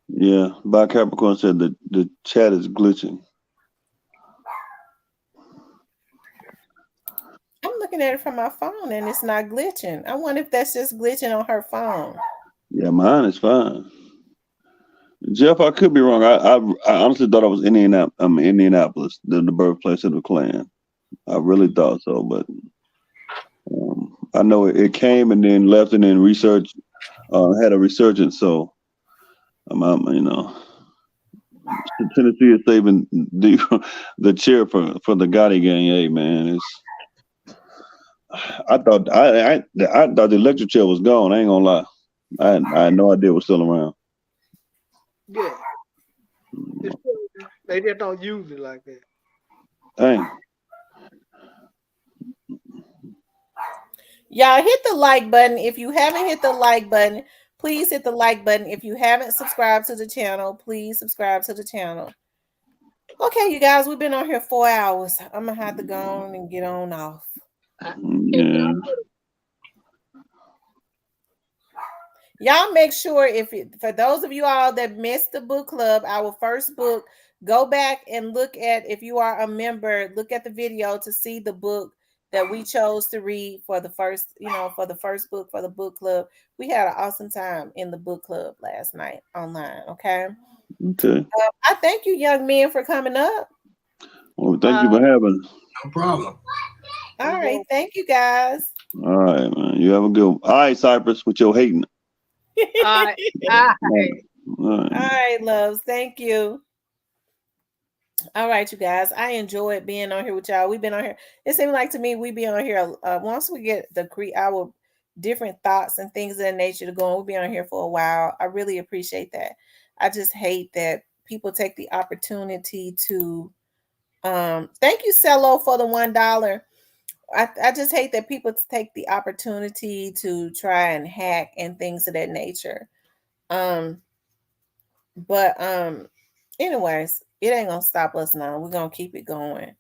Yeah, By Capricorn said that the chat is glitching. I'm looking at it from my phone and it's not glitching. I wonder if that's just glitching on her phone. Yeah, mine is fine. Jeff, I could be wrong. I honestly thought I was Indianapolis, the birthplace of the Klan. I really thought so, but I know it came and then left, and then research had a resurgence. So, Tennessee is saving the chair for the Gotti gang. Hey, man, I thought the electric chair was gone. I ain't gonna lie. I had no idea it was still around. Yeah. They just don't use it like that. Dang. Y'all hit the like button. If you haven't hit the like button, please hit the like button. If you haven't subscribed to the channel, please subscribe to the channel. Okay, you guys, we've been on here 4 hours. I'm gonna have to go on and get on off. Yeah. Y'all make sure for those of you all that missed the book club, our first book, go back and look at, if you are a member, look at the video to see the book that we chose to read for the first, for the first book for the book club. We had an awesome time in the book club last night online. Okay. Okay. I thank you, young men, for coming up. Well, thank you for having us. No problem. All right. Thank you, guys. All right, man. You have a good one. All right, Cypress, with your hating. All right. All right, loves. Thank you. All right, you guys. I enjoyed being on here with y'all. We've been on here. It seems like to me we be on here once we get our different thoughts and things of that nature to go on. We'll be on here for a while. I really appreciate that. I just hate that people take the opportunity to thank you, Cello, for the $1. I just hate that people take the opportunity to try and hack and things of that nature. But anyways, it ain't gonna stop us now. We're gonna keep it going.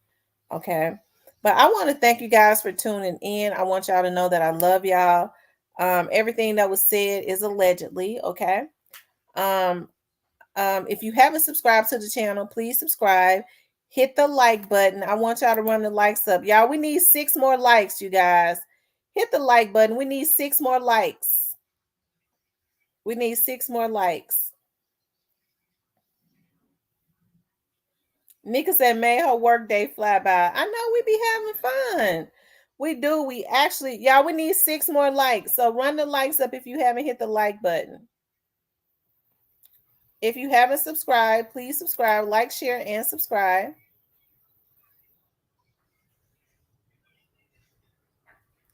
Okay. But I want to thank you guys for tuning in. I want y'all to know that I love y'all. Everything that was said is allegedly, okay. If you haven't subscribed to the channel, please subscribe. Hit the like button. I want y'all to run the likes up. Y'all, we need 6 more likes, you guys. Hit the like button. We need 6 more likes. We need 6 more likes. Nika said, made her work day fly by. I know we be having fun. We do. We actually, y'all, we need 6 more likes. So run the likes up if you haven't hit the like button. If you haven't subscribed, please subscribe, like, share, and subscribe.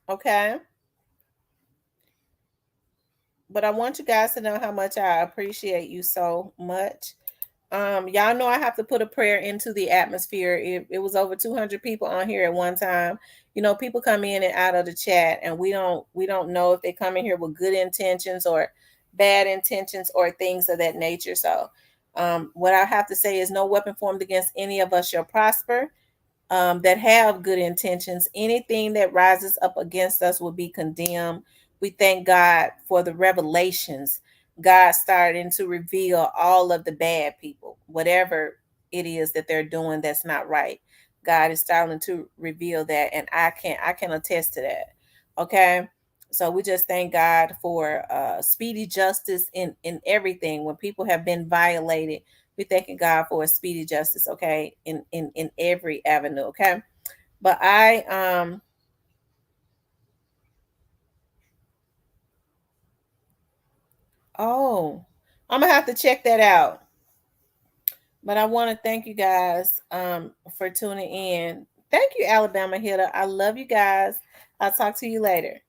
Okay. But I want you guys to know how much I appreciate you so much. Y'all know I have to put a prayer into the atmosphere. It was over 200 people on here at one time. People come in and out of the chat, and we don't know if they come in here with good intentions or bad intentions or things of that nature. So what I have to say is no weapon formed against any of us shall prosper. That have good intentions. Anything that rises up against us will be condemned. We thank God for the revelations. God starting to reveal all of the bad people, whatever it is that they're doing that's not right. God is starting to reveal that, and I can attest to that. Okay. So we just thank God for speedy justice in everything. When people have been violated, we thanking God for a speedy justice, okay, in every avenue, okay. But I'm gonna have to check that out. But I want to thank you guys for tuning in. Thank you, Alabama Hitter. I love you guys. I'll talk to you later.